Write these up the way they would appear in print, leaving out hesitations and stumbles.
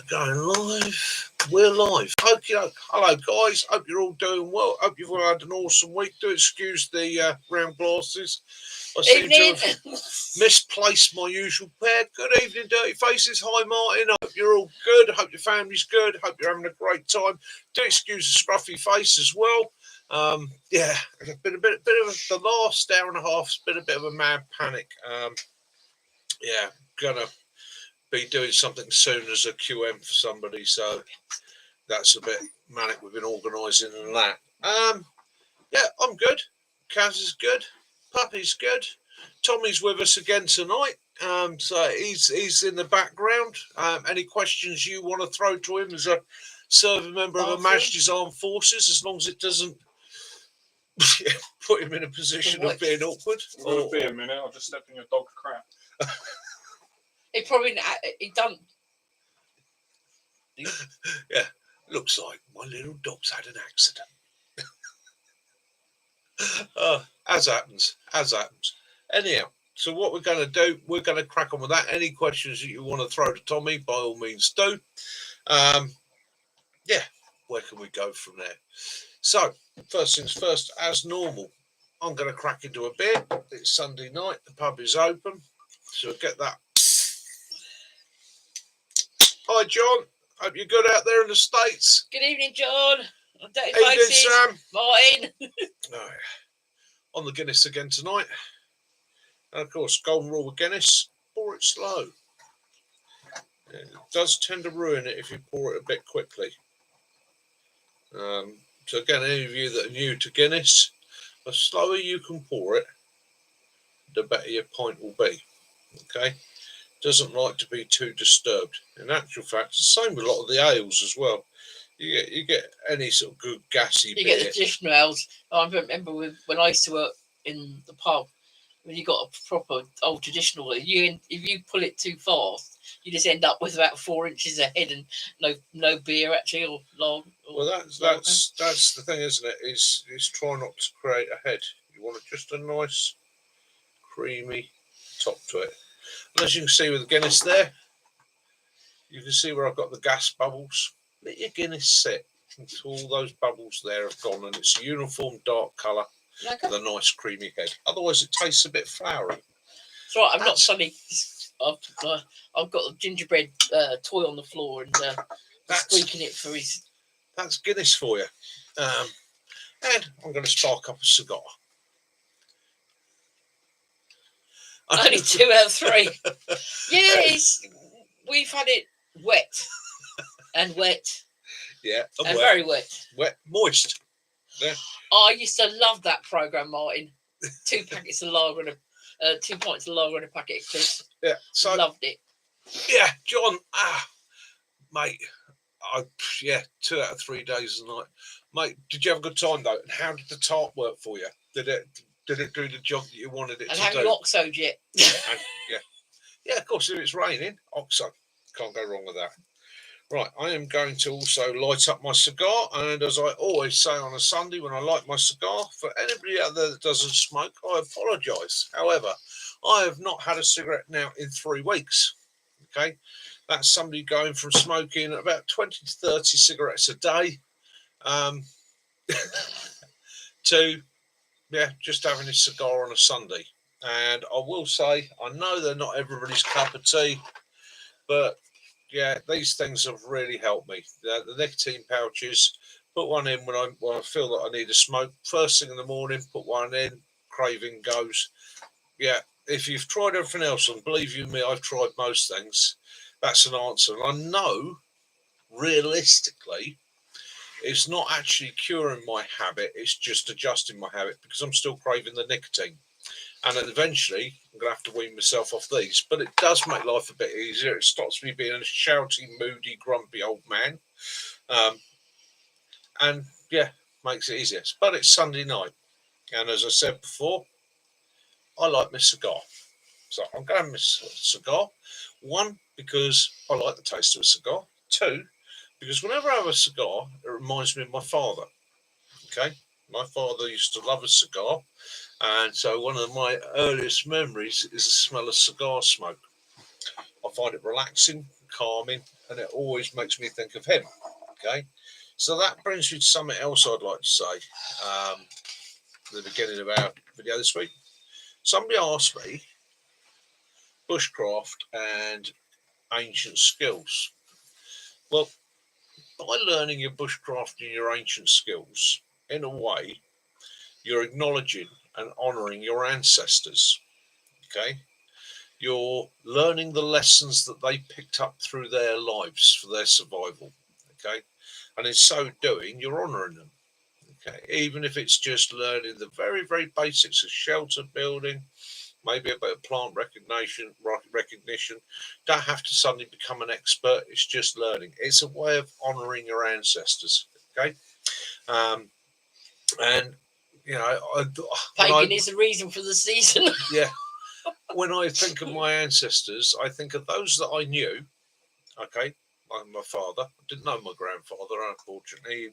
Going live. We're live. Okay. Hello, guys. Hope you're all doing well. Hope you've all had an awesome week. Do excuse the round glasses. I seem to have misplaced my usual pair. Good evening, Dirty Faces. Hi, Martin. Hope you're all good. Hope your family's good. Hope you're having a great time. Do excuse the scruffy face as well. Yeah, it's been a bit of the last hour and a half. It's been a bit of a mad panic. Yeah, gonna be doing something soon as a QM for somebody, so that's a bit manic. We've been organising and that. Yeah, I'm good. Kaz is good. Puppy's good. Tommy's with us again tonight. So he's in the background. Any questions you want to throw to him as a serving member of Her Majesty's Armed Forces, as long as it doesn't put him in a position of being awkward. It'll be a minute. I'll just step in your dog's crap. He probably done. Yeah, looks like my little dog's had an accident. As happens. Anyhow, so what we're going to do, we're going to crack on with that. Any questions that you want to throw to Tommy, by all means do. Yeah, where can we go from there? So, first things first, as normal, I'm going to crack into a beer. It's Sunday night, the pub is open, so we'll get that. Hi, John. Hope you're good out there in the States. Good evening, John. Evening, Sam. Martin. On the Guinness again tonight. And, of course, golden rule with Guinness, pour it slow. It does tend to ruin it if you pour it a bit quickly. So, again, any of you that are new to Guinness, the slower you can pour it, the better your pint will be. Okay? Doesn't like to be too disturbed. In actual fact, it's the same with a lot of the ales as well. You get any sort of good gassy beer. You get the traditional ales. I remember when I used to work in the pub, when you got a proper old traditional, if you pull it too fast, you just end up with about 4 inches of head and no beer actually or long. Well, that's the thing, isn't it? Is try not to create a head. You want just a nice, creamy top to it. And as you can see with the Guinness there, you can see where I've got the gas bubbles. Let your Guinness sit until all those bubbles there have gone and it's a uniform dark colour with a nice creamy head. Otherwise, it tastes a bit floury. That's right. I'm not funny. I've got a gingerbread toy on the floor and squeaking it for his. That's Guinness for you. And I'm going to spark up a cigar. Only 2 out of 3. Yeah, we've had it wet and wet. Yeah, and wet. Very wet. Wet, moist. Yeah. I used to love that program, Martin. 2 packets of lager and 2 pints of lager and a packet of crisps. Yeah, so loved it. Yeah, John. Mate. 2 out of 3 days a night. Mate, did you have a good time though? And how did the tart work for you? Did it do the job that you wanted it to do? And have you oxoed yet? Yeah, of course, if it's raining, oxo. Can't go wrong with that. Right, I am going to also light up my cigar. And as I always say on a Sunday when I light my cigar, for anybody out there that doesn't smoke, I apologise. However, I have not had a cigarette now in 3 weeks. Okay, that's somebody going from smoking about 20 to 30 cigarettes a day to just having a cigar on a Sunday. And I will say, I know they're not everybody's cup of tea, but yeah, these things have really helped me. The nicotine pouches, put one in when I feel that I need a smoke. First thing in the morning, put one in, craving goes. Yeah, if you've tried everything else, and believe you me, I've tried most things, that's an answer. And I know, realistically, it's not actually curing my habit, it's just adjusting my habit because I'm still craving the nicotine. And eventually, I'm going to have to wean myself off these. But it does make life a bit easier. It stops me being a shouty, moody, grumpy old man. And, yeah, makes it easier. But it's Sunday night. And as I said before, I like my cigar. So I'm going to have my cigar. 1, because I like the taste of a cigar. 2, because whenever I have a cigar, it reminds me of my father. Okay? My father used to love a cigar. And so one of my earliest memories is the smell of cigar smoke. I find it relaxing, calming, and it always makes me think of him. Okay, so that brings me to something else I'd like to say. At the beginning of our video this week, somebody asked me bushcraft and ancient skills. Well, by learning your bushcraft and your ancient skills, in a way, you're acknowledging and honouring your ancestors. Okay, you're learning the lessons that they picked up through their lives for their survival. Okay, and in so doing, you're honouring them. Okay, even if it's just learning the very, very basics of shelter building, maybe a bit of plant recognition. Don't have to suddenly become an expert. It's just learning. It's a way of honouring your ancestors. Okay, and you know, pagan is the reason for the season. Yeah, when I think of my ancestors, I think of those that I knew. Okay, like my father. I didn't know my grandfather, unfortunately.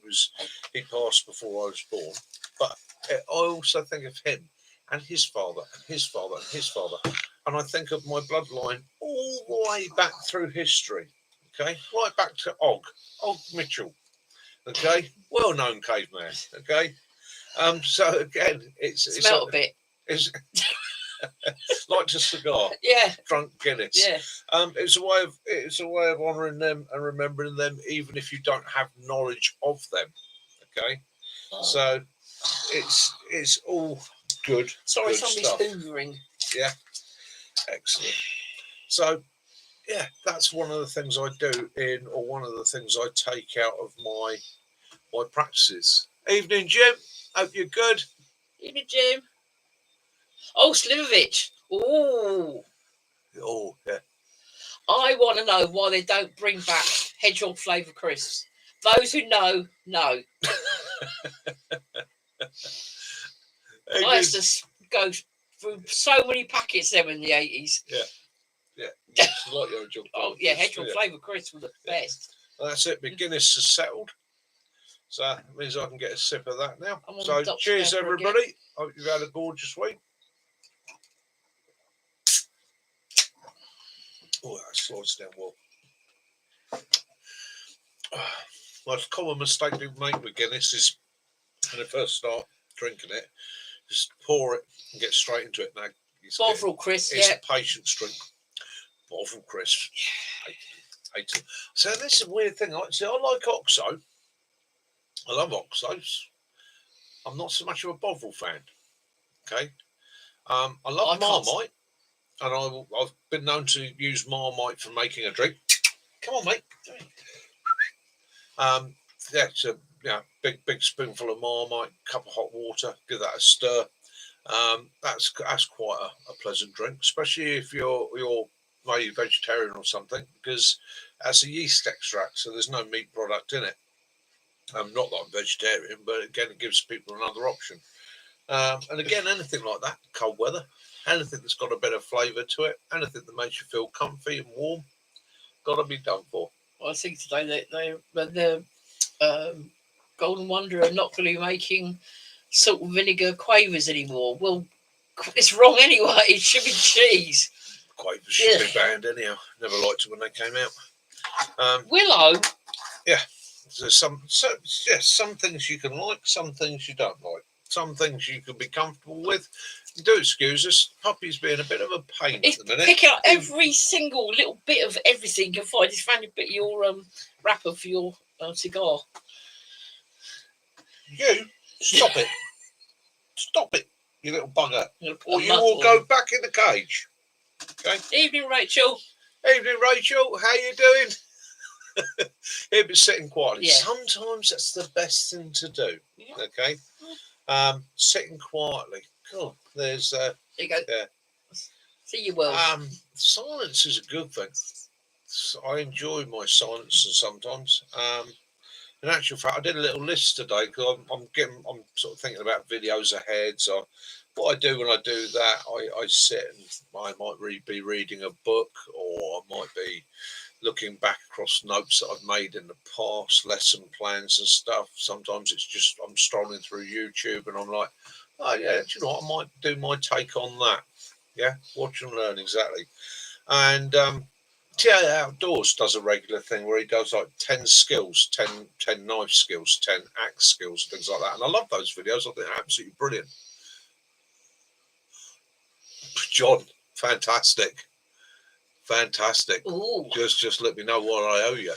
He passed before I was born. But I also think of him and his father and his father and his father. And I think of my bloodline all the way back through history. Okay, right back to Og Mitchell. Okay, well-known caveman. Okay, so again, Smelt a bit. It's liked a cigar. Yeah. Drunk Guinness. Yeah. It's a way of honouring them and remembering them, even if you don't have knowledge of them. Okay, so it's all good. Sorry, good somebody's stuff. hoovering. Yeah, excellent. So yeah, that's one of the things I do or one of the things I take out of my practices. Evening, Jim. Hope you're good. Evening, Jim. Oh, Slivovich. Oh, yeah. I want to know why they don't bring back hedgehog flavour crisps. Those who know. I used to go through so many packets them in the 80s. Yeah. It's like your hedgehog. Oh, yeah, hedgehog flavour crisps were the best. Well, that's it. McGuinness has settled. So that means I can get a sip of that now. I'm on So Dr. cheers, Pepper everybody. again. Hope you've had a gorgeous week. Oh, that slides down well. Most common mistake people make with Guinness is when they first start drinking it, just pour it and get straight into it. Now, Bovril crisp, it's a patience drink. Bovril crisp. Hate it. So this is a weird thing. I like Oxo. I love Oxos. I'm not so much of a Bovril fan. Okay. I love Marmite. And I've been known to use Marmite for making a drink. Come on, mate. Yeah, it's a big spoonful of Marmite, cup of hot water, give that a stir. That's quite a pleasant drink, especially if you're maybe vegetarian or something, because that's a yeast extract, so there's no meat product in it. Not that I'm vegetarian, but again, it gives people another option. And again, anything like that, cold weather, anything that's got a bit of flavour to it, anything that makes you feel comfy and warm, got to be done for. Well, I think today the Golden Wonder are not going to be making salt and vinegar quavers anymore. Well, it's wrong anyway. It should be cheese. Quavers should be banned anyhow. Never liked it when they came out. Willow. Yeah. There's some things you can like, some things you don't like. Some things you can be comfortable with. Do excuse us, Puppy's being a bit of a pain at the minute. Pick out every single little bit of everything you can find. Just found a bit of your wrapper for your cigar. You stop it. Stop it, you little bugger. Or you will go back in the cage. Okay. Evening, Rachel. Evening, Rachel. How you doing? He'll be sitting quietly. Yeah. Sometimes that's the best thing to do. Yeah. Okay. Sitting quietly. God, there's there you go. Yeah. See you well. Silence is a good thing. I enjoy my silences sometimes. In actual fact, I did a little list today because I'm sort of thinking about videos ahead. So what I do when I do that, I sit and I might be reading a book, or I might be looking back across notes that I've made in the past, lesson plans and stuff. Sometimes it's just I'm strolling through YouTube and I'm like, oh yeah, do you know what? I might do my take on that. Yeah, watch and learn, exactly. And Yeah, Outdoors does a regular thing where he does like 10 skills, 10 knife skills, 10 axe skills, things like that. And I love those videos. I think they're absolutely brilliant. John, fantastic. Fantastic. Ooh. Just let me know what I owe you.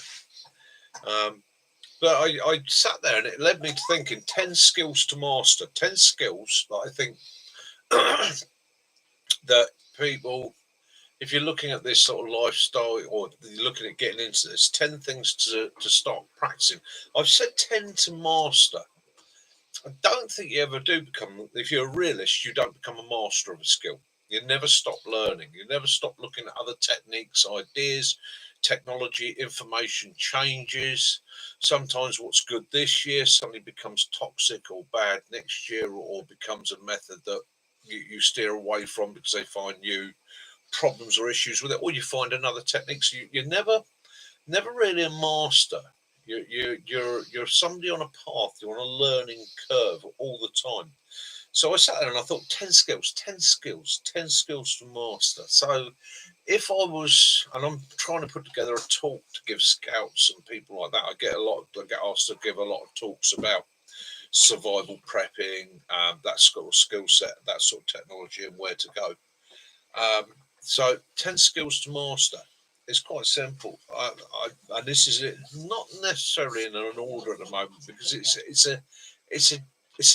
But I sat there and it led me to thinking 10 skills to master, 10 skills that I think that people, if you're looking at this sort of lifestyle or you're looking at getting into this, 10 things to start practicing. I've said 10 to master. I don't think you ever do become, if you're a realist, you don't become a master of a skill. You never stop learning. You never stop looking at other techniques, ideas, technology, information changes. Sometimes what's good this year suddenly becomes toxic or bad next year, or becomes a method that you steer away from because they find new problems or issues with it, or you find another technique. So you're never really a master. You're somebody on a path. You're on a learning curve all the time. So I sat there and I thought 10 skills, 10 skills, 10 skills to master. So if I was, and I'm trying to put together a talk to give scouts and people like that, I get asked to give a lot of talks about survival prepping, that sort of skill set, that sort of technology, and where to go. So 10 skills to master. It's quite simple. And this is it, not necessarily in an order at the moment, because it's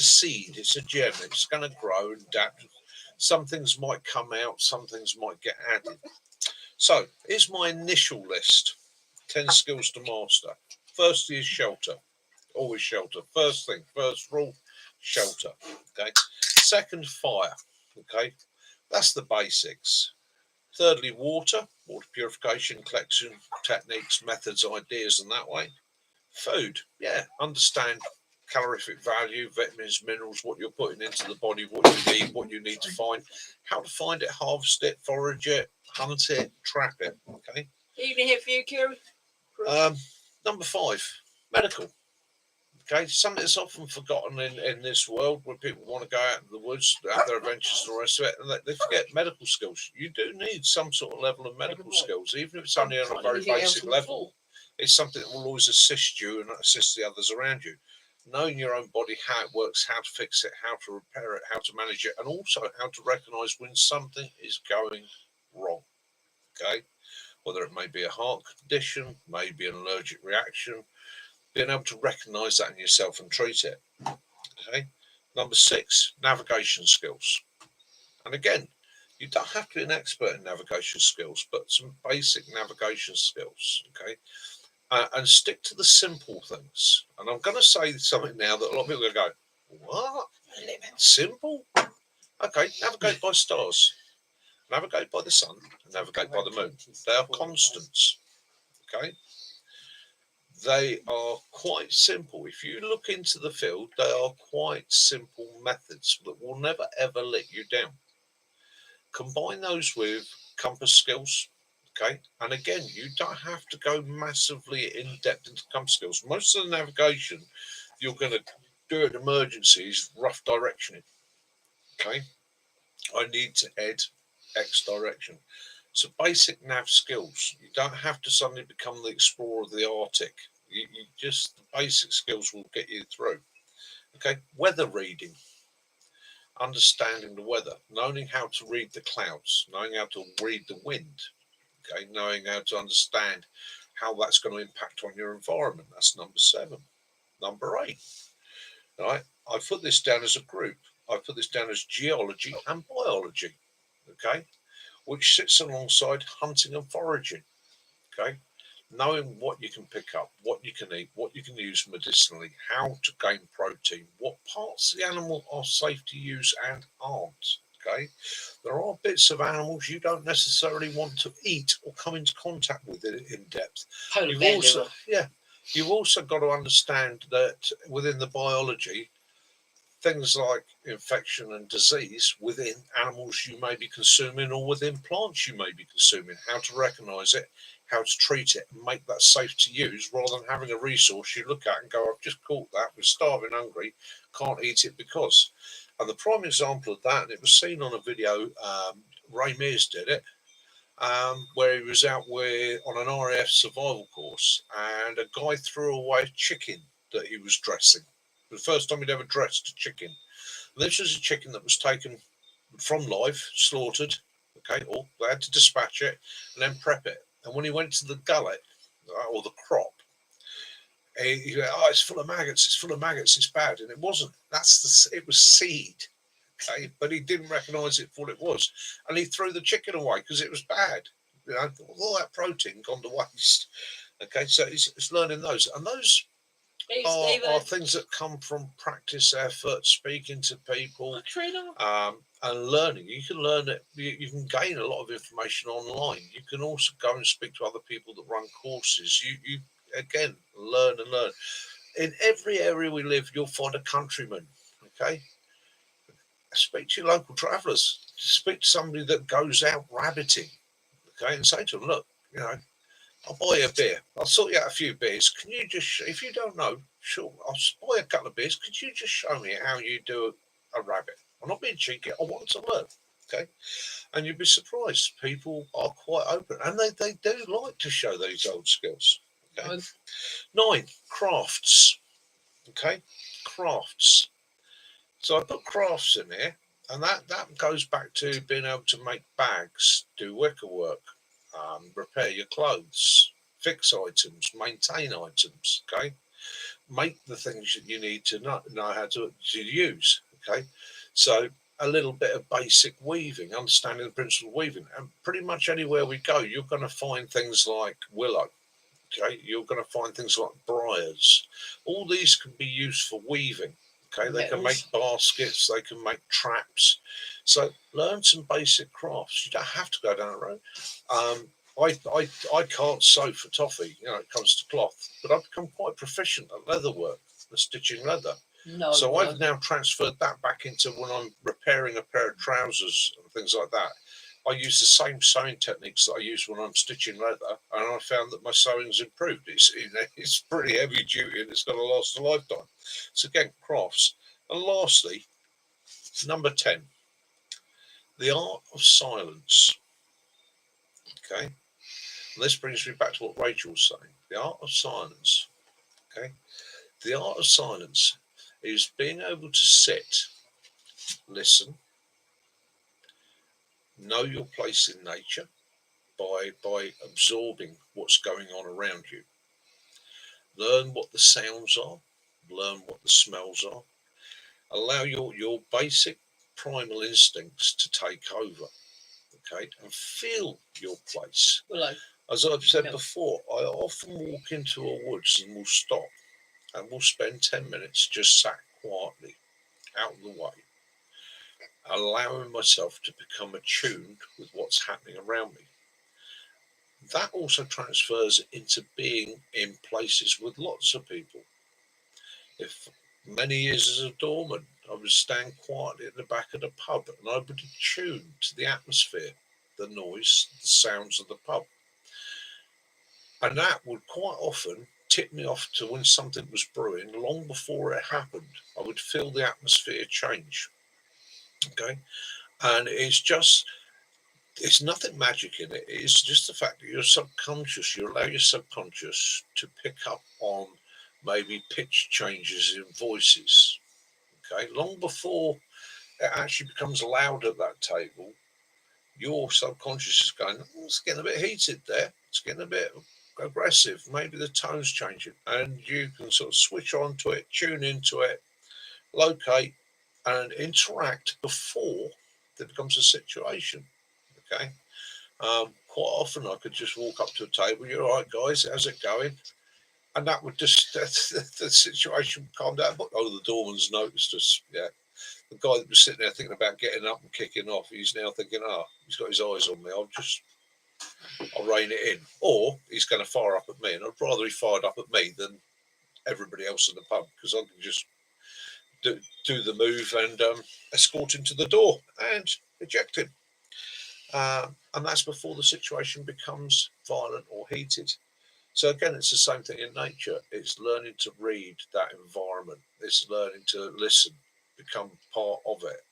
a seed, it's a gem. It's going to grow and adapt. Some things might come out, some things might get added. So here's my initial list: 10 skills to master. Firstly is shelter. Always shelter. First thing, first rule, shelter. Okay. Second, fire. Okay. That's the basics. Thirdly, water purification, collection techniques, methods, ideas, and that way. Food, yeah, understand calorific value, vitamins, minerals, what you're putting into the body, what you need to find, how to find it, harvest it, forage it, hunt it, trap it. Okay. Evening here for you, Kieran. Number 5, medical. Okay, something that's often forgotten in this world where people want to go out in the woods, have their adventures and the rest of it, and they forget medical skills. You do need some sort of level of medical skills, even if it's only on a very basic level. It's something that will always assist you and assist the others around you. Knowing your own body, how it works, how to fix it, how to repair it, how to manage it, and also how to recognize when something is going wrong. Okay, whether it may be a heart condition, maybe an allergic reaction, being able to recognize that in yourself and treat it. Okay. Number 6, navigation skills. And again, you don't have to be an expert in navigation skills, but some basic navigation skills. Okay. And stick to the simple things. And I'm going to say something now that a lot of people are going to go, what? Simple? Okay, navigate by stars, navigate by the sun, and navigate by the moon. They are constants. Okay. They are quite simple. If you look into the field, they are quite simple methods that will never ever let you down. Combine those with compass skills. Okay. And again, you don't have to go massively in depth into compass skills. Most of the navigation you're going to do in emergencies, rough directioning. Okay. I need to head X direction. So basic nav skills. You don't have to suddenly become the explorer of the Arctic. You just, the basic skills will get you through. Okay, weather reading, understanding the weather, knowing how to read the clouds, knowing how to read the wind. Okay, knowing how to understand how that's going to impact on your environment. That's number 7. Number 8. All right, I put this down as a group. I put this down as geology and biology. Okay, which sits alongside hunting and foraging. Okay, knowing what you can pick up, what you can eat, what you can use medicinally, how to gain protein, what parts of the animal are safe to use and aren't. Okay, there are bits of animals you don't necessarily want to eat or come into contact with in depth. You've also got to understand that within the biology, things like infection and disease within animals you may be consuming or within plants you may be consuming, how to recognize it, how to treat it, and make that safe to use, rather than having a resource you look at and go, I've just caught that, we're starving, hungry, can't eat it because. And the prime example of that, and it was seen on a video, Ray Mears did it, where he was out on an RAF survival course, and a guy threw away a chicken that he was dressing. The first time he'd ever dressed a chicken. And this was a chicken that was taken from life, slaughtered, okay, or they had to dispatch it and then prep it. And when he went to the gullet, or the crop, he went, "Oh, it's full of maggots, it's full of maggots, it's bad." And it wasn't. It was seed. Okay, but he didn't recognise it for what it was, and he threw the chicken away because it was bad. You know, all that protein gone to waste. Okay, so it's learning those, and those are things that come from practice, effort, speaking to people, and learning. You can learn it. You can gain a lot of information online. You can also go and speak to other people that run courses. You again learn and learn. In every area we live, you'll find a countryman. Okay, speak to your local travellers. Speak to somebody that goes out rabbiting. Okay, and say to them, "Look, you know, I'll buy you a beer. I'll sort you out a few beers. Can you just, if you don't know, sure, I'll buy a couple of beers. Could you just show me how you do a rabbit? I'm not being cheeky. I want to learn." Okay, and you'd be surprised. People are quite open, and they do like to show these old skills. Okay, 9, crafts. Okay, crafts. So I put crafts in here, and that goes back to being able to make bags, do wicker work, repair your clothes, fix items, maintain items. Okay, make the things that you need to know how to use. Okay, so a little bit of basic weaving, understanding the principle of weaving, and pretty much anywhere we go, you're going to find things like willow. Okay, you're going to find things like briars. All these can be used for weaving. Okay, they can make baskets, they can make traps. So learn some basic crafts. You don't have to go down the road. I can't sew for toffee, you know, it comes to cloth, but I've become quite proficient at leather work, the stitching leather. So I've now transferred that back into when I'm repairing a pair of trousers and things like that. I use the same sewing techniques that I use when I'm stitching leather, and I found that my sewing's improved. It's pretty heavy duty and it's going to last a lifetime. So again, crafts. And lastly, number 10, the art of silence. Okay, and this brings me back to what Rachel was saying. The art of silence. Okay, the art of silence is being able to sit, listen, know your place in nature by absorbing what's going on around you. Learn what the sounds are, learn what the smells are. Allow your basic primal instincts to take over, okay, and feel your place. As I've said before, I often walk into a woods and will stop and we'll spend 10 minutes just sat quietly out of the way, allowing myself to become attuned with what's happening around me. That also transfers into being in places with lots of people. If many years as a doorman, I would stand quietly at the back of the pub and I would attune to the atmosphere, the noise, the sounds of the pub. And that would quite often tip me off to when something was brewing long before it happened. I would feel the atmosphere change. Okay. And it's nothing magic in it. It's just the fact that you allow your subconscious to pick up on maybe pitch changes in voices. Okay, long before it actually becomes loud at that table, your subconscious is going, "Oh, it's getting a bit heated there. It's getting a bit aggressive. Maybe the tone's changing," and you can sort of switch on to it, tune into it, locate, and interact before there becomes a situation. Okay. Quite often I could just walk up to a table. "You're all right, guys. How's it going?" And that would just the situation would calm down. "Oh, the doorman's noticed us." Yeah, the guy that was sitting there thinking about getting up and kicking off, he's now thinking, "Oh, he's got his eyes on me. I'll rein it in." Or he's going to fire up at me, and I'd rather he fired up at me than everybody else in the pub, because I can just do the move and escort him to the door and eject him. And that's before the situation becomes violent or heated. So again, it's the same thing in nature. It's learning to read that environment. It's learning to listen, become part of it,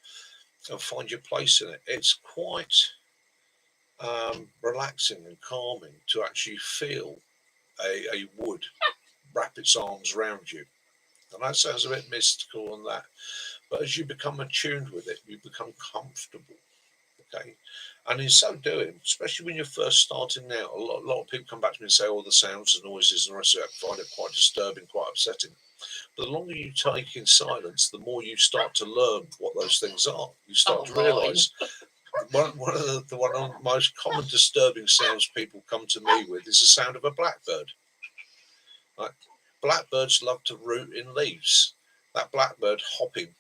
and find your place in it. It's quite relaxing and calming to actually feel a wood wrap its arms around you. And that sounds a bit mystical and that, but as you become attuned with it, you become comfortable. Okay. And in so doing, especially when you're first starting out, a lot of people come back to me and say, "Oh, the sounds and noises and the rest of it, I find it quite disturbing, quite upsetting." But the longer you take in silence, the more you start to learn what those things are. You start to realise one of the most common disturbing sounds people come to me with is the sound of a blackbird. Right? Blackbirds love to root in leaves. That blackbird hopping,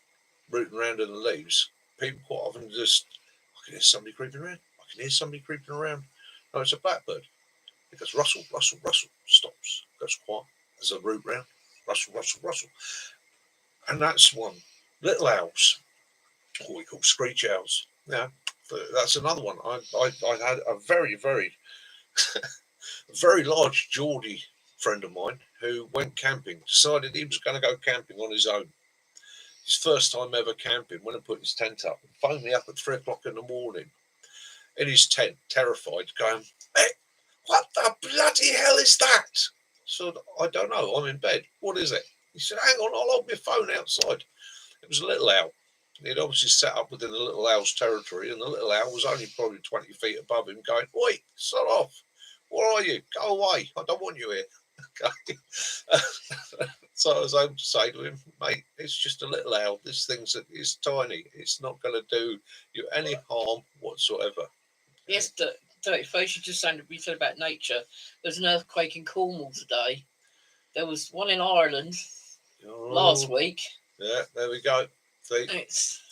rooting around in the leaves, people quite often just, "I can hear somebody creeping around. I can hear somebody creeping around." No, it's a blackbird. It goes rustle, rustle, rustle, stops, goes quiet. There's a root round, rustle, rustle, rustle. And that's one. Little owls, what we call screech owls. Yeah, that's another one. I had a very, very, very large Geordie friend of mine who went camping, decided he was going to go camping on his own. His first time ever camping, went and put his tent up, and phoned me up at 3 o'clock in the morning in his tent, terrified, going, "Hey, what the bloody hell is that?" So I don't know, I'm in bed. "What is it?" He said, "Hang on, I'll hold my phone outside." It was a little owl. He'd obviously set up within the little owl's territory, and the little owl was only probably 20 feet above him, going, "Oi, sod off. Where are you? Go away. I don't want you here." Okay. So I was able to say to him, "Mate, it's just a little owl. This thing's is tiny. It's not going to do you any harm whatsoever." Yes, Dirty Face, you just said about nature. There's an earthquake in Cornwall today. There was one in Ireland last week. Yeah, there we go. See? It's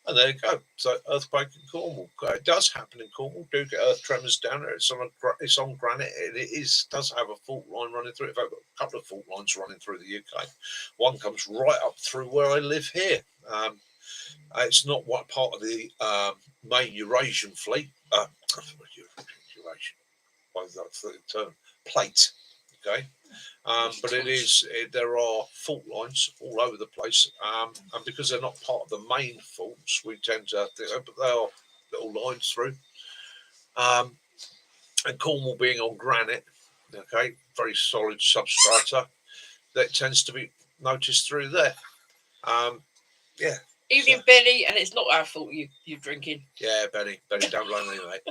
And there you go. So earthquake in Cornwall. It does happen in Cornwall. Do get earth tremors down there. It's on granite. It does have a fault line running through it. In fact, I've got a couple of fault lines running through the UK. One comes right up through where I live here. It's not what part of the main Eurasian fleet. Eurasian. That's the term. Plate. Okay. But there are fault lines all over the place, and because they're not part of the main faults, we tend to think, but they are little lines through. And Cornwall being on granite, okay, very solid substrata, that tends to be noticed through there. Yeah. Evening, Benny, and it's not our fault you're drinking. Yeah, Benny, don't blame me, mate.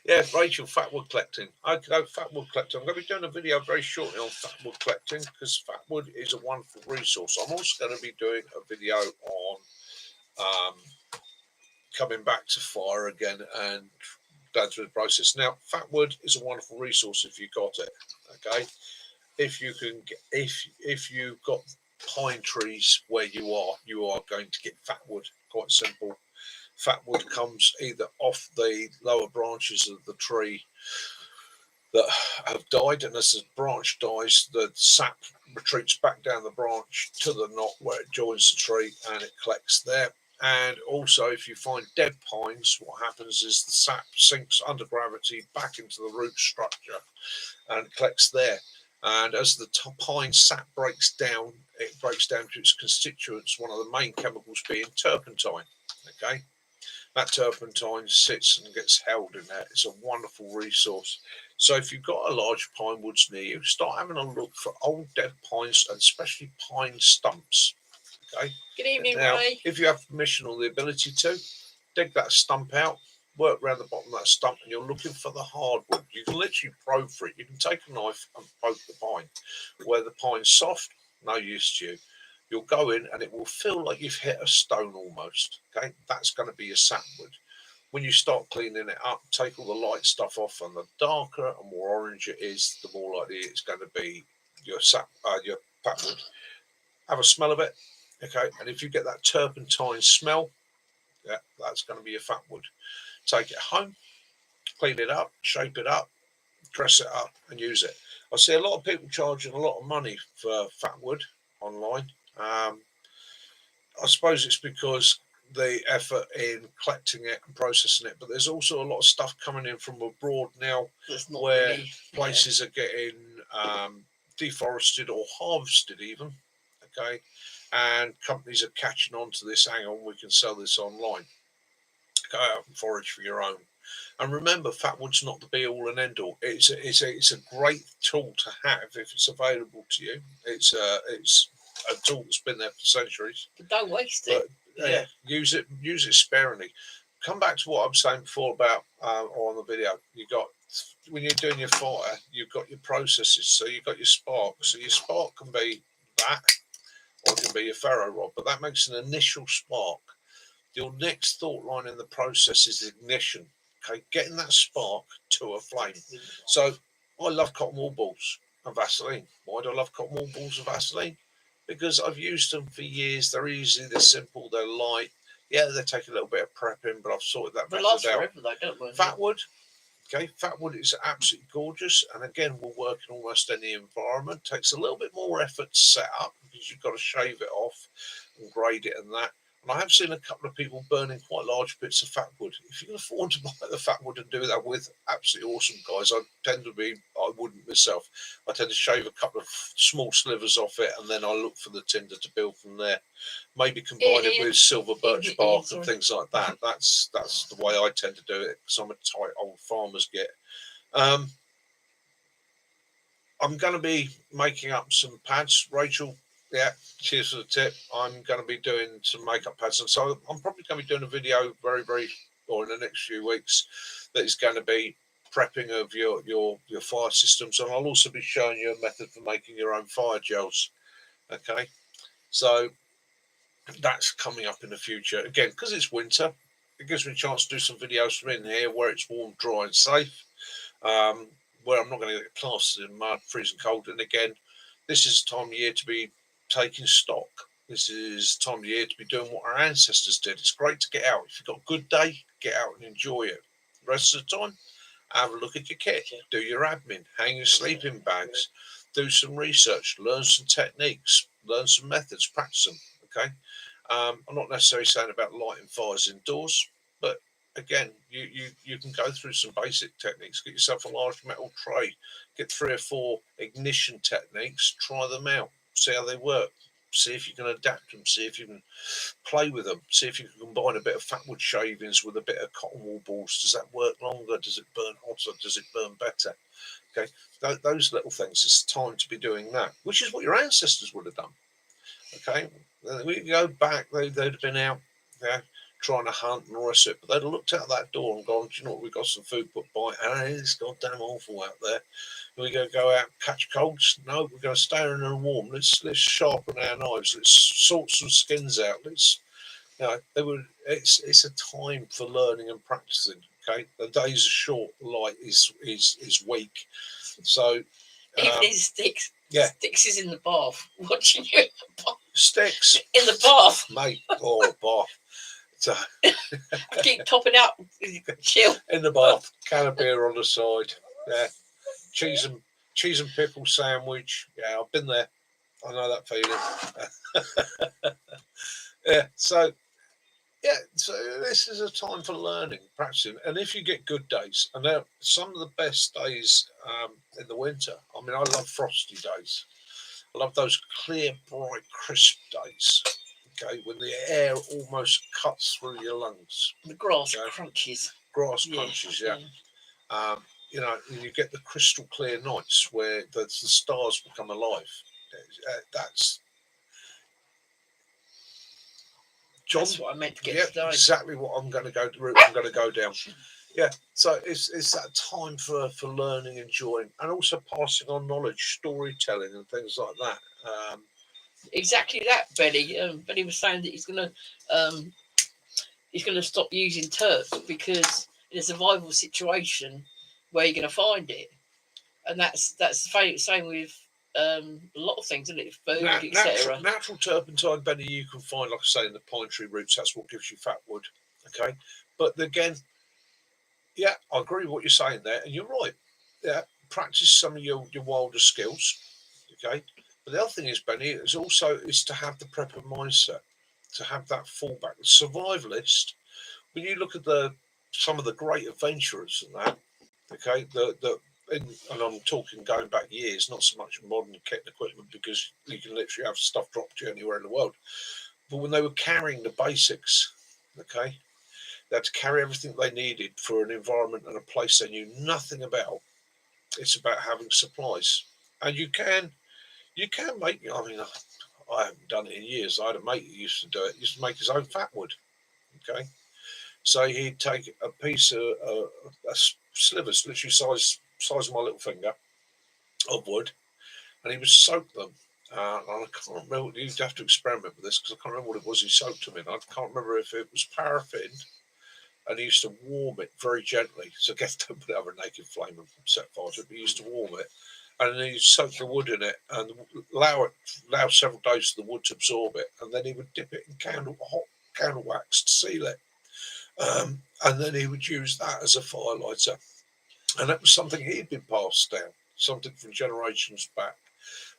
Yeah, Rachel, fat wood collecting. Okay, fat wood collecting. I'm going to be doing a video very shortly on fat wood collecting because fat wood is a wonderful resource. I'm also going to be doing a video on coming back to fire again and going through the process. Now, fat wood is a wonderful resource if you got it. Okay, if you can, if you've got pine trees where you are going to get fat wood. Quite simple. Fat wood comes either off the lower branches of the tree that have died, and as the branch dies, the sap retreats back down the branch to the knot where it joins the tree and it collects there. And also, if you find dead pines, what happens is the sap sinks under gravity back into the root structure and collects there. And as the pine sap breaks down, it breaks down to its constituents, one of the main chemicals being turpentine. Okay. That turpentine sits and gets held in there. It's a wonderful resource. So if you've got a large pine woods near you, start having a look for old dead pines and especially pine stumps. Okay. Good evening, now, Ray. If you have permission or the ability to, dig that stump out, work around the bottom of that stump, and you're looking for the hardwood. You can literally probe for it. You can take a knife and poke the pine. Where the pine's soft, no use to you. You'll go in and it will feel like you've hit a stone almost. Okay, that's going to be your sapwood. When you start cleaning it up, take all the light stuff off, and the darker and more orange it is, the more likely it's going to be your sapwood. Have a smell of it. Okay, and if you get that turpentine smell, yeah, that's going to be your fatwood. Take it home, clean it up, shape it up, dress it up, and use it. I see a lot of people charging a lot of money for fatwood online. I suppose it's because the effort in collecting it and processing it, but there's also a lot of stuff coming in from abroad now where really, places are getting deforested or harvested even. Okay, and companies are catching on to this. Hang on, we can sell this online. Go out and forage for your own. And remember, fatwood's not the be all and end all. It's a great tool to have if it's available to you. It's a tool that's been there for centuries. But don't waste it. But use it sparingly. Come back to what I was saying before about on the video. You got, when you're doing your fire, you've got your processes. So you've got your spark. So your spark can be that, or it can be your ferro rod. But that makes an initial spark. Your next thought line in the process is ignition. Okay, getting that spark to a flame. So I love cotton wool balls and Vaseline. Why do I love cotton wool balls and Vaseline? Because I've used them for years. They're easy, they're simple, they're light. Yeah, they take a little bit of prepping, but I've sorted that method out. Forever, though, don't we? Fatwood. Okay, fatwood is absolutely gorgeous, and again, will work in almost any environment. Takes a little bit more effort to set up because you've got to shave it off and grade it and that. And I have seen a couple of people burning quite large bits of fatwood. If you can afford to buy the fatwood and do that with, absolutely awesome, guys. I wouldn't myself. I tend to shave a couple of small slivers off it, and then I look for the tinder to build from there. Maybe combine it with silver birch bark and things like that. That's the way I tend to do it, because I'm a tight old farmer's git. I'm going to be making up some pads, Rachel. Yeah, cheers for the tip. I'm going to be doing some makeup pads, and so I'm probably going to be doing a video or in the next few weeks, that is going to be prepping of your fire systems, and I'll also be showing you a method for making your own fire gels. Okay, so that's coming up in the future. Again, because it's winter, it gives me a chance to do some videos from in here where it's warm, dry, and safe. Where I'm not going to get plastered in mud, freezing cold. And again, this is the time of year to be taking stock. This is time of year to be doing what our ancestors did. It's great to get out. If you've got a good day, get out and enjoy it. The rest of the time, have a look at your kit, do your admin, hang your sleeping bags, do some research, learn some techniques, learn some methods, practice them. Okay, I'm not necessarily saying about lighting fires indoors, but again, you can go through some basic techniques. Get yourself a large metal tray, get 3 or 4 ignition techniques, try them out, see how they work, see if you can adapt them, see if you can play with them, see if you can combine a bit of fatwood shavings with a bit of cotton wool balls. Does that work longer? Does it burn hotter? Does it burn better? Okay, those little things. It's time to be doing that, which is what your ancestors would have done. Okay, we go back, they'd have been out there trying to hunt and all the rest of it, but they'd have looked out that door and gone, do you know what, we've got some food put by, and it's goddamn awful out there. We're going to go out and catch colds? No, we're going to stay in there warm. Let's sharpen our knives. Let's sort some skins out. Let's, it's a time for learning and practicing. Okay, the days are short, light is weak. So even sticks. Yeah, Sticks is in the bath watching you. Sticks in the bath, mate. Oh, bath. So, I keep topping out. Chill in the bath, can of beer on the side. Yeah, cheese and pickle sandwich. Yeah, I've been there. I know that feeling. Yeah. So this is a time for learning, practicing, and if you get good days, and now some of the best days in the winter. I mean, I love frosty days. I love those clear, bright, crisp days. Okay, when the air almost cuts through your lungs. The grass crunches. Grass crunches, yeah. You get the crystal clear nights where the stars become alive. That's John. That's what I meant to get today. Exactly what I'm going to go down. Yeah, so it's that time for learning, enjoying, and also passing on knowledge, storytelling, and things like that. Exactly that, Benny. Benny was saying that he's going to stop using turps because in a survival situation, where you're going to find it, and that's the same with a lot of things, isn't it? Food, etc. Natural turpentine, Benny, you can find, like I say, in the pine tree roots. That's what gives you fat wood. Okay, but again, yeah, I agree with what you're saying there, and you're right. Yeah, practice some of your wilder skills. Okay, but the other thing is, Benny, is to have the prepper mindset, to have that fallback. The survivalist. When you look at some of the great adventurers and that, okay, and I'm talking going back years, not so much modern kit and equipment, because you can literally have stuff dropped to you anywhere in the world. But when they were carrying the basics, okay, They had to carry everything they needed for an environment and a place they knew nothing about. It's about having supplies, and you can make. I mean, I haven't done it in years. I had a mate who used to do it. He used to make his own fat wood. Okay, so he'd take a piece of a slivers, literally size of my little finger, of wood, and he would soak them. And I can't remember. You'd have to experiment with this because I can't remember what it was he soaked them in. I can't remember if it was paraffin, and he used to warm it very gently. So again, don't put it over a naked flame and set fire to it. But he used to warm it, and then he'd soak the wood in it and allow several days for the wood to absorb it, and then he would dip it in hot candle wax to seal it, and then he would use that as a fire lighter, and that was something he'd been passed down, something from generations back.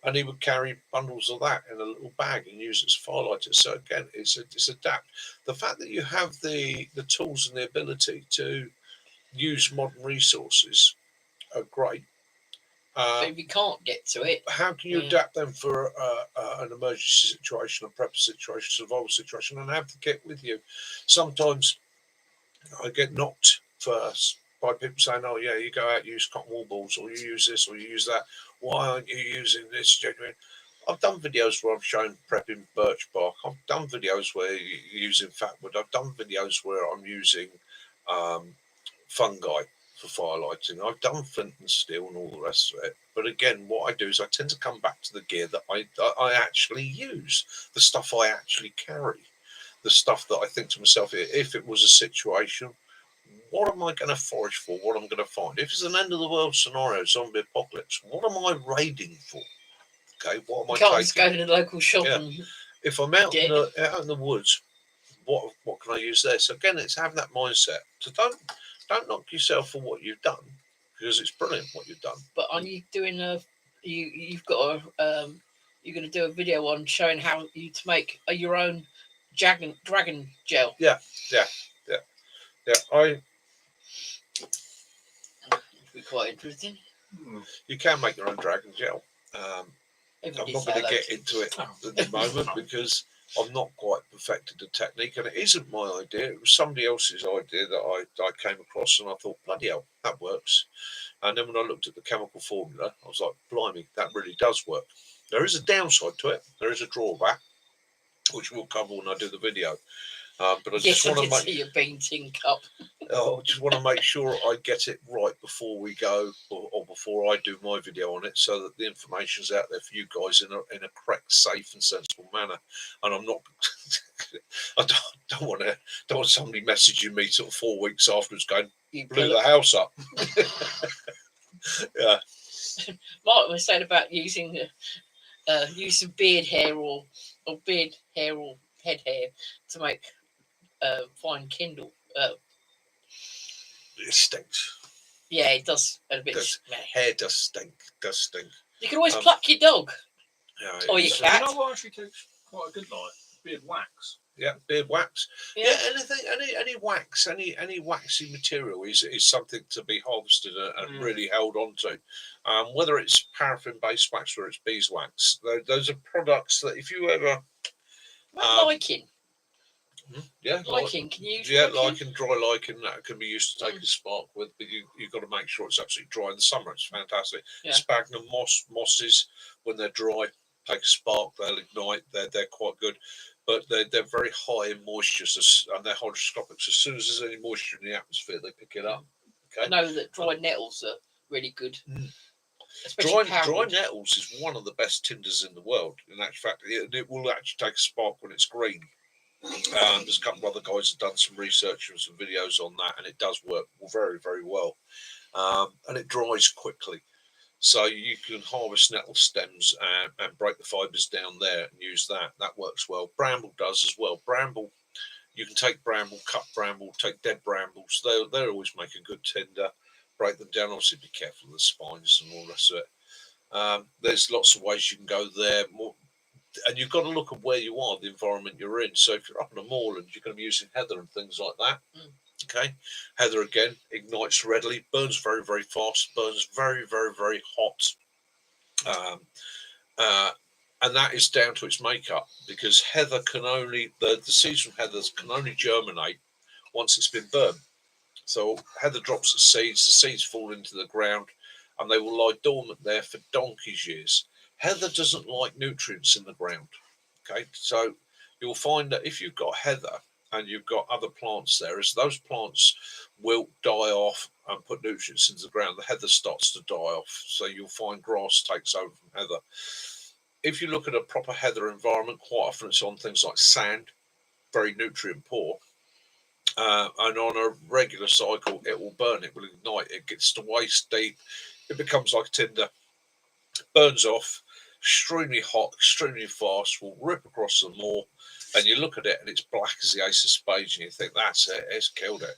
And he would carry bundles of that in a little bag and use it as a fire lighter. So again, it's adapt. The fact that you have the tools and the ability to use modern resources are great. But if you can't get to it, how can you adapt them for an emergency situation, a prep situation, survival situation, and have the kit with you? Sometimes I get knocked first by people saying, "Oh yeah, you go out, use cotton wool balls, or you use this, or you use that. Why aren't you using this genuine?" I've done videos where I've shown prepping birch bark. I've done videos where you're using fat wood. I've done videos where I'm using fungi for fire lighting. I've done flint and steel and all the rest of it. But again, what I do is I tend to come back to the gear that I actually use, the stuff I actually carry, the stuff that I think to myself, if it was a situation, what am I going to forage for? What I'm going to find? If it's an end of the world scenario, zombie apocalypse, what am I raiding for? Okay, what am I can't taking? just go to the local shop and if I'm out in the woods, what can I use there? So again, it's having that mindset. So don't knock yourself for what you've done, because it's brilliant what you've done. But are you doing you've got a you're going to do a video on showing how you to make your own dragon gel? Yeah. It'd be quite interesting. You can make your own dragon gel. I'm not going to get into it at the moment because I've not quite perfected the technique, and it isn't my idea. It was somebody else's idea that I came across, and I thought, bloody hell, that works. And then when I looked at the chemical formula, I was like, blimey, that really does work. There is a downside to it. There is a drawback, which we'll cover when I do the video. But I just want to make your painting cup. I just want to make sure I get it right before we go, or before I do my video on it, so that the information's out there for you guys in a correct, safe, and sensible manner. And I'm not, I don't want somebody messaging me sort of 4 weeks afterwards going, "You blew the house up." Yeah. Martin was saying about using beard hair or head hair to make fine kindle. It stinks. Yeah, it does a bit. Hair does stink. You can always pluck your dog. Yeah, or your cat. You know what actually takes quite a good beard wax. Yeah, beard wax. Yeah, anything, any wax, any waxy material is something to be harvested and really held on to. Whether it's paraffin-based wax or it's beeswax, those are products that if you ever lichen. Yeah, lichen. Can you use lichen, dry lichen, that can be used to take a spark with, but you've got to make sure it's absolutely dry in the summer. It's fantastic. Sphagnum mosses, when they're dry, take a spark, they'll ignite. They're quite good, but they're very high in moisture, and they're hygroscopic. So as soon as there's any moisture in the atmosphere, they pick it up. Okay. I know that dry nettles are really good. Dry nettles is one of the best tinders in the world. In actual fact, it will actually take a spark when it's green. There's a couple of other guys have done some research and some videos on that, and it does work very, very well. And it dries quickly, so you can harvest nettle stems and break the fibres down there and use that. That works well. Bramble does as well. Bramble, you can take bramble, cut bramble, take dead brambles. They always make a good tinder. Break them down. Obviously, be careful of the spines and all the rest of it. There's lots of ways you can go there. And you've got to look at where you are, the environment you're in. So if you're up in a moorland, you're going to be using heather and things like that. Okay, heather again ignites readily, burns very, very fast, burns very, very, very hot, and that is down to its makeup, because heather can only the seeds from heather can only germinate once it's been burned. So heather drops its seeds, the seeds fall into the ground, and they will lie dormant there for donkey's years. Heather doesn't like nutrients in the ground. Okay, so you'll find that if you've got heather and you've got other plants there, as those plants wilt, die off, and put nutrients into the ground, the heather starts to die off. So you'll find grass takes over from heather. If you look at a proper heather environment, quite often it's on things like sand, very nutrient poor. And on a regular cycle, it will burn, it will ignite, it gets to waist deep, it becomes like tinder, burns off, extremely hot, extremely fast, will rip across the moor, and you look at it and it's black as the ace of spades, and you think, that's it, it's killed it.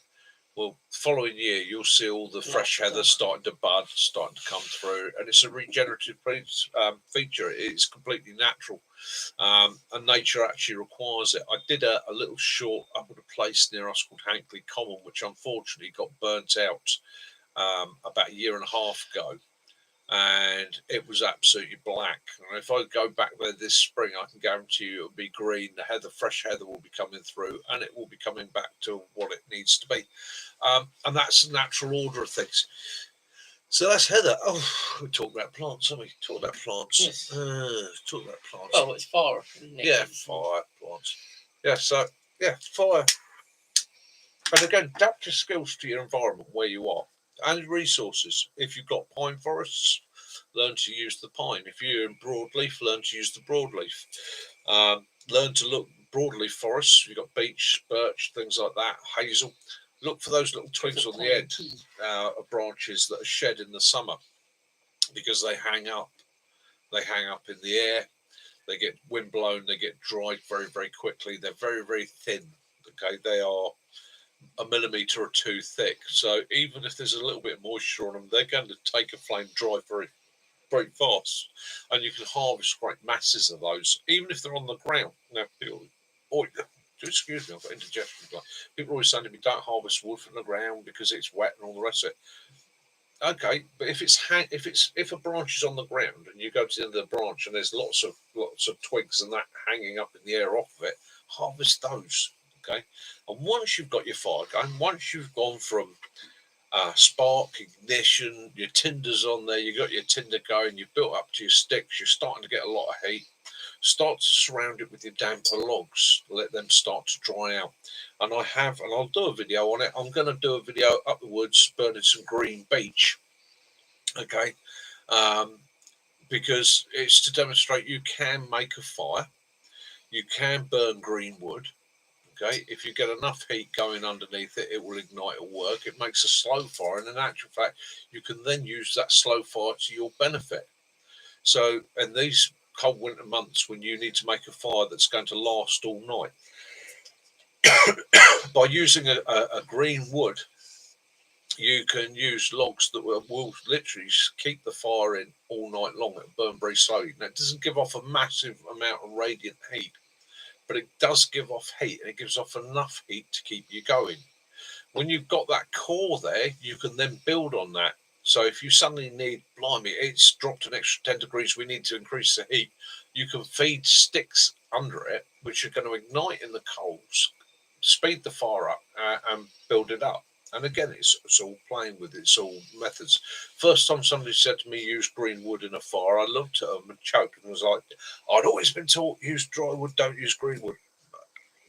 Well, the following year, you'll see all the fresh heather starting to bud, starting to come through, and it's a regenerative feature. It's completely natural, and nature actually requires it. I did a little short up at a place near us called Hankley Common, which unfortunately got burnt out about a year and a half ago, and it was absolutely black. And if I go back there this spring, I can guarantee you it'll be green. The heather, fresh heather, will be coming through, and it will be coming back to what it needs to be. And that's the natural order of things. So that's heather. Oh, we talked about plants, haven't we? Talked about plants. Yes. Talked about plants. Well, it's fire, isn't it? Yeah, fire, plants. Yeah, so, yeah, fire. And again, adapt your skills to your environment where you are and resources. If you've got pine forests, learn to use the pine. If you're in broadleaf, learn to use the broadleaf. Learn to look broadleaf forests. You've got beech, birch, things like that, hazel. Look for those little twigs on the end of branches that are shed in the summer, because they hang up. They hang up in the air. They get wind blown. They get dried very, very quickly. They're very, very thin. Okay, they are a millimetre or two thick. So even if there's a little bit of moisture on them, they're going to take a flame dry very, very fast. And you can harvest great masses of those, even if they're on the ground. Now, people, excuse me, I've got indigestion. People always say to me, don't harvest wood from the ground because it's wet and all the rest of it. Okay, but if a branch is on the ground and you go to the end of the branch and there's lots of twigs and that hanging up in the air off of it, harvest those. Okay, and once you've got your fire going, once you've gone from spark, ignition, your tinder's on there, you've got your tinder going, you've built up to your sticks, you're starting to get a lot of heat. Start to surround it with your damper logs, let them start to dry out. And I'll do a video on it. I'm going to do a video up the woods burning some green beech. Okay, because it's to demonstrate you can make a fire, you can burn green wood. Okay, if you get enough heat going underneath it, it will ignite, it'll work. It makes a slow fire, and in actual fact, you can then use that slow fire to your benefit. So, in these cold winter months when you need to make a fire that's going to last all night, by using a green wood, you can use logs that will literally keep the fire in all night long. It'll burn very slowly. Now, it doesn't give off a massive amount of radiant heat, but it does give off heat, and it gives off enough heat to keep you going. When you've got that core there, you can then build on that. So if you suddenly need, blimey, it's dropped an extra 10 degrees, we need to increase the heat, you can feed sticks under it, which are going to ignite in the coals, speed the fire up, and build it up. And again, it's all playing with it. It's all methods. First time somebody said to me, use green wood in a fire, I looked at them and choked and was like, I'd always been taught, use dry wood, don't use green wood.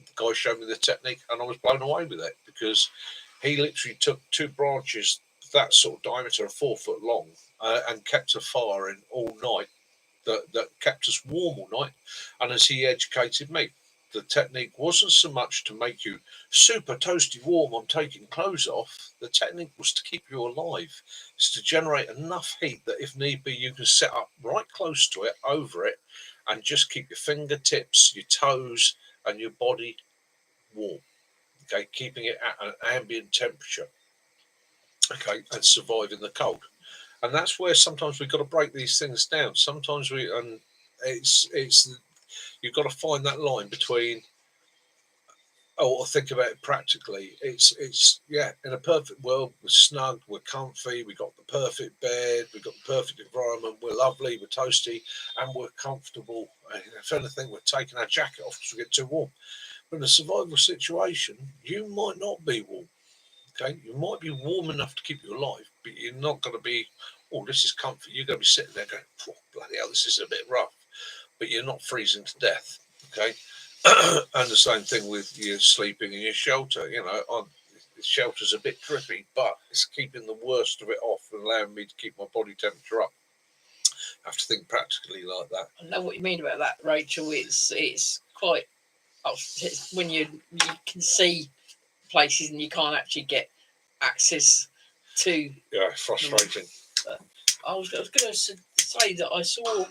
The guy showed me the technique, and I was blown away with it, because he literally took two branches that sort of diameter, 4 foot long, and kept a fire in all night that kept us warm all night. And as he educated me, the technique wasn't so much to make you super toasty warm on taking clothes off. The technique was to keep you alive. It's to generate enough heat that if need be, you can sit up right close to it, over it, and just keep your fingertips, your toes, and your body warm. Okay, keeping it at an ambient temperature. Okay, and surviving the cold. And that's where sometimes we've got to break these things down. Sometimes it's you've got to find that line between, or think about it practically. It's in a perfect world, we're snug, we're comfy, we've got the perfect bed, we've got the perfect environment, we're lovely, we're toasty, and we're comfortable. And if anything, we're taking our jacket off because we get too warm. in a survival situation, you might not be warm. Okay, you might be warm enough to keep you alive, but you're not going to be. Oh, this is comfort. You're going to be sitting there going, "Oh, bloody hell, this is a bit rough," but you're not freezing to death. Okay, and the same thing with your sleeping in your shelter. You know, the shelter's a bit drippy, but it's keeping the worst of it off and allowing me to keep my body temperature up. I have to think practically like that. I know what you mean about that, Rachel. It's quite when you can see places and you can't actually get access to. Yeah, frustrating. I was going to say that I saw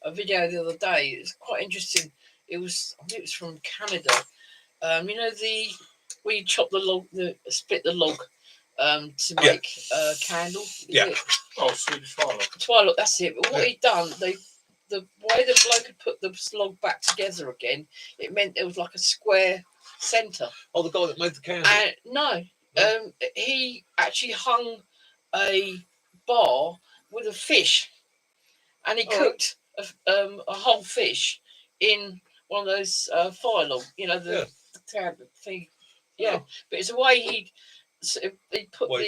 a video the other day. It's quite interesting. I think it was from Canada. You know where you chop the log, split the log, to make a candle. Yeah. Oh, Swedish Firelock. Twilight, that's it. But what he'd done, the way the bloke had put the log back together again, it meant there was like a square centre. Oh, the guy that made the candle. No, he actually hung a bar with a fish, and he cooked a whole fish in one of those fire log, you know, the thing. Yeah, but it's the way he put Well,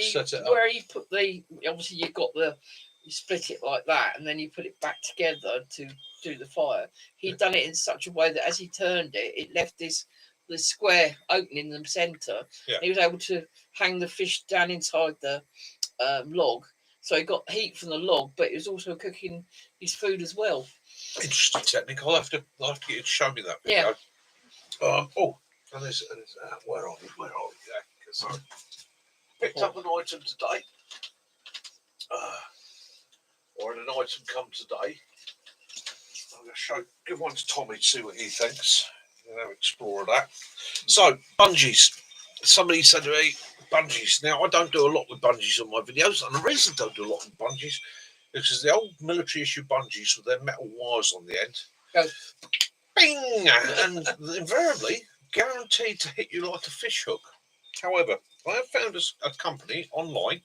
where he put the. Obviously, you split it like that, and then you put it back together to do the fire. He'd done it in such a way that as he turned it, it left the square opening in the centre. Yeah. He was able to hang the fish down inside the log, so he got heat from the log, but he was also cooking his food as well. Interesting technique. I'll have to get you to show me that video. Yeah. And there's where are we? Yeah, because I picked up an item today. Or an item come today. I'm going to give one to Tommy to see what he thinks. We'll have explore that. So, bungees. Somebody said to me, bungees. Now, I don't do a lot with bungees on my videos, and the reason I don't do a lot with bungees is because the old military issue bungees with their metal wires on the end go bing, and invariably guaranteed to hit you like a fish hook. However, I have found a company online,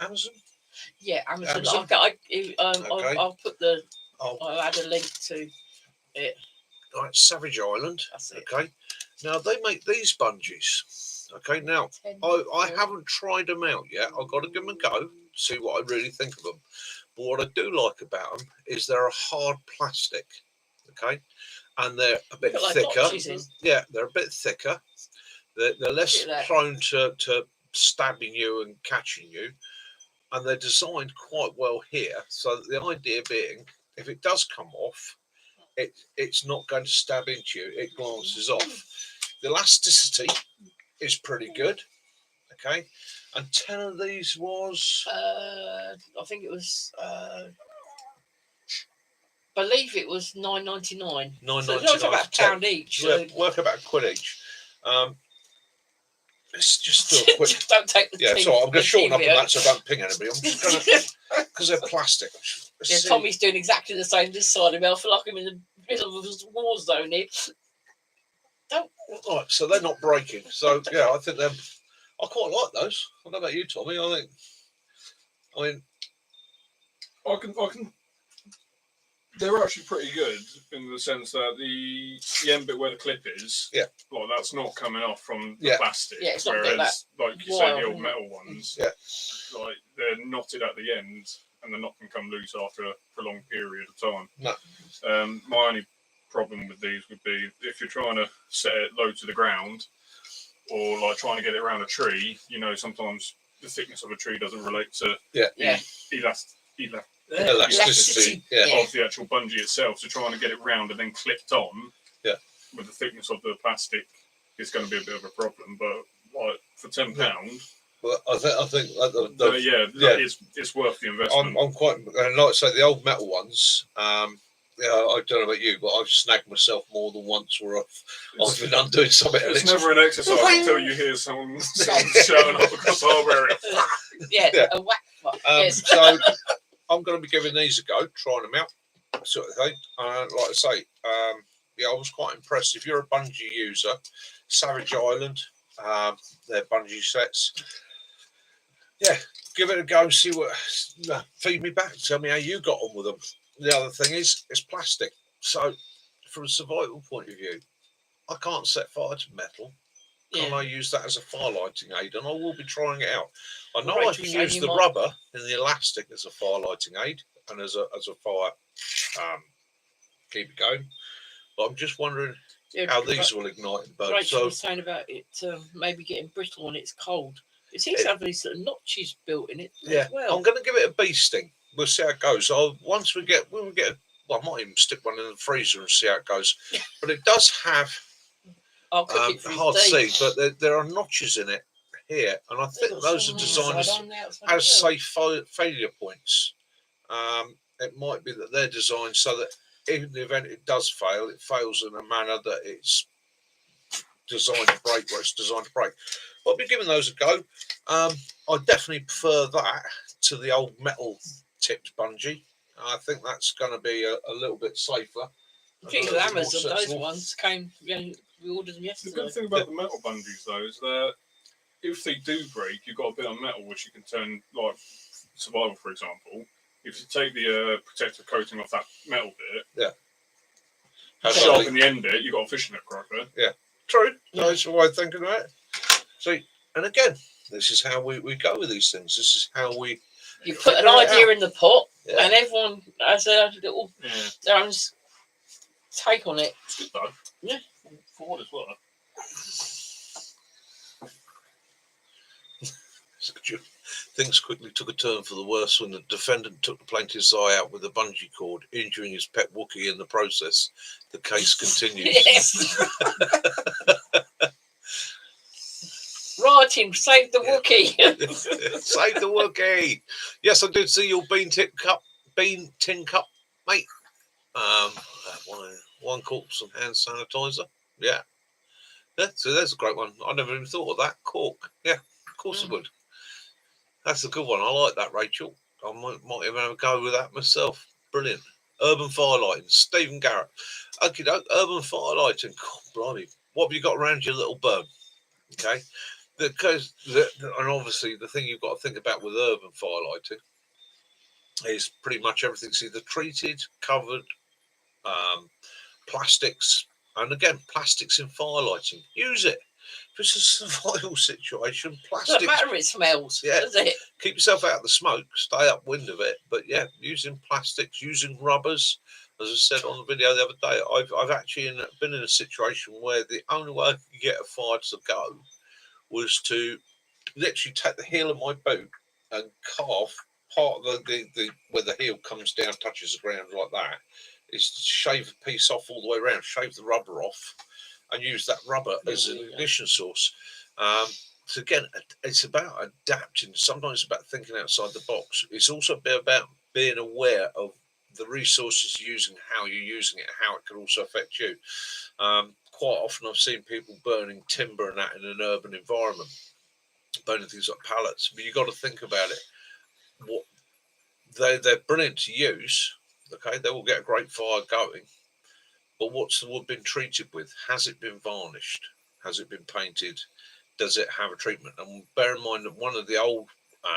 Amazon. Yeah, Amazon. Okay. I'll put the. I'll add a link to it. Right, Savage Island. That's it. Okay. Now they make these bungees. Okay. Now I haven't tried them out yet. I've got to give them a go, see what I really think of them. But what I do like about them is they're a hard plastic. Okay, and they're a bit thicker. Yeah, they're a bit thicker. They're less prone to stabbing you and catching you. And they're designed quite well here. So the idea being, if it does come off, it's not going to stab into you. It glances off. The elasticity is pretty good. Okay. And 10 of these was? I think it was, believe it was $9.99. $9.99. So it's about £1 each. Yeah, work about £1 each. Let's just do a quick. Just don't take the. Yeah, so I'm going to shorten up on that so I don't ping anybody. I'm just going to, because they're plastic. Yeah, Tommy's doing exactly the same this side of me. I feel like I'm in the middle of a war zone here. Don't. Right, so they're not breaking. So yeah, I think they're. I quite like those. I don't know about you, Tommy. I can. They're actually pretty good in the sense that the end bit where the clip is, like that's not coming off from the plastic. Yeah, it's whereas, like you say, the old metal ones, like they're knotted at the end and they're not going to come loose after a prolonged period of time. No. My only problem with these would be if you're trying to set it low to the ground or like trying to get it around a tree. You know, sometimes the thickness of a tree doesn't relate to elasticity of the actual bungee itself. So trying to get it round and then clipped on with the thickness of the plastic is going to be a bit of a problem. But like for £10, well, I think it's worth the investment. I'm quite, and like I say, the old metal ones. I don't know about you, but I've snagged myself more than once where I've been undoing something. It's never an exercise until you hear someone showing up across our area. A whack. So I'm going to be giving these a go, trying them out, sort of thing. Like I say, I was quite impressed. If you're a bungee user, Savage Island, their bungee sets. Yeah, give it a go. See what. Feed me back. Tell me how you got on with them. The other thing is, it's plastic. So, from a survival point of view, I can't set fire to metal. Can I use that as a fire lighting aid? And I will be trying it out. I know I can use the rubber and the elastic as a fire lighting aid and as a fire keep it going. But I'm just wondering how these will ignite the burn. Rachel was saying about it maybe getting brittle when it's cold. It seems to have these sort of notches built in it as well. I'm going to give it a bee sting. We'll see how it goes. Once we get, well, I might even stick one in the freezer and see how it goes. But it does have hard seed, but there are notches in it here, and I think those are designed as safe failure points. It might be that they're designed so that in the event it does fail, it fails in a manner that it's designed to break where it's designed to break. I'll be giving those a go. I definitely prefer that to the old metal tipped bungee. I think that's going to be a little bit safer. I think the hammers of those ones came, we ordered them yesterday. The good thing about the metal bungees though is that if they do break, you've got a bit of metal which you can turn, like survival for example. If you take the protective coating off that metal bit, sharpen the end bit, you've got a fishing hook right there. Yeah, true. That's what I'm thinking about. See, and again, this is how we go with these things. This is how we. You put an idea in the pot, and everyone has a little their own take on it. It's good though. Yeah, for what it's worth. Things quickly took a turn for the worse when the defendant took the plaintiff's eye out with a bungee cord, injuring his pet Wookiee in the process. The case continues. Right, him, save the Wookiee. Save the Wookiee. Yes, I did see your bean tin cup, mate. One cork, some hand sanitizer. Yeah, so there's a great one. I never even thought of that. Cork. Yeah, of course I would. That's a good one. I like that, Rachel. I might even have a go with that myself. Brilliant. Urban firelighting. Stephen Garrett. Okay, urban firelighting. God, blimey. What have you got around your little burn? Okay. And obviously the thing you've got to think about with urban firelighting is pretty much everything's either treated, covered, plastics, and again, plastics in firelighting. Use it. If it's a survival situation, plastic. Doesn't matter if it smells, does it? Keep yourself out of the smoke, stay upwind of it. But yeah, using plastics, using rubbers. As I said on the video the other day, I've actually been in a situation where the only way I could get a fire to go was to literally take the heel of my boot and carve part of the where the heel comes down, touches the ground like that. Is to shave a piece off all the way around, shave the rubber off, and use that rubber as an ignition source. So again, it's about adapting. Sometimes it's about thinking outside the box. It's also about being aware of the resources you're using, how you're using it, how it can also affect you. Quite often I've seen people burning timber and that in an urban environment, burning things like pallets. But you've got to think about it. What they're brilliant to use. Okay, they will get a great fire going. But what's the wood been treated with? Has it been varnished? Has it been painted? Does it have a treatment? And bear in mind that one of the old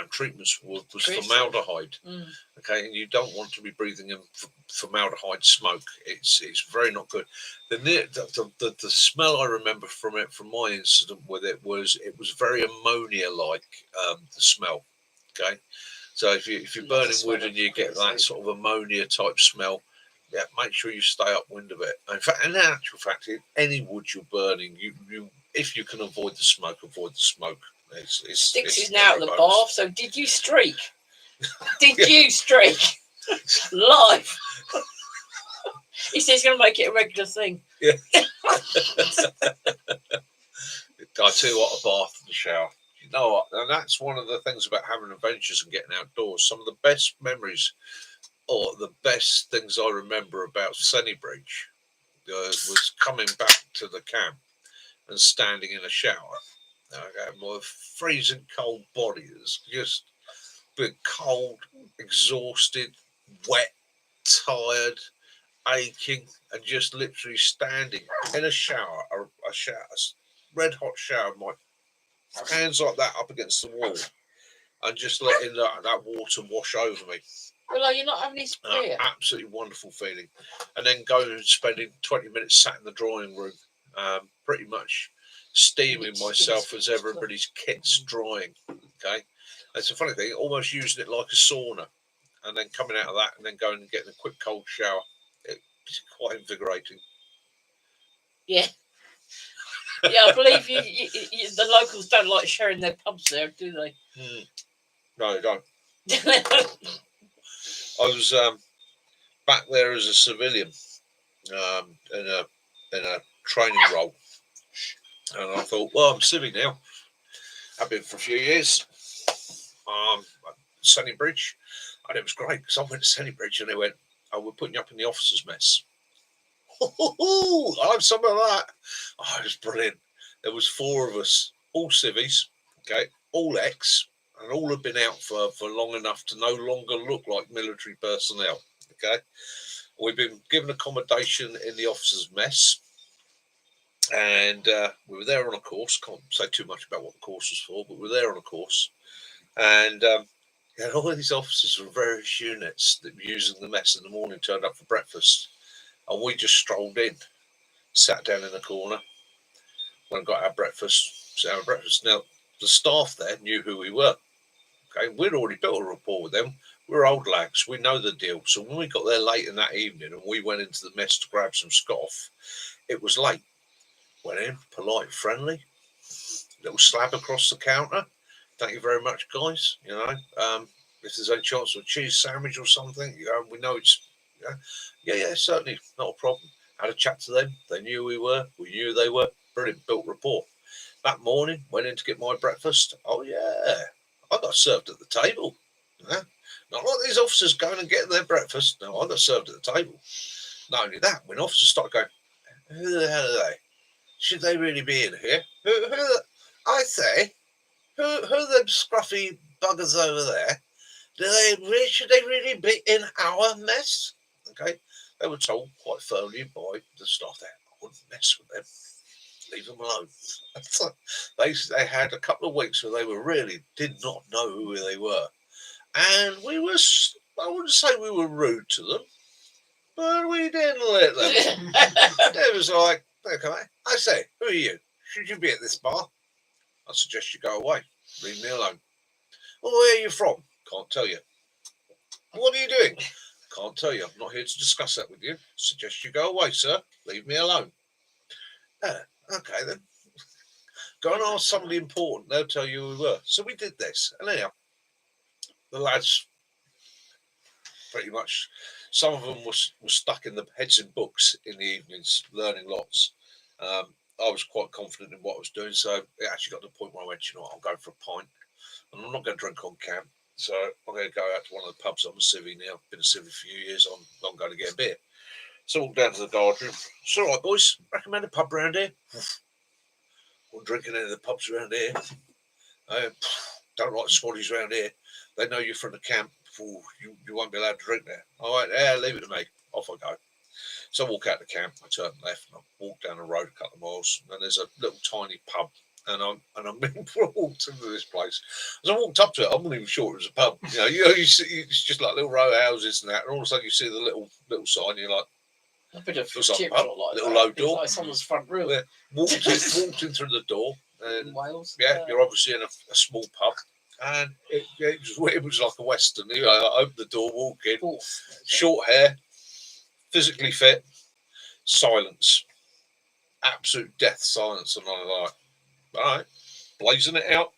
treatments was formaldehyde. Okay, and you don't want to be breathing in formaldehyde smoke. It's very not good. The smell I remember from it, from my incident with it, was very ammonia-like. The smell. Okay, so if you're burning wood and you get that sort of ammonia type smell, yeah, make sure you stay upwind of it. In actual fact, any wood you're burning, you if you can avoid the smoke, avoid the smoke. Sticks is now at the bath. So did you streak? Did you streak live? He says he's going to make it a regular thing. Yeah. I tell you what, a bath and a shower. You know what? And that's one of the things about having adventures and getting outdoors. Some of the best memories, or the best things I remember about Sennybridge, was coming back to the camp and standing in a shower. Okay, my freezing cold body is just been cold, exhausted, wet, tired, aching, and just literally standing in a shower, a red hot shower, my hands like that up against the wall, and just letting that water wash over me. Well, you're not having any beer. Absolutely wonderful feeling. And then going and spending 20 minutes sat in the drawing room, pretty much steaming myself as everybody's kit's drying. Okay, it's a funny thing, almost using it like a sauna, and then coming out of that and then going and getting a quick cold shower. It's quite invigorating. Yeah. Yeah, I believe the locals don't like sharing their pubs there, do they? No, they don't. I was back there as a civilian in a training role, and I thought, well, I'm civvy now. I've been for a few years. Sunny Bridge, and it was great because I went to Sunny Bridge and they went, "Oh, we're putting you up in the officers' mess." I had some of that. Oh, it was brilliant. There was 4 of us, all civvies, okay, all ex, and all had been out for long enough to no longer look like military personnel. Okay, we've been given accommodation in the officers' mess, and we were there on a course. Can't say too much about what the course was for, but we were there on a course, and all these officers from various units that were using the mess in the morning turned up for breakfast, and we just strolled in, sat down in a corner, went and got our breakfast, sat our breakfast. Now, the staff there knew who we were. Okay, we'd already built a rapport with them. We're old lads, we know the deal. So when we got there late in that evening and we went into the mess to grab some scoff, it was late. Went in, polite, friendly, little slab across the counter. Thank you very much, guys. You know, if there's any chance of a cheese sandwich or something, you know, we know it's, yeah, certainly, not a problem. Had a chat to them. They knew we were. We knew they were. Brilliant, built rapport. That morning, went in to get my breakfast. Oh, yeah, I got served at the table. Yeah. Not like these officers going and getting their breakfast. No, I got served at the table. Not only that, when officers started going, who the hell are they? Should they really be in here? I say, who are them scruffy buggers over there? Should they really be in our mess? Okay, they were told quite firmly by the staff there, I wouldn't mess with them. Leave them alone. They had a couple of weeks where they really did not know who they were. And we were, I wouldn't say we were rude to them, but we didn't let them. It was like, okay, I say, who are you? Should you be at this bar? I suggest you go away. Leave me alone. Well, where are you from? Can't tell you. What are you doing? Can't tell you. I'm not here to discuss that with you. Suggest you go away, sir. Leave me alone. Okay, then. Go and ask somebody important. They'll tell you who we were. So we did this. And anyhow, the lads, pretty much, some of them were stuck in the heads in books in the evenings, learning lots. I was quite confident in what I was doing. So it actually got to the point where I went, you know what, I'm going for a pint. And I'm not going to drink on camp. So I'm going to go out to one of the pubs. I'm a civvy now. Been a civvy for a few years. I'm going to get a beer. So I walked down to the guard room. It's all right, boys. Recommend a pub around here? I'm drinking any of the pubs around here. Don't like squaddies around here. They know you're from the camp. You won't be allowed to drink there. All right, yeah, leave it to me. Off I go. So I walk out the camp. I turn left and I walk down the road a couple of miles. And there's a little tiny pub. And I'm being walked into this place. As I walked up to it, I wasn't even sure it was a pub. You see, it's just like little row houses and that. And all of a sudden, you see the little sign. You're like, a bit of like pub, like little that. low door. Like someone's front room. Yeah. Walked in through the door. And in Wales. Yeah, you're obviously in a small pub. And it was like a Western. I opened the door, walk in, short hair, physically fit, silence, absolute death silence. And I'm like, all right, blazing it out.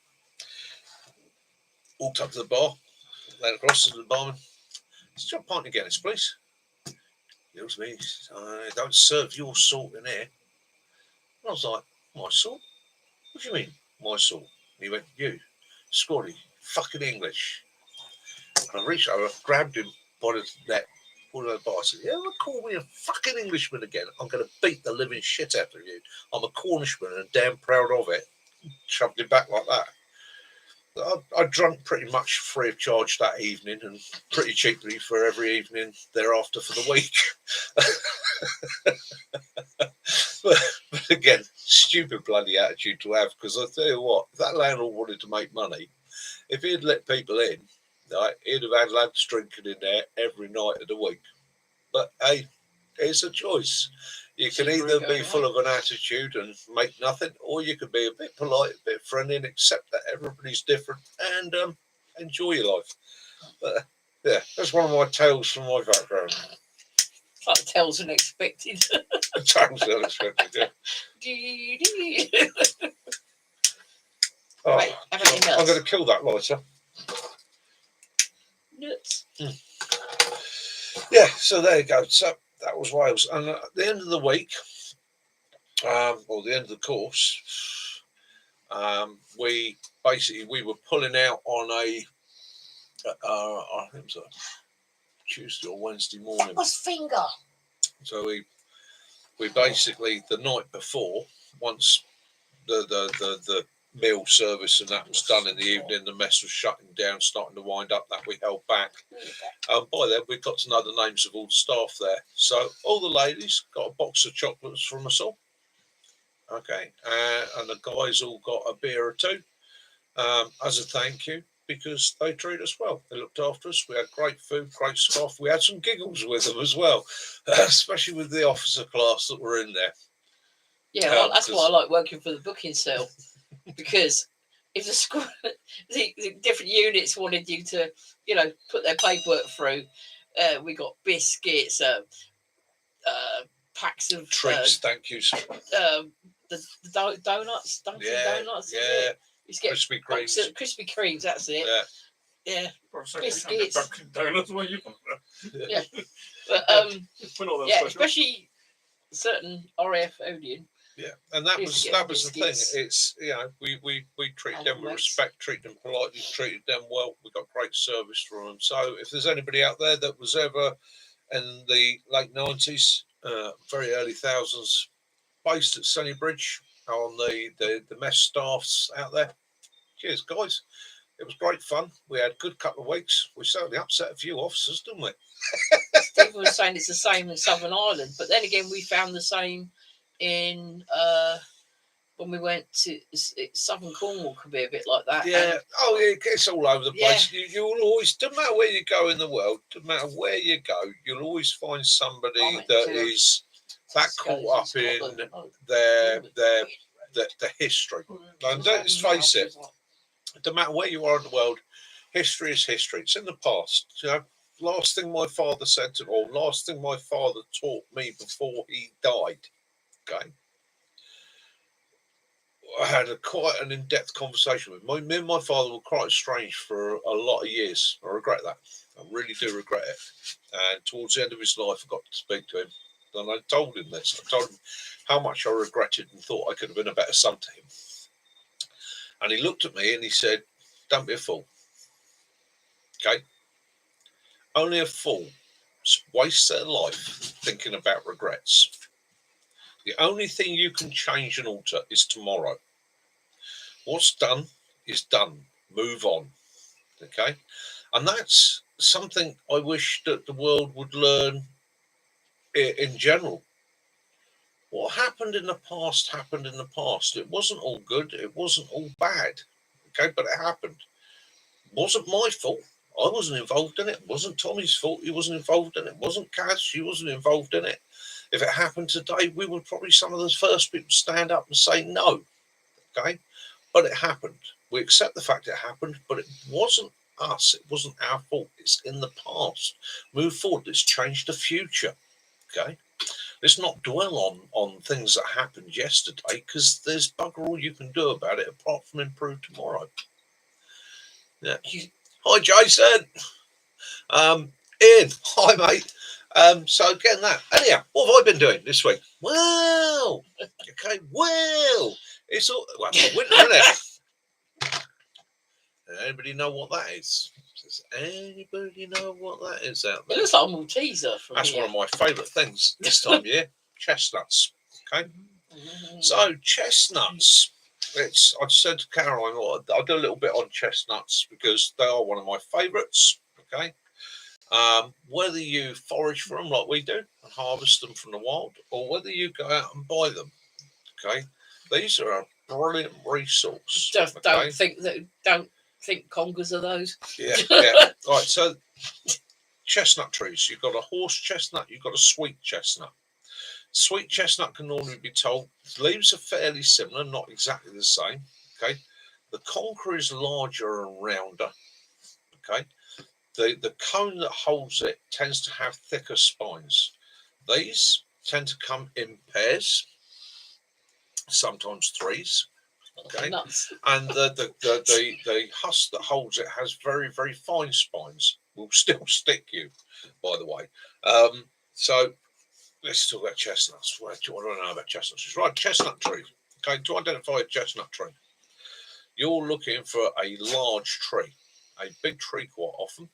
Walked up to the bar, led across to the barman. Is your pint of Guinness, please? He looks at me, I don't serve your salt in here. And I was like, my salt? What do you mean, my salt? And he went, you, squaddy, fucking English. And I reached over, grabbed him by the neck, pulled him over the bar. I said, you ever call me a fucking Englishman again? I'm going to beat the living shit out of you. I'm a Cornishman and damn proud of it. Shoved him back like that. I drank pretty much free of charge that evening and pretty cheaply for every evening thereafter for the week. but again, stupid bloody attitude to have, because I tell you what, if that landlord wanted to make money, if he'd let people in, right, he'd have had lads drinking in there every night of the week. But hey, it's a choice. You can either be full of an attitude and make nothing, or you can be a bit polite, a bit friendly, and accept that everybody's different and enjoy your life. But yeah, that's one of my tales from my background. Like tales unexpected. Tales unexpected, yeah. Oh, Right, how about your nuts? I'm going to kill that lighter. Nuts. Yeah, so there you go. So that was Wales. And at the end of the week, or the end of the course, we were pulling out on I think it was a Tuesday or Wednesday morning. That was finger. So we basically, the night before, once the meal service and that was done in the evening, the mess was shutting down, starting to wind up, that we held back. By then we got to know the names of all the staff there. So all the ladies got a box of chocolates from us all. Okay, and the guys all got a beer or two as a thank you, because they treated us well. They looked after us. We had great food, great staff. We had some giggles with them as well, especially with the officer class that were in there. Yeah, well, that's why I like working for the booking cell, because if the school, the different units wanted you to, put their paperwork through, we got biscuits, packs of treats, thank yous. The donuts, donuts. Yeah. You get Crispy creams. Krispy Kremes, that's it. Yeah. Biscuits. Donuts, what you Yeah. But especially certain RAF Odeon. Yeah, and that was the thing. It's we treat them with respect, treat them politely, treated them well. We got great service from them. So if there's anybody out there that was ever in the late 90s, very early thousands, based at Sunnybridge on the mess staffs out there, cheers guys. It was great fun. We had a good couple of weeks. We certainly upset a few officers, didn't we? Stephen was saying it's the same in Southern Ireland, but then again, we found the same in when we went to Southern Cornwall. Could be a bit like that. Yeah. It's all over the place. Yeah. You'll always, no matter where you go in the world, no matter where you go, you'll always find somebody that is that caught up in the history. And let's face it, no matter where you are in the world, history is history. It's in the past. Last thing my father said to me, or last thing my father taught me before he died. Okay. I had quite an in-depth conversation with him. Me and my father were quite estranged for a lot of years. I regret that. I really do regret it. And towards the end of his life, I got to speak to him. And I told him this. I told him how much I regretted and thought I could have been a better son to him. And he looked at me and he said, "Don't be a fool. Okay? Only a fool wastes their life thinking about regrets. The only thing you can change and alter is tomorrow. What's done is done. Move on." Okay? And that's something I wish that the world would learn in general. What happened in the past happened in the past. It wasn't all good. It wasn't all bad. Okay? But it happened. It wasn't my fault. I wasn't involved in it. It wasn't Tommy's fault. He wasn't involved in it. It wasn't Kaz. She wasn't involved in it. If it happened today, we would probably some of the first people stand up and say no. Okay? But it happened. We accept the fact it happened, but it wasn't us. It wasn't our fault. It's in the past. Move forward. Let's change the future. Okay? Let's not dwell on things that happened yesterday, because there's bugger all you can do about it apart from improve tomorrow. Yeah. Hi, Jason. Ian. Hi, mate. So getting that. Anyhow, what have I been doing this week? Well, okay, it's all winter, isn't it? Anybody know what that is? Does anybody know what that is out there? It looks like a Malteser. That's one of my favourite things this time of year. Chestnuts. Okay. So chestnuts. I said to Caroline, I'll do a little bit on chestnuts because they are one of my favourites. Okay. Whether you forage for them like we do and harvest them from the wild, or whether you go out and buy them, okay, these are a brilliant resource. Don't think congers are those. Yeah. Right. So chestnut trees. You've got a horse chestnut. You've got a sweet chestnut. Sweet chestnut can normally be told. The leaves are fairly similar, not exactly the same. Okay, the conker is larger and rounder. Okay, the cone that holds it tends to have thicker spines. These tend to come in pairs, sometimes threes. Okay, and the husk that holds it has very, very fine spines. Will still stick you, by the way. So let's talk about chestnuts. What do I know about chestnuts? Right, chestnut tree. Okay, to identify a chestnut tree, you're looking for a large tree, a big tree quite often.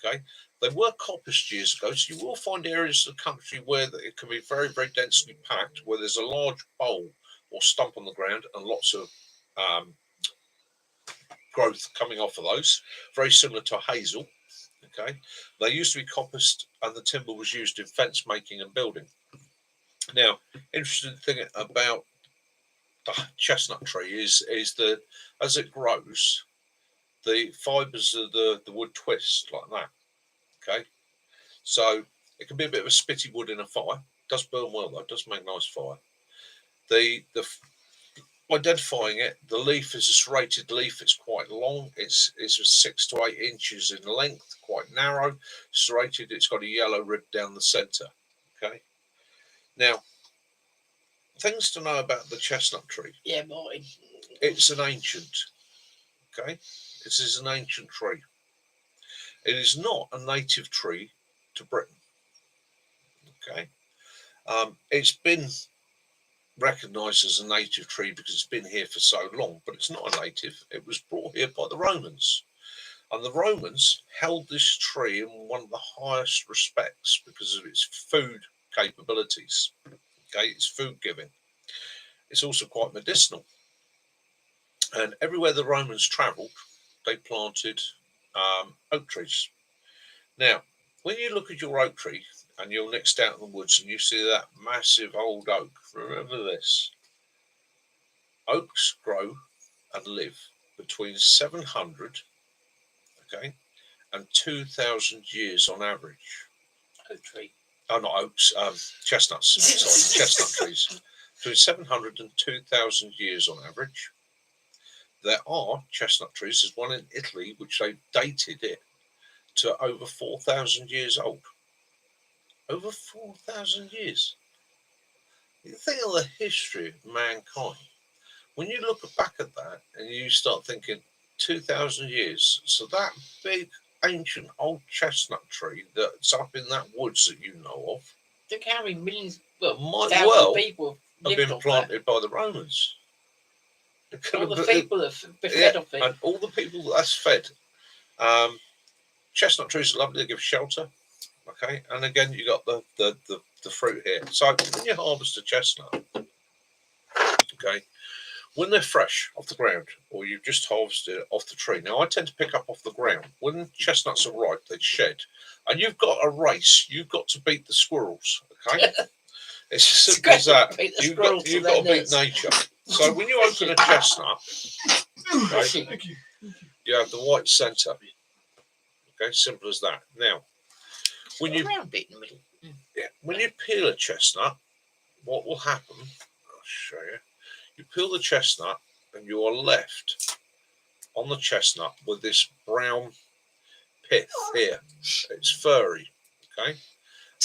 Okay, they were coppiced years ago, so you will find areas of the country where it can be very, very densely packed, where there's a large bole or stump on the ground and lots of growth coming off of those, very similar to hazel. Okay, they used to be coppiced, and the timber was used in fence making and building. Now, interesting thing about the chestnut tree is that as it grows, the fibres of the wood twist like that. Okay, so it can be a bit of a spitty wood in a fire. It does burn well though. It does make nice fire. The identifying it, the leaf is a serrated leaf. It's quite long. It's 6 to 8 inches in length, quite narrow, serrated. It's got a yellow rib down the centre. Okay. Now, things to know about the chestnut tree. Yeah, mine. It's an ancient. Okay, this is an ancient tree. It is not a native tree to Britain. Okay, it's been recognised as a native tree because it's been here for so long, but it's not a native. It was brought here by the Romans, and the Romans held this tree in one of the highest respects because of its food capabilities. Okay, it's food giving. It's also quite medicinal, and everywhere the Romans travelled, they planted oak trees. Now, when you look at your oak tree and you're next out in the woods and you see that massive old oak, remember this. Oaks grow and live between 700, okay, and 2,000 years on average. Oak tree. Oh, not oaks, chestnuts. Sorry, chestnut trees. Between 700 and 2,000 years on average. There are chestnut trees. There's one in Italy which they've dated it to over 4,000 years old. Over 4,000 years. You think of the history of mankind. When you look back at that and you start thinking 2,000 years, so that big ancient old chestnut tree that's up in that woods that you know of, they're carrying millions, might well people have been planted by the Romans. All the people have been fed off it. And all the people that's fed. Chestnut trees are lovely, they give shelter. Okay, and again you got the fruit here. So when you harvest a chestnut, okay, when they're fresh off the ground, or you've just harvested it off the tree. Now I tend to pick up off the ground. When chestnuts are ripe, they shed, and you've got a race. You've got to beat the squirrels. Okay, it's as simple as that. You've got to beat nature. So when you open a chestnut, okay, you have the white centre. Okay, simple as that. Now, when you when you peel a chestnut, what will happen? I'll show you. You peel the chestnut, and you are left on the chestnut with this brown pith here. It's furry. Okay,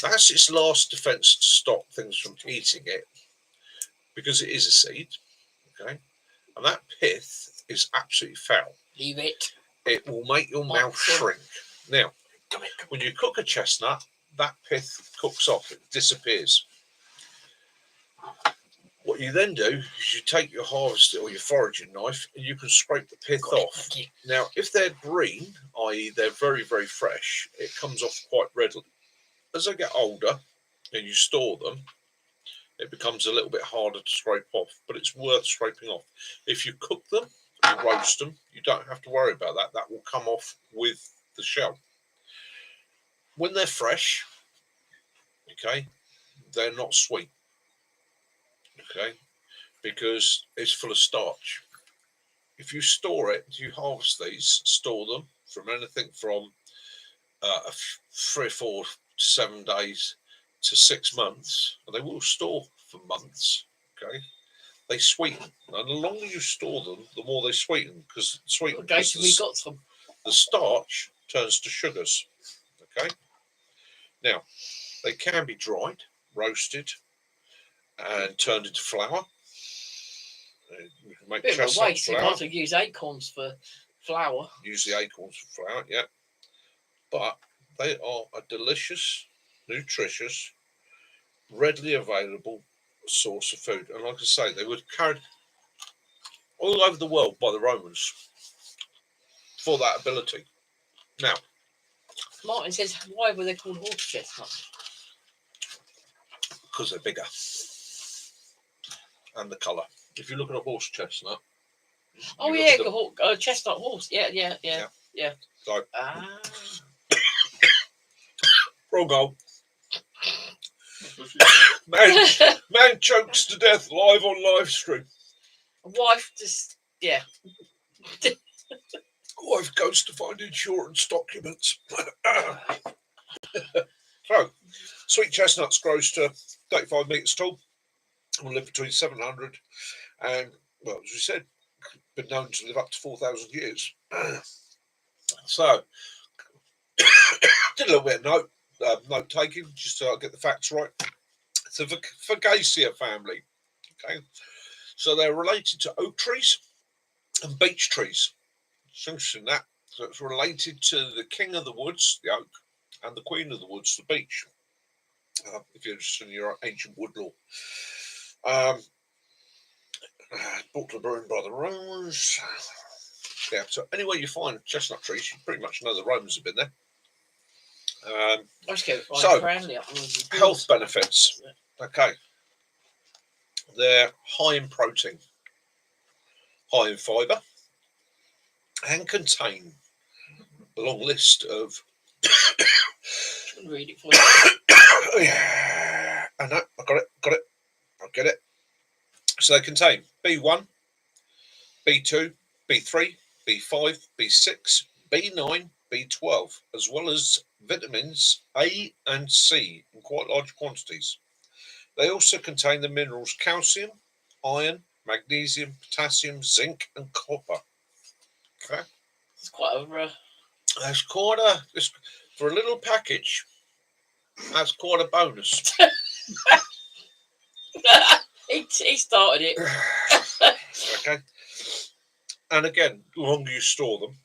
that's its last defence to stop things from eating it, because it is a seed. Okay, and that pith is absolutely foul. Leave it. It will make your mouth shrink. Now, when you cook a chestnut, that pith cooks off, it disappears. What you then do is you take your harvester or your foraging knife and you can scrape the pith off. Now, if they're green, i.e. they're very, very fresh, it comes off quite readily. As they get older and you store them, it becomes a little bit harder to scrape off, but it's worth scraping off. If you cook them, you roast them, you don't have to worry about that. That will come off with the shell. When they're fresh, okay, they're not sweet, okay, because it's full of starch. If you store it, you harvest these, store them from anything from 3 or 4 to 7 days to 6 months, and they will store for months. Okay, they sweeten, and the longer you store them, the more they sweeten, because the starch turns to sugars. Okay, now they can be dried, roasted, and turned into flour. You can make bit of a chestnut waste. You flour. might as well use acorns for flour. Use the acorns for flour, yeah. But they are a delicious, nutritious, readily available source of food. And like I say, they were carried all over the world by the Romans for that ability. Now, Martin says, why were they called horse chestnuts? because they're bigger. And the colour. If you look at a horse chestnut. Oh, yeah, chestnut horse. Yeah. So, wrong goal. Man chokes to death live on live stream. Wife just, yeah. Wife goes to find insurance documents. So, sweet chestnuts grows to 35 metres tall. Will live between 700 and, well, as we said, been known to live up to 4,000 years. So, did a little bit of note taking just to get the facts right. It's a Fagaceae family. Okay, so they're related to oak trees and beech trees. It's interesting that. So it's related to the king of the woods, the oak, and the queen of the woods, the beech. If you're interested in your ancient wood law. Brought to the brewing by the Romans. Yeah, so anywhere you find chestnut trees, you pretty much know the Romans have been there. So, health benefits. Okay. They're high in protein, high in fibre, and contain a long list of. Read it for you. Yeah, I know. I got it. I'll get it. So they contain B1, B2, B3, B5, B6, B9, B12, as well as vitamins A and C in quite large quantities. They also contain the minerals calcium, iron, magnesium, potassium, zinc, and copper. Okay, it's quite a. That's quite a for a little package. That's quite a bonus. he started it. Okay, and again, the longer you store them,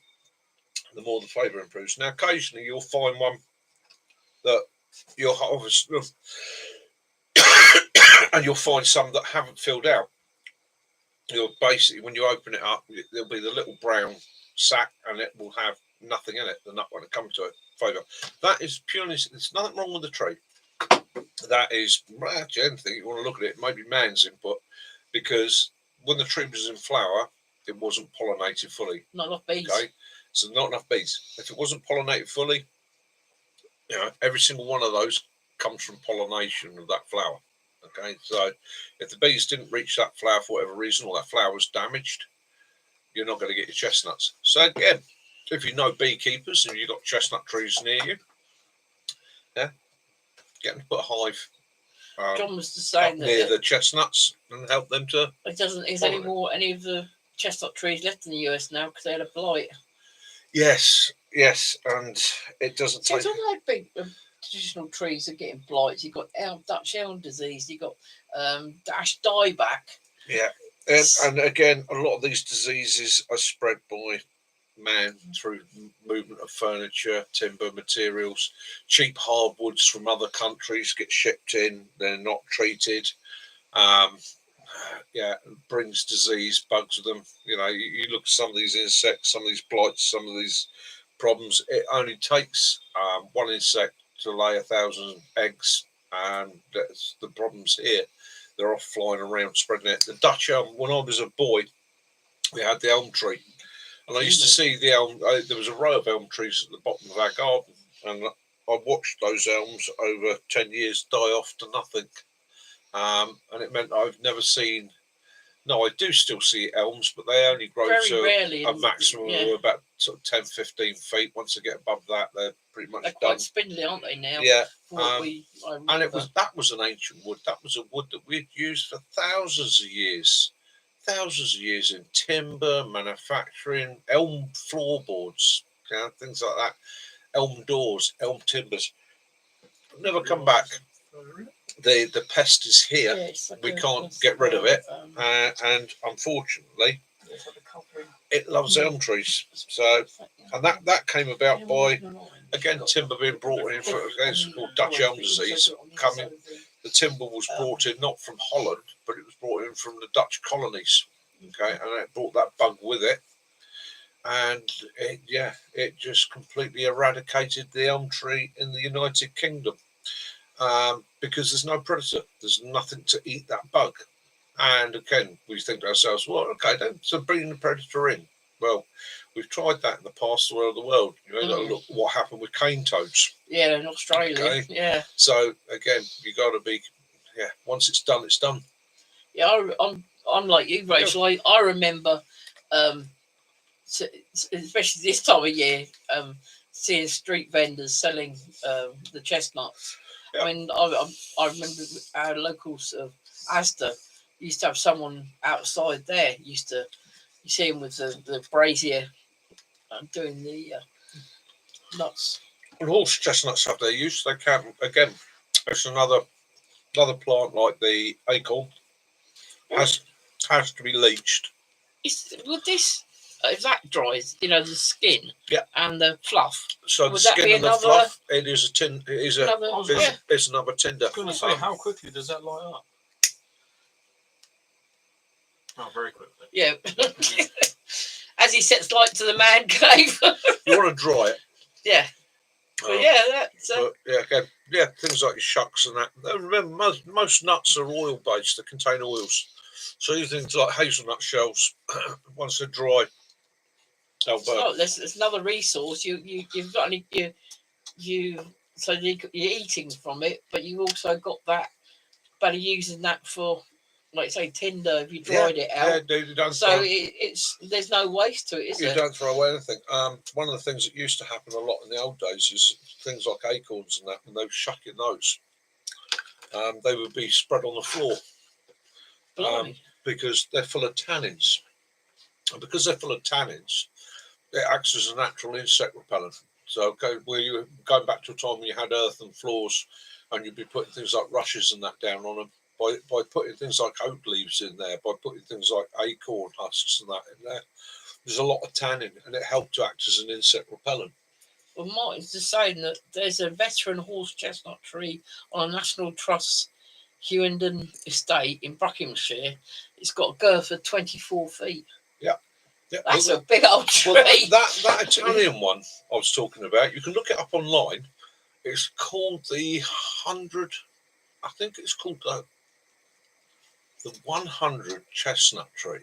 the more the flavour improves. Now, occasionally you'll find one that you'll obviously, and you'll find some that haven't filled out. You'll basically, when you open it up, there'll be the little brown sack, and it will have nothing in it. The nut won't come to it. Flavour. That is purely. There's nothing wrong with the tree. That is, actually, anything you want to look at it, maybe man's input, because when the tree was in flower, it wasn't pollinated fully. Not enough bees. Okay, so not enough bees. If it wasn't pollinated fully, you know, every single one of those comes from pollination of that flower. Okay, so if the bees didn't reach that flower for whatever reason, or that flower was damaged, you're not going to get your chestnuts. So again, if you know beekeepers and you've got chestnut trees near you, yeah, get them to put a hive. John was just saying that near the chestnuts and help them to. It doesn't. Is any of the chestnut trees left in the US now because they had a blight? Yes, and it doesn't take. So all those big traditional trees are getting blights. You've got Dutch elm disease. You've got dieback. Yeah, and again, a lot of these diseases are spread by man through movement of furniture, timber, materials. Cheap hardwoods from other countries get shipped in. They're not treated. Yeah, it brings disease, bugs with them. You know, you look at some of these insects, some of these blights, some of these problems. It only takes one insect to lay 1,000 eggs, and that's the problems here. They're off flying around, spreading it. The Dutch elm. When I was a boy, we had the elm tree. And I used to see the elm. There was a row of elm trees at the bottom of our garden, and I watched those elms over 10 years die off to nothing. And it meant I've never seen No, I do still see elms, but they only grow Very to rarely. a maximum of about sort of 10, 15 feet. Once they get above that, they're pretty much They're done. quite spindly, aren't they now? Yeah. And that was an ancient wood. That was a wood that we'd used for thousands of years in timber manufacturing, elm floorboards, things like that, elm doors, elm timbers. Never come back. The pest is here. Yeah, like we can't get rid of it, and unfortunately, it loves elm trees. So, and that came about by, again, timber being brought in for called Dutch elm disease. The timber was brought in not from Holland, but it was brought in from the Dutch colonies. Okay, and it brought that bug with it, and it just completely eradicated the elm tree in the United Kingdom. Because there's no predator, there's nothing to eat that bug. And again, we think to ourselves, well, okay, so bring the predator in. Well, we've tried that in the past all over the world. You got to look what happened with cane toads. Yeah, in Australia. Okay? Yeah. So again, you got to be, once it's done, it's done. Yeah, I'm like you, Rachel. Yeah. I remember, especially this time of year, seeing street vendors selling the chestnuts. Yeah. I mean, I remember our local sort of Asda used to have someone outside there. You see him with the brazier doing the nuts. And horse chestnuts have their use. They can, again, it's another plant like the acorn. Has to be leached. Would this, if that dries, the skin and the fluff? So the skin and the fluff, it is a tin. It is it's another tinder. I was going to say, how quickly does that light up? Oh, very quickly. Yeah. As he sets light to the man cave. You want to dry it. Yeah. But things like your shucks and that. Remember, most nuts are oil based. They contain oils. So you things like hazelnut shells, once they're dry, there's another resource. You've got so you're eating from it, but you've also got that. But using that for, like say, tinder if you dried it out. Yeah, you don't. So there's no waste to it, is there? You don't throw away anything. One of the things that used to happen a lot in the old days is things like acorns and that. When they were shucking those, they would be spread on the floor. Because they're full of tannins. And because they're full of tannins, it acts as a natural insect repellent. So where you going back to a time when you had earthen floors and you'd be putting things like rushes and that down on them, by putting things like oak leaves in there, by putting things like acorn husks and that in there, there's a lot of tannin and it helped to act as an insect repellent. Well, Martin's just saying that there's a veteran horse chestnut tree on a National Trust Hewenden estate in Buckinghamshire. It's got a girth of 24 feet. Yeah. That's a big old tree. Well, that Italian one I was talking about, you can look it up online. It's called the 100, I think it's called the 100 chestnut tree.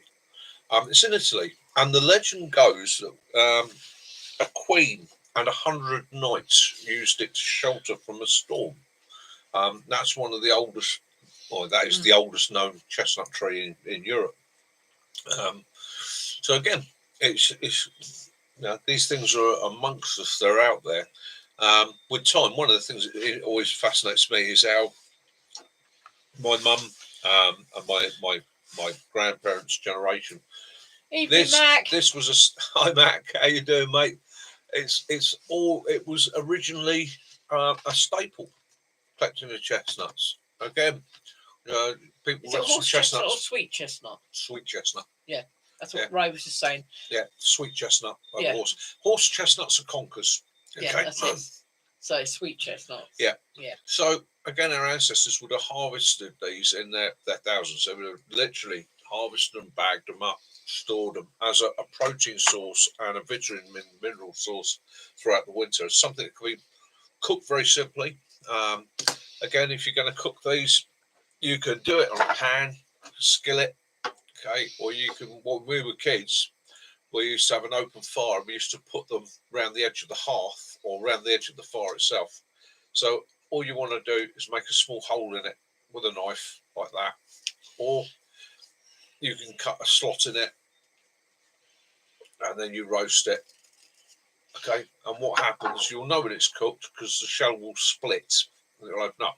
It's in Italy. And the legend goes that a queen and 100 knights used it to shelter from a storm. That's one of the oldest, that is the oldest known chestnut tree in Europe. So again, it's these things are amongst us. They're out there. With time, one of the things that always fascinates me is how my mum and my grandparents' generation. This was hi Mac, how you doing, mate? It was originally a staple. Collecting the chestnuts. Again, people love some chestnut or sweet chestnut? Sweet chestnut. Yeah, that's what Ray was just saying. Yeah, sweet chestnut. Horse chestnuts are conkers. Okay? Yeah, that's it. So sweet chestnuts. Yeah. Yeah. So again, our ancestors would have harvested these in their thousands. They would have literally harvested them, bagged them up, stored them as a protein source and a vitamin mineral source throughout the winter. It's something that can be cooked very simply. Again, if you're going to cook these, you can do it on a pan, skillet, okay, or you can. When we were kids, we used to have an open fire. We used to put them around the edge of the hearth or around the edge of the fire itself. So all you want to do is make a small hole in it with a knife like that, or you can cut a slot in it, and then you roast it. Okay, and what happens? You'll know when it's cooked because the shell will split and it'll open up.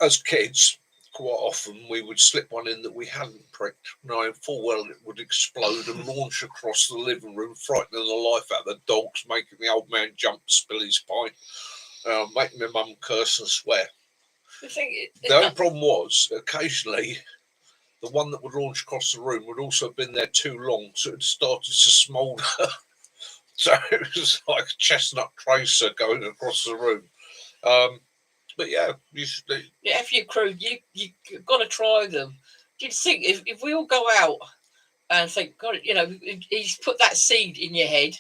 As kids, quite often we would slip one in that we hadn't pricked, knowing full well it would explode and launch across the living room, frightening the life out of the dogs, making the old man jump, spill his pint, making my mum curse and swear. The only problem was, occasionally, the one that would launch across the room would also have been there too long, so it started to smoulder. So it was like a chestnut tracer going across the room. But yeah, you should do. Yeah, if you're crew, you got to try them. Do you think if we all go out and think, God, you know, he's put that seed in your head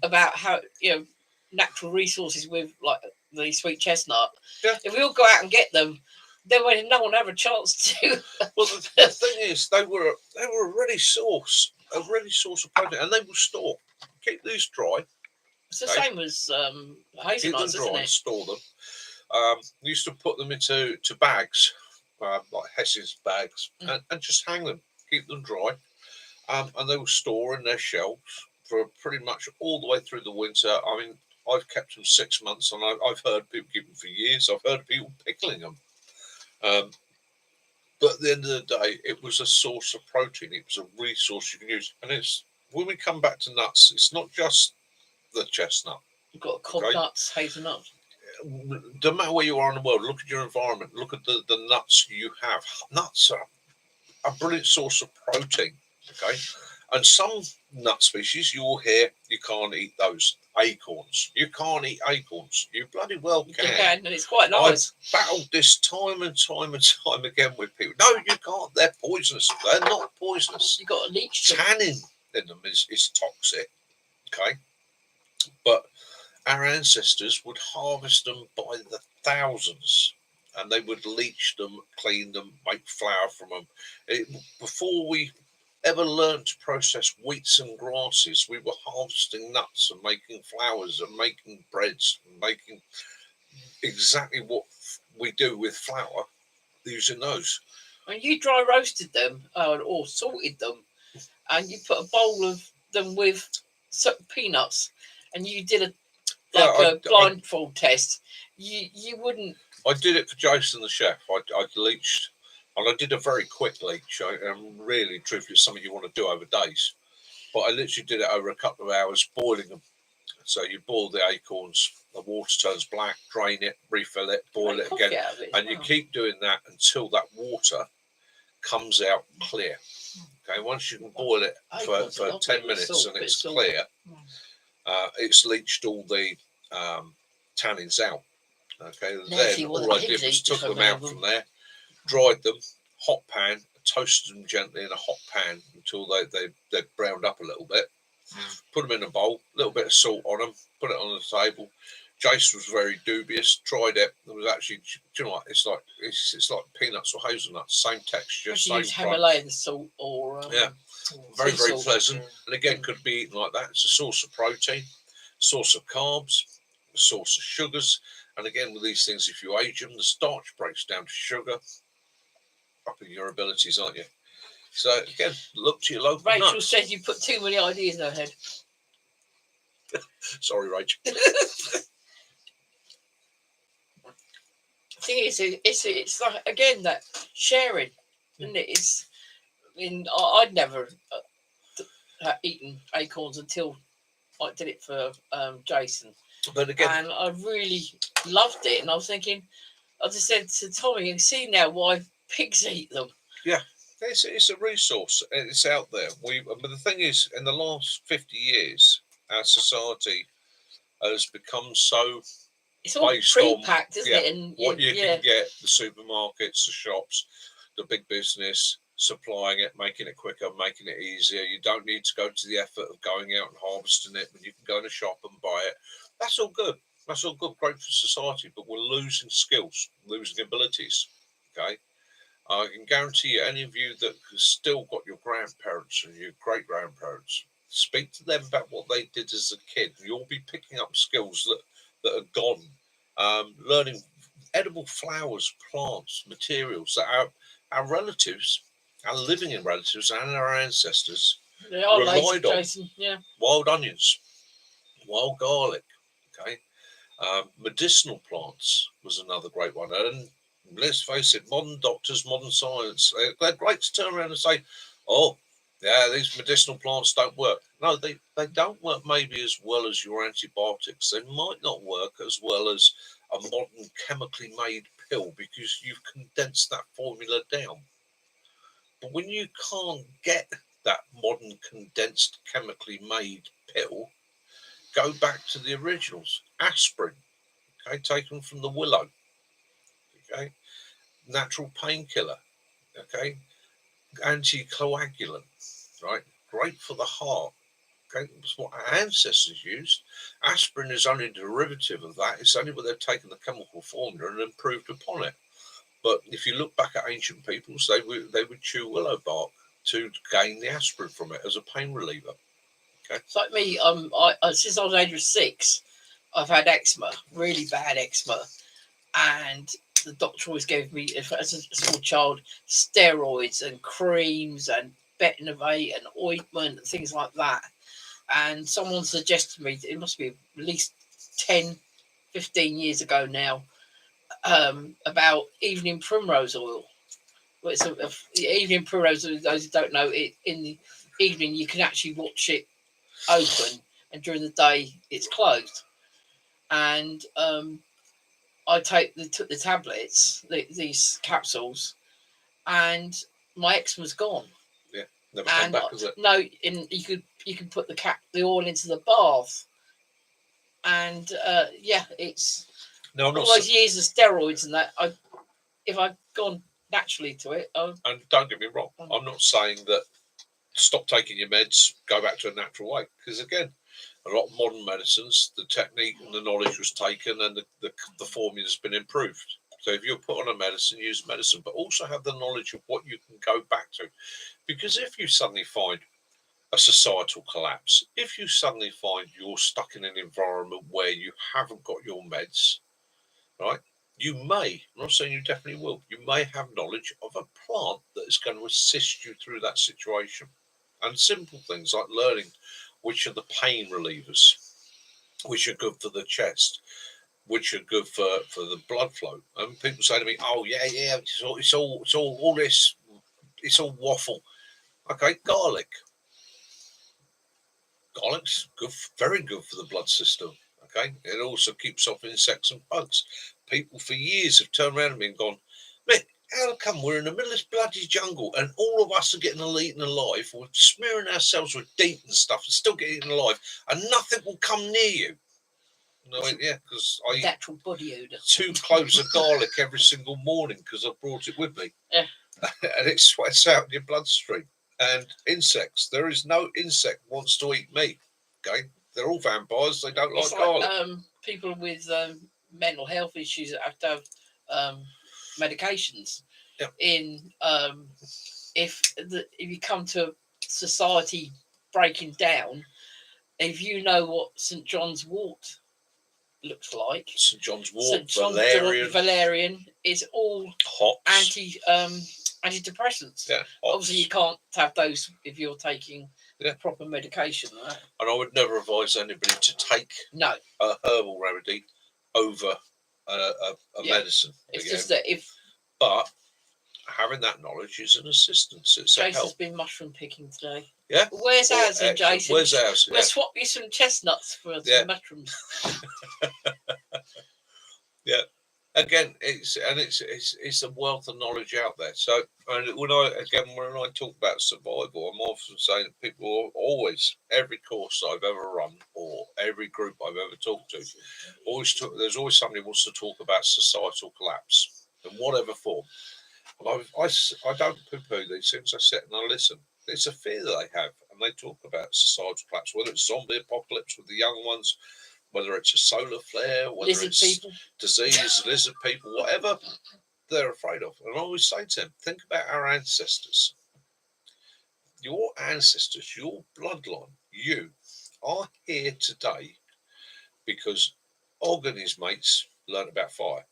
about how, you know, natural resources with like the sweet chestnut. Yeah. If we all go out and get them, then when no one have a chance to. Well, the thing is, they were a ready source of protein, and they will store. Keep these dry. It's the same as hazelnuts, isn't it? Store them. Used to put them into bags, like Hess's bags, and just hang them, keep them dry, and they will store in their shelves for pretty much all the way through the winter. I mean, I've kept them 6 months, and I've heard people keep them for years. I've heard people pickling them. But at the end of the day, it was a source of protein. It was a resource you can use. And it's when we come back to nuts, it's not just the chestnut. You've got cob nuts, hazelnuts. No matter where you are in the world, look at your environment. Look at the nuts you have. Nuts are a brilliant source of protein. Okay, and some nut species you will hear you can't eat those. Acorns. You can't eat acorns. You bloody well can. You can, and it's quite nice. I've battled this time and time again with people. No, you can't. They're poisonous. They're not poisonous. You've got to leach them. Tannin in them is toxic. Okay, but our ancestors would harvest them by the thousands, and they would leach them, clean them, make flour from them. Before we ever learned to process wheats and grasses, we were harvesting nuts and making flours and making breads and making exactly what we do with flour, using those. When you dry roasted them or salted them, and you put a bowl of them with peanuts, and you did a blindfold test, you wouldn't. I did it for Jason the chef. I leached. And I did a very quick leach. And really, truthfully, it's something you want to do over days. But I literally did it over a couple of hours, boiling them. So you boil the acorns, the water turns black, drain it, refill it, boil it again. And you keep doing that until that water comes out clear. Okay, once you can boil it for 10 minutes and it's clear, it's leached all the tannins out. Okay, then all I did was took them out from there, dried them, hot pan, toasted them gently in a hot pan until they browned up a little bit. Put them in a bowl, a little bit of salt on them, put it on the table. Jace was very dubious, tried it. It was actually, do you know what? It's like peanuts or hazelnuts, same texture, same Himalayan salt or very pleasant. And again, could be eaten like that. It's a source of protein, source of carbs, a source of sugars. And again, with these things, if you age them, the starch breaks down to sugar, upping your abilities, aren't you? So again, look to your local Rachel nuts. says you put too many ideas in her head. Sorry, Rachel. Thing is, it's like again that sharing, and I'd never eaten acorns until I did it for Jason. But again, and I really loved it, and I was thinking, I just said to Tommy, and see now why pigs eat them. Yeah, it's a resource, and it's out there. But the thing is, in the last 50 years, our society has become so. It's all pre-packed, isn't it? And what you can get, the supermarkets, the shops, the big business, supplying it, making it quicker, making it easier. You don't need to go to the effort of going out and harvesting it, but you can go in a shop and buy it. That's all good. That's all good, great for society, but we're losing skills, losing abilities, okay? I can guarantee you, any of you that have still got your grandparents and your great-grandparents, speak to them about what they did as a kid. You'll be picking up skills that are gone. Learning edible flowers, plants, materials that our relatives our living relatives and our ancestors They are lazy, relied on Jason. Yeah. wild onions, wild garlic. Okay, medicinal plants was another great one. And let's face it, modern doctors, modern science, they're great to turn around and say, "Oh, yeah, these medicinal plants don't work." No, they don't work maybe as well as your antibiotics. They might not work as well as a modern chemically made pill because you've condensed that formula down. But when you can't get that modern condensed chemically made pill, go back to the originals. Aspirin, okay, taken from the willow, okay, natural painkiller, okay, anticoagulant, right, great for the heart. Okay, that's what our ancestors used. Aspirin is only a derivative of that. It's only where they've taken the chemical formula and improved upon it. But if you look back at ancient peoples, they would chew willow bark to gain the aspirin from it as a pain reliever. Okay. It's like me. Since I was age of 6, I've had eczema, really bad eczema, and the doctor always gave me, as a small child, steroids and creams and Betinavate and ointment and things like that. And someone suggested to me, it must be at least 10, 15 years ago now, about evening primrose oil. Well, it's evening primrose. Those who don't know, in the evening you can actually watch it open, and during the day it's closed. And I took the tablets, these capsules, and my eczema's gone. Yeah, never came back, is it? No, you can put the oil into the bath, and yeah, it's no, all those years of steroids and that. If I'd gone naturally to it, and don't get me wrong, I'm not saying that stop taking your meds, go back to a natural way, because again, a lot of modern medicines, the technique and the knowledge was taken, and the formula has been improved. So if you're put on a medicine, use medicine, but also have the knowledge of what you can go back to. Because if you suddenly find a societal collapse, if you suddenly find you're stuck in an environment where you haven't got your meds, right, you may, I'm not saying you definitely will, you may have knowledge of a plant that is going to assist you through that situation. And simple things like learning which are the pain relievers, which are good for the chest, which are good for the blood flow. And people say to me, "Oh yeah, it's all this, it's all waffle." Okay, garlic's good, very good for the blood system. Okay, it also keeps off insects and bugs. People for years have turned around to me and gone, "Mate, how come we're in the middle of this bloody jungle and all of us are getting eaten alive? We're smearing ourselves with DEET and stuff and still getting eaten alive, and nothing will come near you." And I went, "Yeah, because I natural body odor. 2 cloves of garlic every single morning because I brought it with me." Yeah. And it sweats out in your bloodstream. And insects, there is no insect wants to eat me. Okay, they're all vampires. They don't like garlic. People with mental health issues that have to have medications. Yep. If you come to society breaking down, if you know what St. John's wort looks like, St. John's wort, valerian is all hops, antidepressants. Yeah, obviously you can't have those if you're taking proper medication. Right? And I would never advise anybody to take a herbal remedy over a medicine. It's just that but having that knowledge is an assistance. It's Jason's a help. been mushroom picking today. Yeah. Where's ours, Jason? Where's ours? We'll swap you some chestnuts for some mushrooms. Yeah. Again, it's a wealth of knowledge out there. So, and when I talk about survival, I'm often saying that people are always, every course I've ever run or every group I've ever talked to, there's always somebody who wants to talk about societal collapse in whatever form. And I don't poo-poo these things. I sit and I listen. It's a fear that they have, and they talk about societal collapse, whether it's zombie apocalypse with the young ones, whether it's a solar flare, whether it's disease, lizard people, whatever they're afraid of. And I always say to them, think about our ancestors. Your ancestors, your bloodline, you are here today because Og and his mates learned about fire.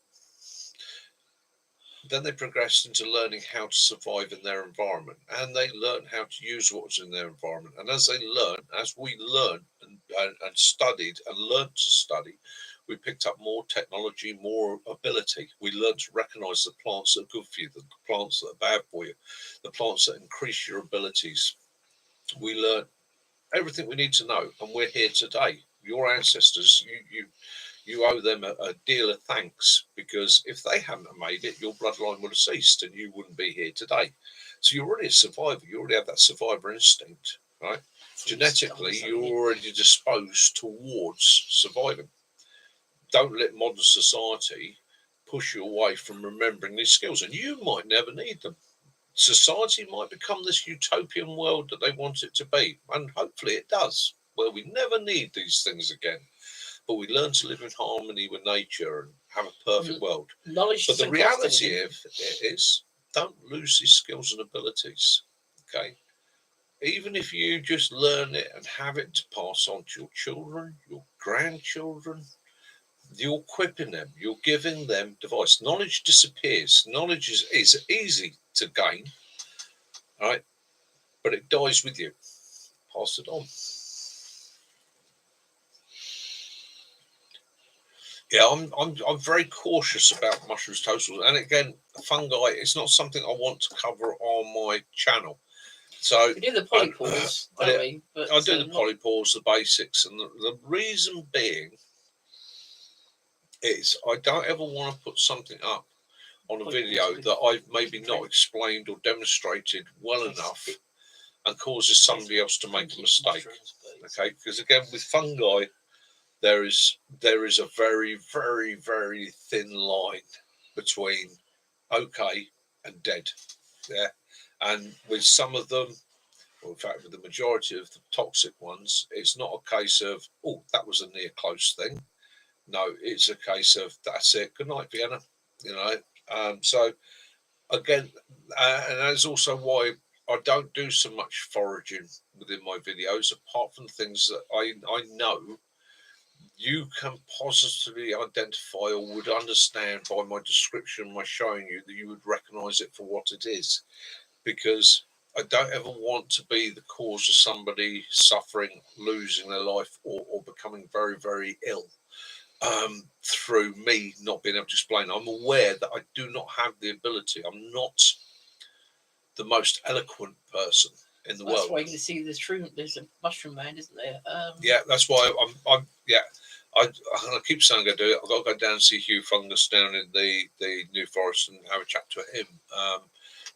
Then they progressed into learning how to survive in their environment, and they learned how to use what was in their environment. And as we learned and studied and learned to study, we picked up more technology, more ability. We learned to recognize the plants that are good for you, the plants that are bad for you, the plants that increase your abilities. We learned everything we need to know, and we're here today. Your ancestors, you owe them a deal of thanks, because if they hadn't have made it, your bloodline would have ceased and you wouldn't be here today. So you're already a survivor. You already have that survivor instinct, right? Genetically, you're already disposed towards surviving. Don't let modern society push you away from remembering these skills, and you might never need them. Society might become this utopian world that they want it to be, and hopefully it does, where we never need these things again. But we learn to live in harmony with nature and have a perfect world. But the reality of it is, don't lose these skills and abilities. Okay, even if you just learn it and have it to pass on to your children, your grandchildren, you're equipping them, you're giving them device. Knowledge disappears. Knowledge is easy to gain, right? But it dies with you. Pass it on. Yeah, I'm very cautious about mushrooms totals, and again, fungi. It's not something I want to cover on my channel. So we do the polypores, don't we? But I do the polypores, the basics, and the reason being is I don't ever want to put something up on a video that I've maybe not explained or demonstrated well enough, and causes somebody else to make a mistake. Okay, because again, with fungi, there is a very, very, very thin line between okay and dead. Yeah, and with some of them, or in fact with the majority of the toxic ones, it's not a case of, oh, that was a near close thing. No, it's a case of, that's it, good night, Vienna. You know, so again, and that's also why I don't do so much foraging within my videos, apart from things that I know you can positively identify or would understand by my description, my showing you, that you would recognize it for what it is. Because I don't ever want to be the cause of somebody suffering, losing their life, or becoming very, very ill through me not being able to explain. I'm aware that I do not have the ability. I'm not the most eloquent person in the world. That's why you can see there's a mushroom man, isn't there? Yeah, that's why I'm yeah. I keep saying I'm going to do it. I've got to go down and see Hugh Fungus down in the New Forest and have a chat to him,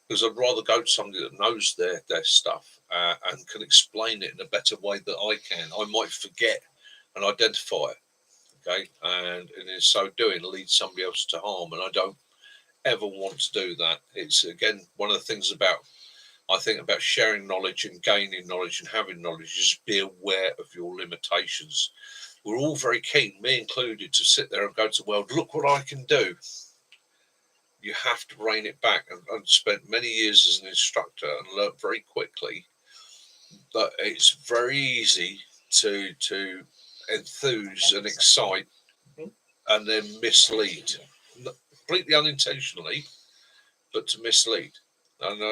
because I'd rather go to somebody that knows their stuff and can explain it in a better way than I can. I might forget and identify it, okay, and in so doing lead somebody else to harm, and I don't ever want to do that. It's again one of the things I think about sharing knowledge and gaining knowledge and having knowledge is be aware of your limitations. We're all very keen, me included, to sit there and go to the world, look what I can do. You have to rein it back. And I've spent many years as an instructor and learned very quickly that it's very easy to enthuse and excite and then mislead, completely unintentionally, but to mislead. And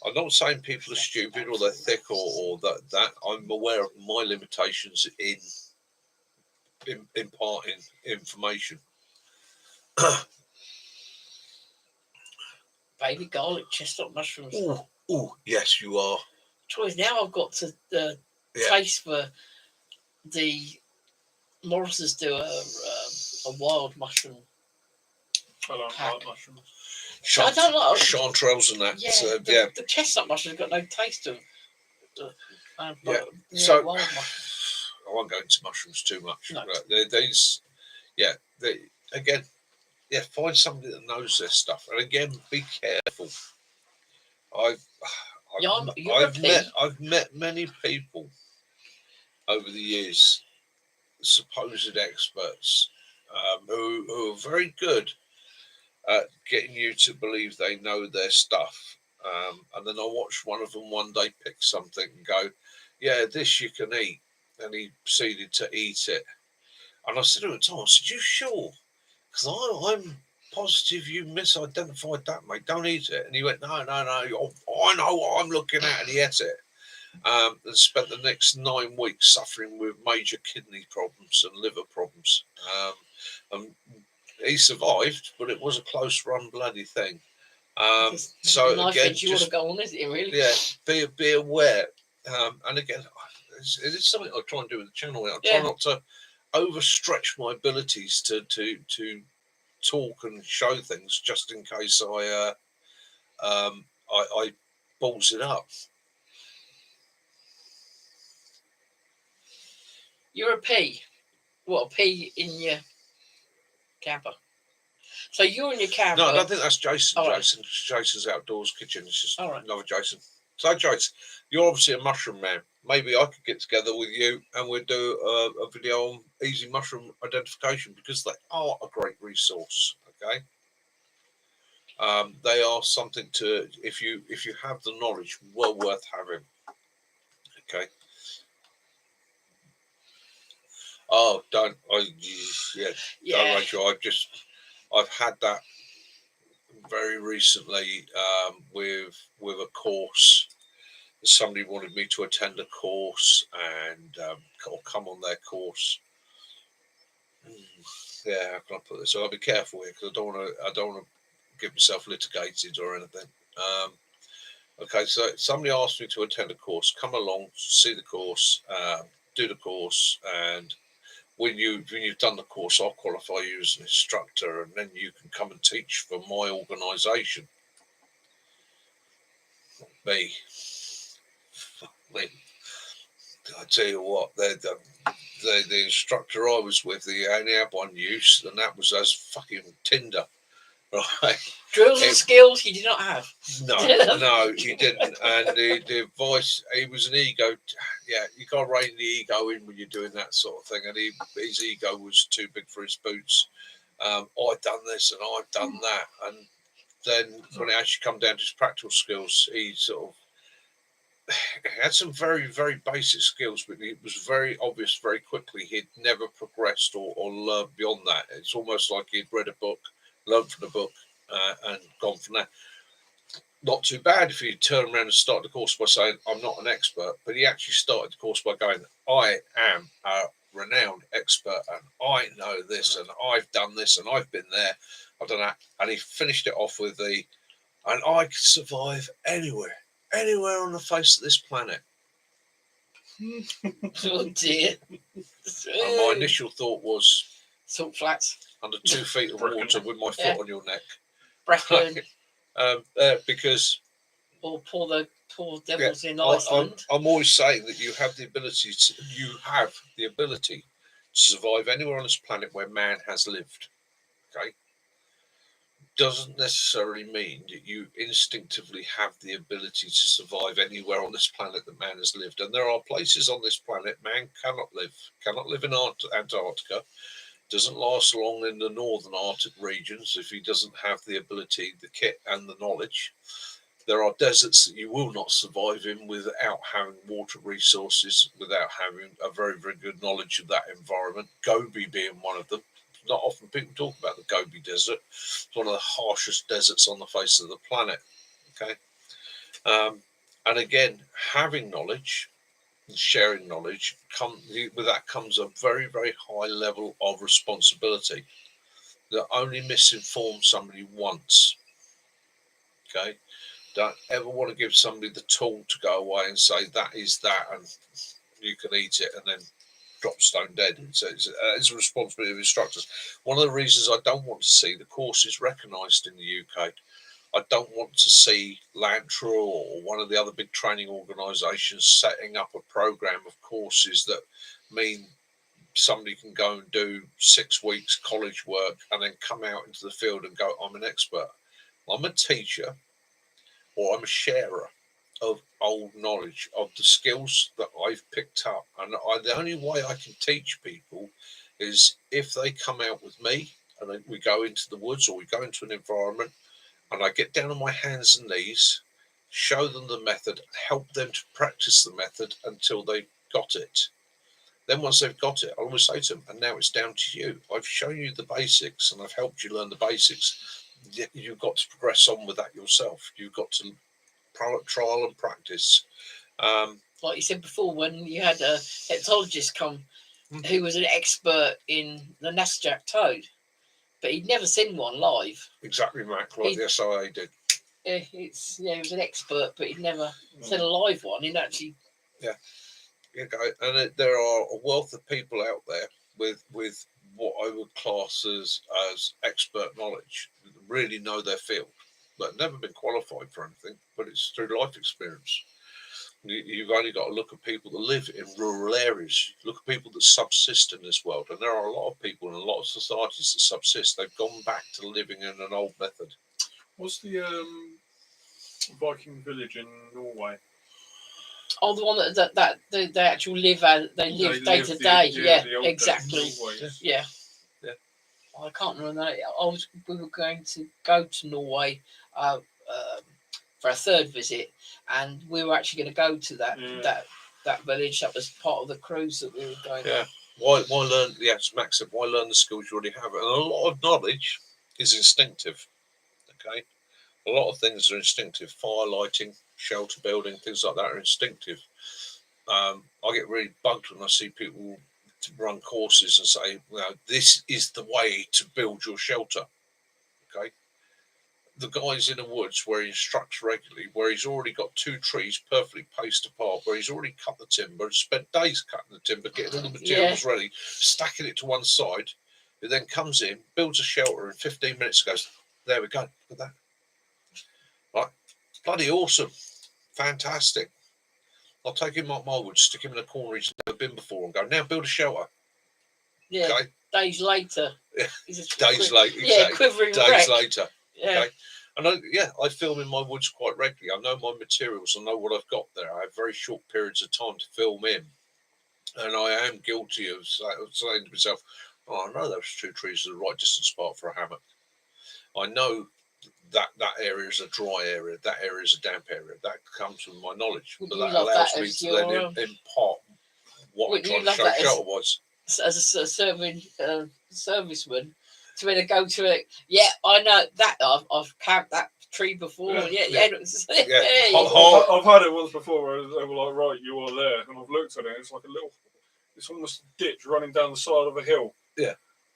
I'm not saying people are stupid or they're thick or that. I'm aware of my limitations in imparting information. Baby garlic, chestnut mushrooms. Oh, yes, you are. Troy, now I've got to taste for the Morris's do a wild mushroom. I don't like mushrooms. I don't like chanterelles and that. Yeah, the chestnut mushroom's got no taste to them. So wild mushrooms. I won't go into mushrooms too much. No. Again, find somebody that knows their stuff, and again, be careful. I've met many people over the years, supposed experts, who are very good at getting you to believe they know their stuff. And then I watched one of them one day pick something and go, yeah, this you can eat. And he proceeded to eat it. And I said to him, Tom, I said, you sure? Because positive you misidentified that, mate. Don't eat it. And he went, no, I know what I'm looking at. And he ate it. And spent the next 9 weeks suffering with major kidney problems and liver problems. And he survived, but it was a close run bloody thing. So again, you want to go on, is it really? Yeah, be aware. And again, it is something I try and do with the channel. I try not to overstretch my abilities to talk and show things, just in case I balls it up. You're a P. What, a P in your camper? So you're in your camper. No, I don't think that's Jason. Jason's outdoors kitchen. It's just another Jason. So, Jason, you're obviously a mushroom man. Maybe I could get together with you and we'd do a video on easy mushroom identification, because they are a great resource. Okay, they are something to, if you have the knowledge, well worth having. Okay. Oh, don't Rachel. I've had that very recently with a course. Somebody wanted me to attend a course and or come on their course. Yeah, how can I put this? So I'll be careful here, because I don't want to get myself litigated or anything. Okay, so somebody asked me to attend a course, come along, see the course, do the course, and when you've done the course, I'll qualify you as an instructor, and then you can come and teach for my organisation. Me. I tell you what, the instructor I was with, he only had one use, and that was as fucking Tinder. Right. Drills and skills he did not have. No, he didn't. And the advice, he was an ego. Yeah, you got to rein the ego in when you're doing that sort of thing. And his ego was too big for his boots. I've done this and I've done that. And then when it actually come down to his practical skills, he sort of had some very, very basic skills, but it was very obvious very quickly he'd never progressed or learned beyond that. It's almost like he'd read a book, learned from the book, and gone from there. Not too bad if he turned around and started the course by saying, I'm not an expert, but he actually started the course by going, I am a renowned expert, and I know this, and I've done this, and I've been there, I've done that. And he finished it off with and I can survive anywhere on the face of this planet. Oh dear. And my initial thought was, salt flats under 2 feet of water with my foot on your neck. Bracken. Because or poor devils in Iceland. I'm always saying that you have the ability to survive anywhere on this planet where man has lived. Okay, doesn't necessarily mean that you instinctively have the ability to survive anywhere on this planet that man has lived. And there are places on this planet man cannot live in Antarctica. Doesn't last long in the northern Arctic regions if he doesn't have the ability, the kit, and the knowledge. There are deserts that you will not survive in without having water resources, without having a very, very good knowledge of that environment. Gobi being one of them. Not often people talk about the Gobi Desert. It's one of the harshest deserts on the face of the planet. Okay, and again, having knowledge and sharing knowledge, with that comes a very, very high level of responsibility that only misinform somebody once. Okay, don't ever want to give somebody the tool to go away and say that is that and you can eat it and then drop stone dead. So it's a responsibility of instructors. One of the reasons I don't want to see the courses recognised in the UK, I don't want to see Lantra or one of the other big training organisations setting up a programme of courses that mean somebody can go and do 6 weeks college work and then come out into the field and go, I'm an expert. I'm a teacher or I'm a sharer of old knowledge, of the skills that I've picked up. And the only way I can teach people is if they come out with me and we go into the woods or we go into an environment and I get down on my hands and knees, show them the method, help them to practice the method until they got it. Then once they've got it, I always say to them, and now it's down to you. I've shown you the basics and I've helped you learn the basics. You've got to progress on with that yourself. You've got to trial and practice. Like you said before, when you had a hepatologist come who was an expert in the Nasdaq toad, but he'd never seen one live. Exactly, Mac, like the SIA did. Yeah, he was an expert, but he'd never seen a live one. He'd actually. Yeah. And there are a wealth of people out there with what I would class as expert knowledge, really know their field, but never been qualified for anything. But it's through life experience. You've only got to look at people that live in rural areas. Look at people that subsist in this world, and there are a lot of people in a lot of societies that subsist. They've gone back to living in an old method. What's the Viking village in Norway? Oh, the one that they actually live as they live day to day. Yeah, exactly. Yeah. I can't remember that. We were going to go to Norway for a third visit, and we were actually going to go to that village. That was part of the cruise that we were going. Yeah. Why learn? Yes, Max said, why learn the skills you already have? And a lot of knowledge is instinctive. Okay. A lot of things are instinctive. Fire lighting, shelter building, things like that are instinctive. I get really bugged when I see people to run courses and say, well, this is the way to build your shelter. Okay. The guy's in the woods where he instructs regularly, where he's already got 2 trees perfectly paced apart, where he's already cut the timber and spent days cutting the timber, getting all the materials ready, stacking it to one side. He then comes in, builds a shelter in 15 minutes, goes, there we go, look at that. Right, bloody awesome, fantastic. I'll take him up my woods, stick him in a corner he's never been before, and go, now build a shelter. Yeah. Okay. Days later. Yeah. Days later. Exactly. Yeah, quivering Days wreck. later. Yeah. Okay. And I film in my woods quite regularly. I know my materials. I know what I've got there. I have very short periods of time to film in, and I am guilty of saying to myself, "Oh, I know those 2 trees are the right distance apart for a hammock. I know that area is a dry area. That area is a damp area. That comes from my knowledge, but that allows me to then impart what I'm trying to show shelter-wise." As a serviceman, to be able to go to it. Yeah, I know that. I've camped that tree before. Yeah. I've had it once before where they were like, right, you are there, and I've looked at it. It's like it's almost a ditch running down the side of a hill. Yeah.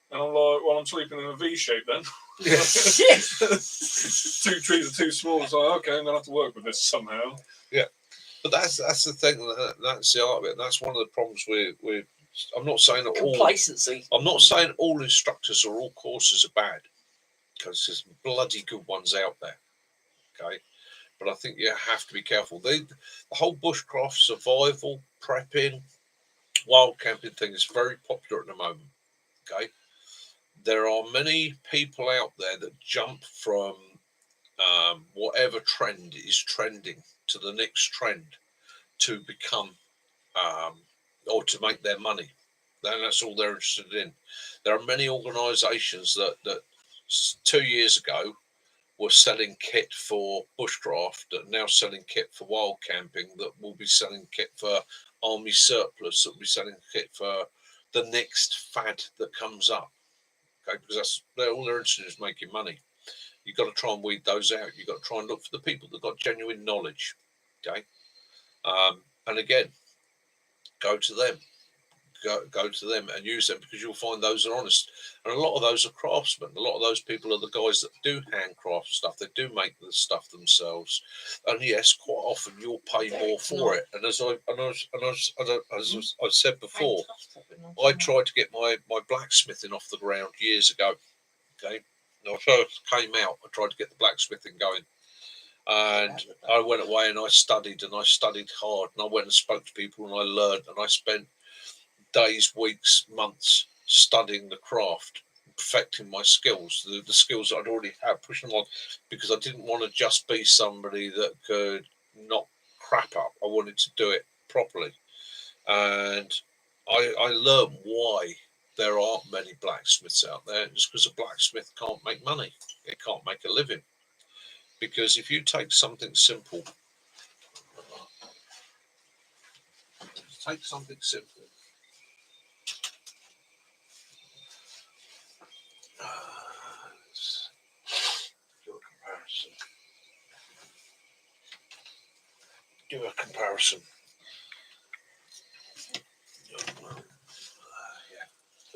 And I'm like, well, I'm sleeping in a V shape then. Yeah. 2 trees are too small. So okay, I'm gonna have to work with this somehow. Yeah, but that's the thing. That's the art of it. That's one of the problems with. I'm not saying that complacency. I'm not saying all instructors or all courses are bad, because there's bloody good ones out there. Okay, but I think you have to be careful. The whole bushcraft, survival, prepping, wild camping thing is very popular at the moment. Okay, there are many people out there that jump from whatever trend is trending to the next trend to become or to make their money. Then that's all they're interested in. There are many organisations that 2 years ago were selling kit for bushcraft, that are now selling kit for wild camping, that will be selling kit for army surplus, that will be selling kit for the next fad that comes up. Okay, because all they're interested in is making money. You've got to try and weed those out. You've got to try and look for the people that got genuine knowledge. Okay, and again, go to them. Go to them and use them, because you'll find those are honest. And a lot of those are craftsmen. A lot of those people are the guys that do handcraft stuff. They do make the stuff themselves. And yes, quite often you'll pay more for it. And as I said before, I tried to get my blacksmithing off the ground years ago. Okay, when I first came out, I tried to get the blacksmithing going. And I went away and I studied hard, and I went and spoke to people and I learned, and I spent days, weeks, months studying the craft, perfecting my skills, the skills that I'd already had, pushing them on, because I didn't want to just be somebody that could knock crap up. I wanted to do it properly. And I learned why there aren't many blacksmiths out there. It's because a blacksmith can't make money. It can't make a living. Because if you take something simple, do a comparison.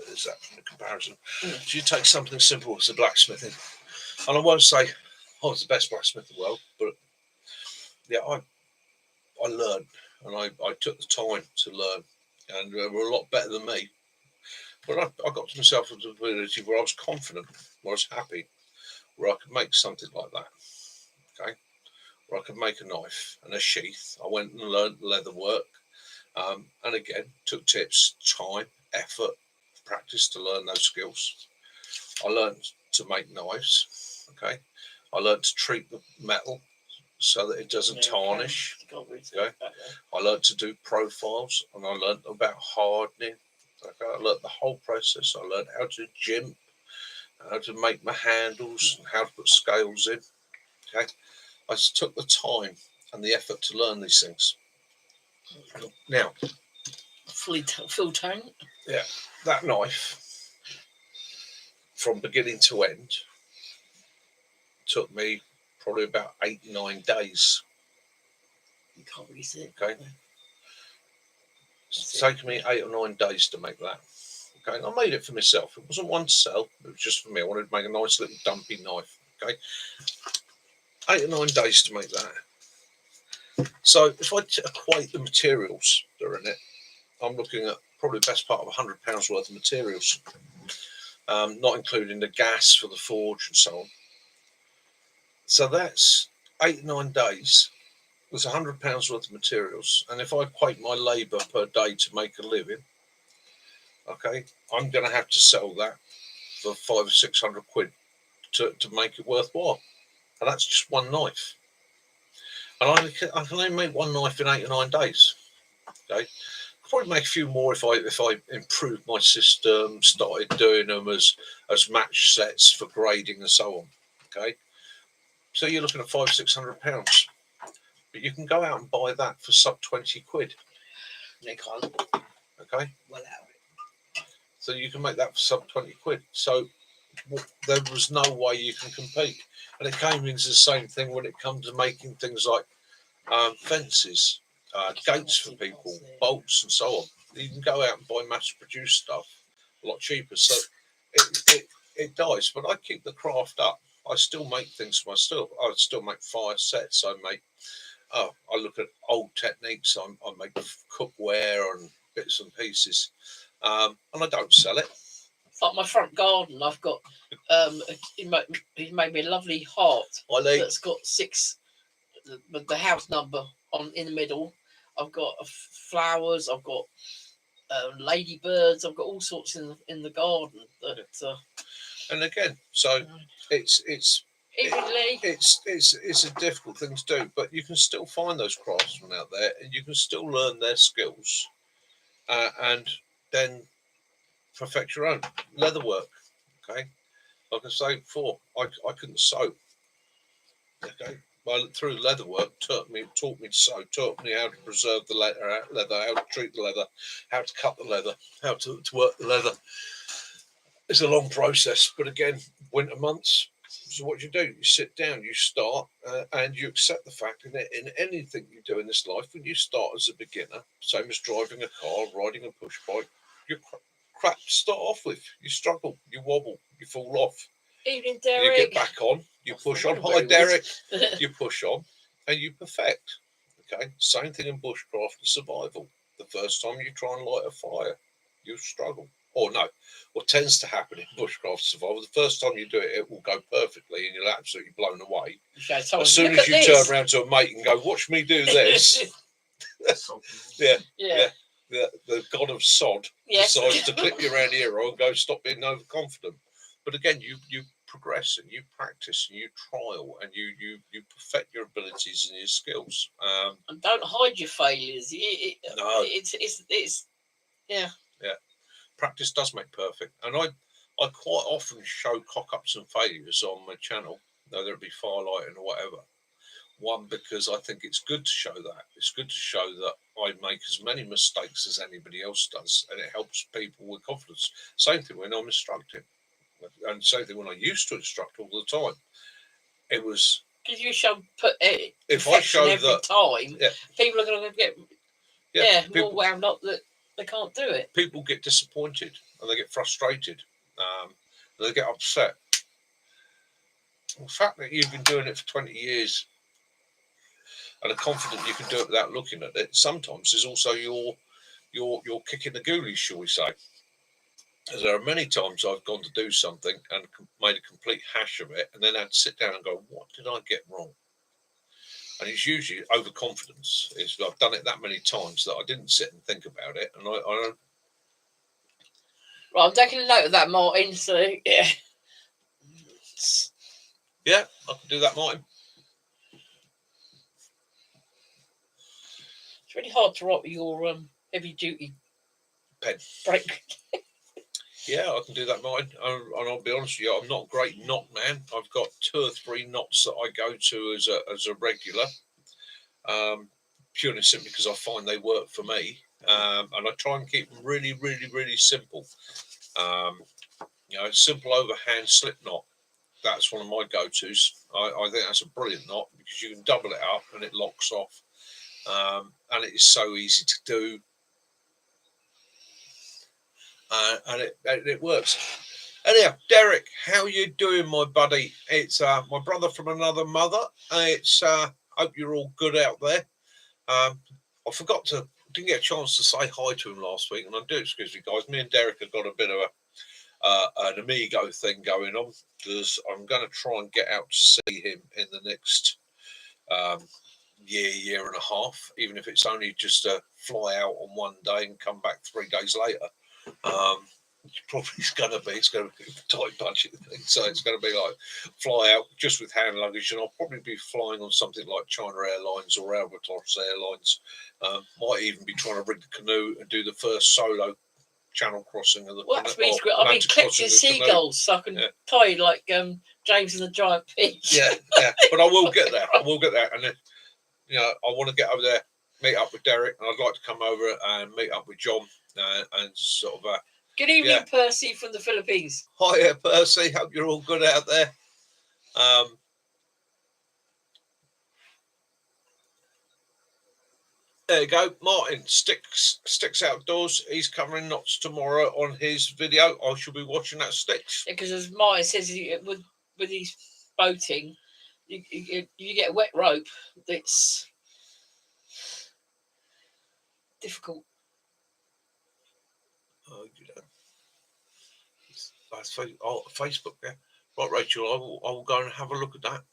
There's that from the comparison. So you take something simple as a blacksmithing, and I won't say I was the best blacksmith in the world, but yeah, I learned, and I took the time to learn, and they were a lot better than me. But I got to myself to the ability where I was confident, where I was happy, where I could make something like that. Okay, where I could make a knife and a sheath. I went and learned leather work, and again took tips, time, effort, practice to learn those skills. I learned to make knives. Okay, I learned to treat the metal so that it doesn't tarnish. Okay, I learned to do profiles, and I learned about hardening. Okay, I learned the whole process. I learned how to jimp, how to make my handles, and how to put scales in. Okay, I just took the time and the effort to learn these things. Now, full tone. Yeah, that knife from beginning to end took me probably about 8-9 days. You can't really see it. Okay, it's taken me 8 or 9 days to make that. Okay, and I made it for myself. It wasn't one to sell. It was just for me. I wanted to make a nice little dumpy knife. Okay, 8 or 9 days to make that. So if I equate the materials that are in it, I'm looking at probably the best part of £100 worth of materials, not including the gas for the forge and so on. So that's 8 or 9 days. There's £100 worth of materials, and if I equate my labour per day to make a living, okay, I'm going to have to sell that for 500 or 600 quid to make it worthwhile, and that's just one knife. And I can only make one knife in 8 or 9 days. Okay, I'll probably make a few more if I improved my system, started doing them as match sets for grading and so on. Okay, so you're looking at £500-600. But you can go out and buy that for sub 20 quid. They can't. Okay. Well out of it. So you can make that for sub 20 quid. So there was no way you can compete. And it came into the same thing when it comes to making things like fences, gates for people, bolts and so on. You can go out and buy mass produced stuff a lot cheaper. So it dies. But I keep the craft up. I still make things for myself. I still make fire sets. I look at old techniques. I make cookware and bits and pieces, and I don't sell it. Like my front garden, I've got he made me a lovely heart that's got 6, the house number on in the middle. I've got flowers. I've got ladybirds. I've got all sorts in the garden. And again, so it's a difficult thing to do, but you can still find those craftsmen out there, and you can still learn their skills, and then perfect your own leather work. Okay, like I say before, I couldn't sew. Okay, through leather work taught me to sew, taught me how to preserve the leather, how to treat the leather, how to cut the leather, how to work the leather. It's a long process, but again, winter months. So what you do, you sit down, you start, and you accept the fact that in anything you do in this life, when you start as a beginner, same as driving a car, riding a push bike, you're crap to start off with. You struggle, you wobble, you fall off. Evening, Derek. You get back on, you push on. Hi, Derek. You push on, and you perfect. Okay, same thing in bushcraft and survival. The first time you try and light a fire, you struggle. Or no, what tends to happen in bushcraft survival, the first time you do it, it will go perfectly and you're absolutely blown away. As soon as you turn around to a mate and go, watch me do this. Yeah. The god of sod decides to clip you around here and go, stop being overconfident. But again, you progress and you practice and you trial and you perfect your abilities and your skills. And don't hide your failures. No. It's yeah. Practice does make perfect, and I quite often show cock-ups and failures on my channel, whether it be firelighting or whatever. One, because I think it's good to show that. It's good to show that I make as many mistakes as anybody else does, and it helps people with confidence. Same thing when I'm instructing, and same thing when I used to instruct all the time. It was Because you show put it. If I show every that time, yeah, people are going to get more wound up that they can't do it. People get disappointed and they get frustrated. And they get upset. The fact that you've been doing it for 20 years and are confident you can do it without looking at it, sometimes is also your kicking the ghoulies, shall we say. As there are many times I've gone to do something and made a complete hash of it, and then I'd sit down and go, what did I get wrong? And it's usually overconfidence. I've done it that many times that I didn't sit and think about it, and I don't. Right, I'm taking a note of that, Martin. So yeah, yeah, I can do that, Martin. It's really hard to write with your heavy duty pen. Break. Yeah, I can do that, Martin. And I'll be honest with you, I'm not a great knot man. I've got 2 or 3 knots that I go to as a regular, purely simply because I find they work for me. And I try and keep them really, really, really simple. Simple overhand slip knot. That's one of my go-tos. I think that's a brilliant knot because you can double it up and it locks off. And it is so easy to do. And it works. Anyhow, Derek, how you doing, my buddy? It's my brother from another mother. It's hope you're all good out there. I didn't get a chance to say hi to him last week, and I do excuse me, guys. Me and Derek have got a bit of an amigo thing going on because I'm going to try and get out to see him in the next year and a half, even if it's only just to fly out on one day and come back 3 days later. It's going to be a tight budget thing, so it's going to be like fly out just with hand luggage, and I'll probably be flying on something like China Airlines or Albatross Airlines. Might even be trying to rig the canoe and do the first solo channel crossing of the canoe. I've been collecting seagulls so I can tie like James and the Giant Peach. Yeah, but I will get there. And then, I want to get over there, meet up with Derek, and I'd like to come over and meet up with John and sort of. Good evening, Percy from the Philippines. Hiya, Percy. Hope you're all good out there. There you go. Martin, Sticks Outdoors. He's covering knots tomorrow on his video. I shall be watching that, Sticks. Yeah, because as Martin says, with his boating, you get a wet rope that's difficult. Oh, that's Facebook, yeah. Right, Rachel, I will go and have a look at that.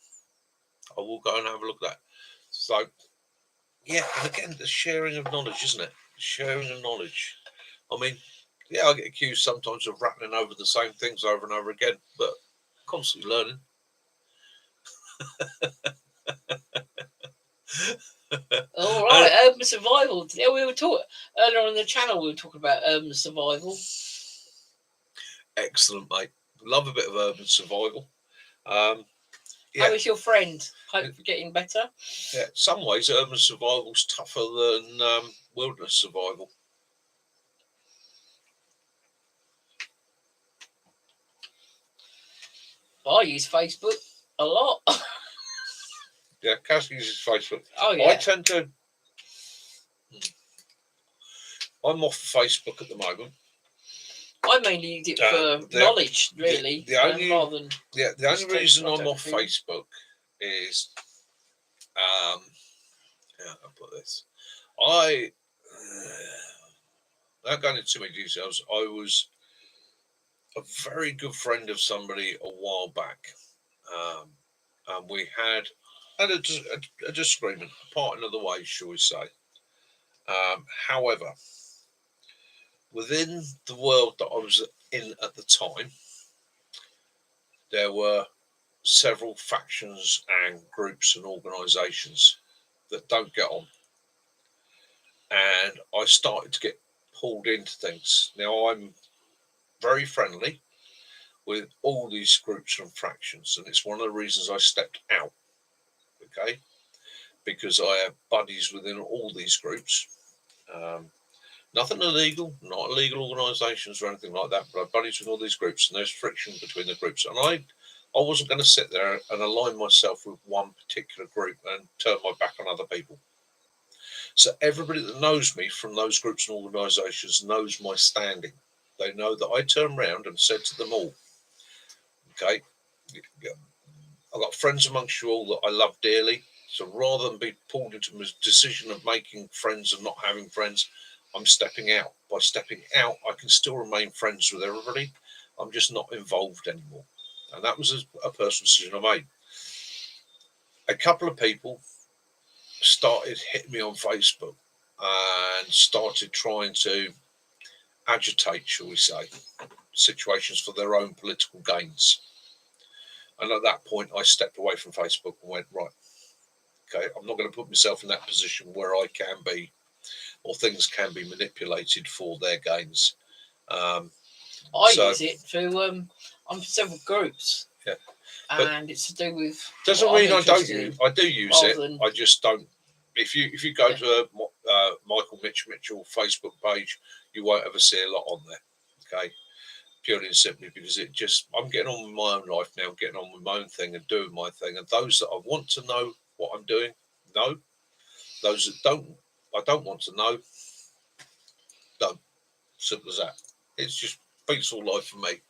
So, yeah, and again, the sharing of knowledge, isn't it? Sharing of knowledge. I mean, yeah, I get accused sometimes of rattling over the same things over and over again, but constantly learning. All right, urban survival. Yeah, we were talking earlier on the channel. We were talking about urban survival. Excellent, mate. Love a bit of urban survival. How is your friend? Hope you're getting better. Yeah, in some ways, urban survival's tougher than wilderness survival. I use Facebook a lot. Yeah, Cass uses Facebook. Oh, yeah. I tend to. I'm off Facebook at the moment. I mainly use it for knowledge, really. The only reason I'm off Facebook is, how I put this, without going into too many details, I was a very good friend of somebody a while back, and we had a disagreement, parting of the ways, shall we say. However, within the world that I was in at the time, there were several factions and groups and organisations that don't get on. And I started to get pulled into things. Now, I'm very friendly with all these groups and fractions, and it's one of the reasons I stepped out, okay? Because I have buddies within all these groups. Nothing illegal, not illegal organisations or anything like that, but I have buddies with all these groups, and there's friction between the groups. And I I wasn't going to sit there and align myself with one particular group and turn my back on other people. So everybody that knows me from those groups and organisations knows my standing. They know that I turned around and said to them all, okay, I've got friends amongst you all that I love dearly. So rather than be pulled into a decision of making friends and not having friends, I'm stepping out. By stepping out, I can still remain friends with everybody. I'm just not involved anymore. And that was a personal decision I made. A couple of people started hitting me on Facebook and started trying to agitate, shall we say, situations for their own political gains. And at that point, I stepped away from Facebook and went, right, okay, I'm not going to put myself in that position where I can be, or things can be manipulated for their gains. I use it through on several groups. Yeah. And it's to do with. Doesn't mean I don't use. I do use it. I just don't. If you go to Michael Mitchell Facebook page, you won't ever see a lot on there. Okay, purely and simply because I'm getting on with my own life now. I'm getting on with my own thing and doing my thing. And those that I want to know what I'm doing, know. Those that don't, I don't want to know. Don't. Simple as that. It's just peaceful life for me.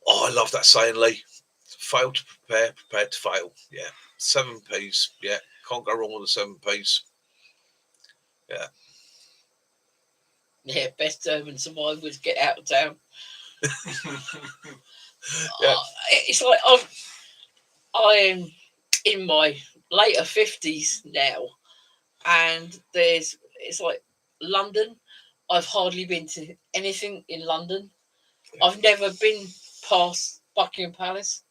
Oh, I love that saying, Lee. Fail to prepare, prepare to fail. Yeah. 7 P's. Yeah. Can't go wrong with the 7 P's. Yeah. Yeah, best urban survivors get out of town. Yeah. It's like I am in my later 50s now, and it's like London. I've hardly been to anything in London. Yeah. I've never been past Buckingham Palace.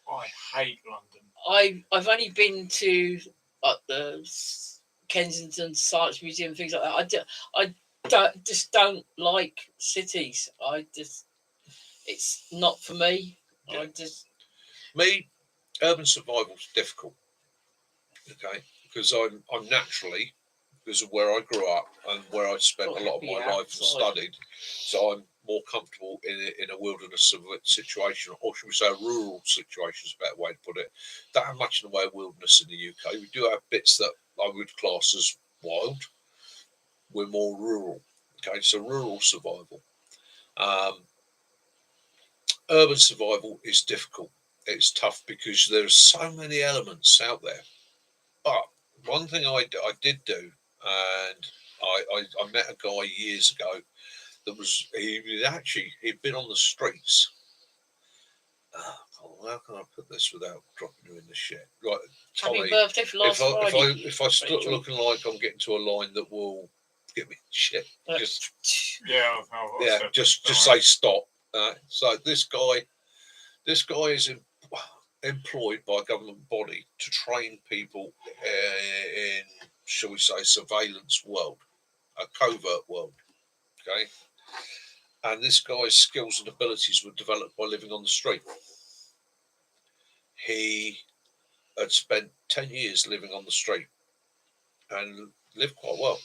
I hate London. I've only been to the Kensington Science Museum, things like that. I don't like cities. It's not for me. Yeah. Urban survival is difficult. Okay, because I'm naturally, because of where I grew up and where I spent a lot of my life and studied, so I'm more comfortable in a wilderness situation, or should we say a rural situation is a better way to put it. Don't have much in the way of wilderness in the UK. We do have bits that I would class as wild. We're more rural. Okay, so rural survival. Urban survival is difficult. It's tough because there's so many elements out there. But one thing I did do, and I met a guy years ago that he'd been on the streets. How can I put this without dropping you in the shit? Right, Tommy. Happy birthday for last Friday. If I start looking like I'm getting to a line that will get me shit, just say stop. So this guy is employed by a government body to train people in, shall we say, surveillance world, a covert world. Okay, and this guy's skills and abilities were developed by living on the street. He had spent 10 years living on the street and lived quite well.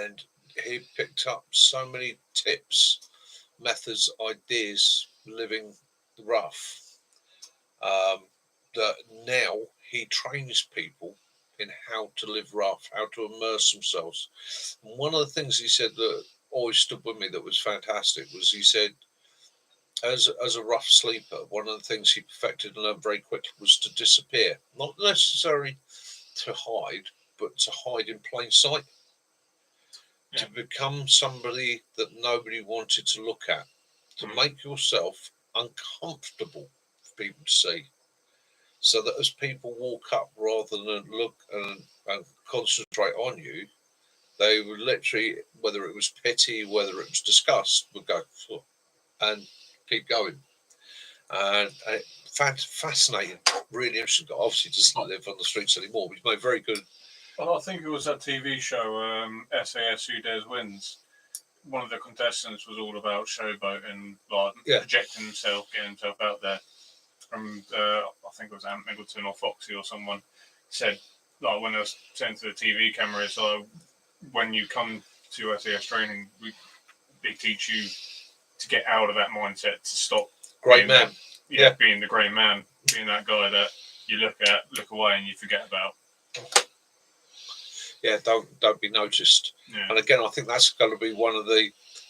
And he picked up so many tips, methods, ideas, living rough, that now he trains people in how to live rough, how to immerse themselves. And one of the things he said that always stood with me that was fantastic was he said, as a rough sleeper, one of the things he perfected and learned very quickly was to disappear. Not necessarily to hide, but to hide in plain sight. Yeah. To become somebody that nobody wanted to look at. To make yourself uncomfortable for people to see. So that as people walk up, rather than look and concentrate on you, they would literally, whether it was pity, whether it was disgust, would go and keep going. And fascinating, really interesting. Obviously, doesn't live on the streets anymore, but he's made very good. Well, I think it was that TV show, SAS Who Dares Wins. One of the contestants was all about showboating, like projecting himself, getting himself out there. And I think it was Ant Middleton or Foxy or someone said, like when they were sent to the TV cameras, when you come to SAS training, they teach you to get out of that mindset, to stop Grey man. Being the grey man, being that guy that you look away and you forget about. Yeah, don't be noticed. Yeah. And again, I think that's going to be one of the.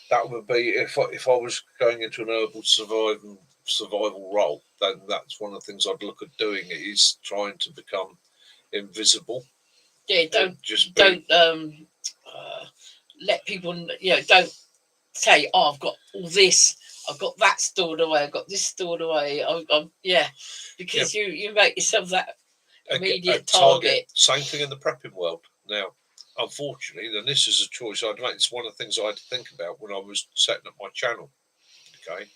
That would be if I was going into an herbal survival role, then that's one of the things I'd look at doing is trying to become invisible. Yeah, don't let people. Don't say, "Oh, I've got all this. I've got that stored away. I've got this stored away." Because you make yourself that immediate target. Same thing in the prepping world. Now, unfortunately, then this is a choice I'd make. It's one of the things I had to think about when I was setting up my channel. Okay,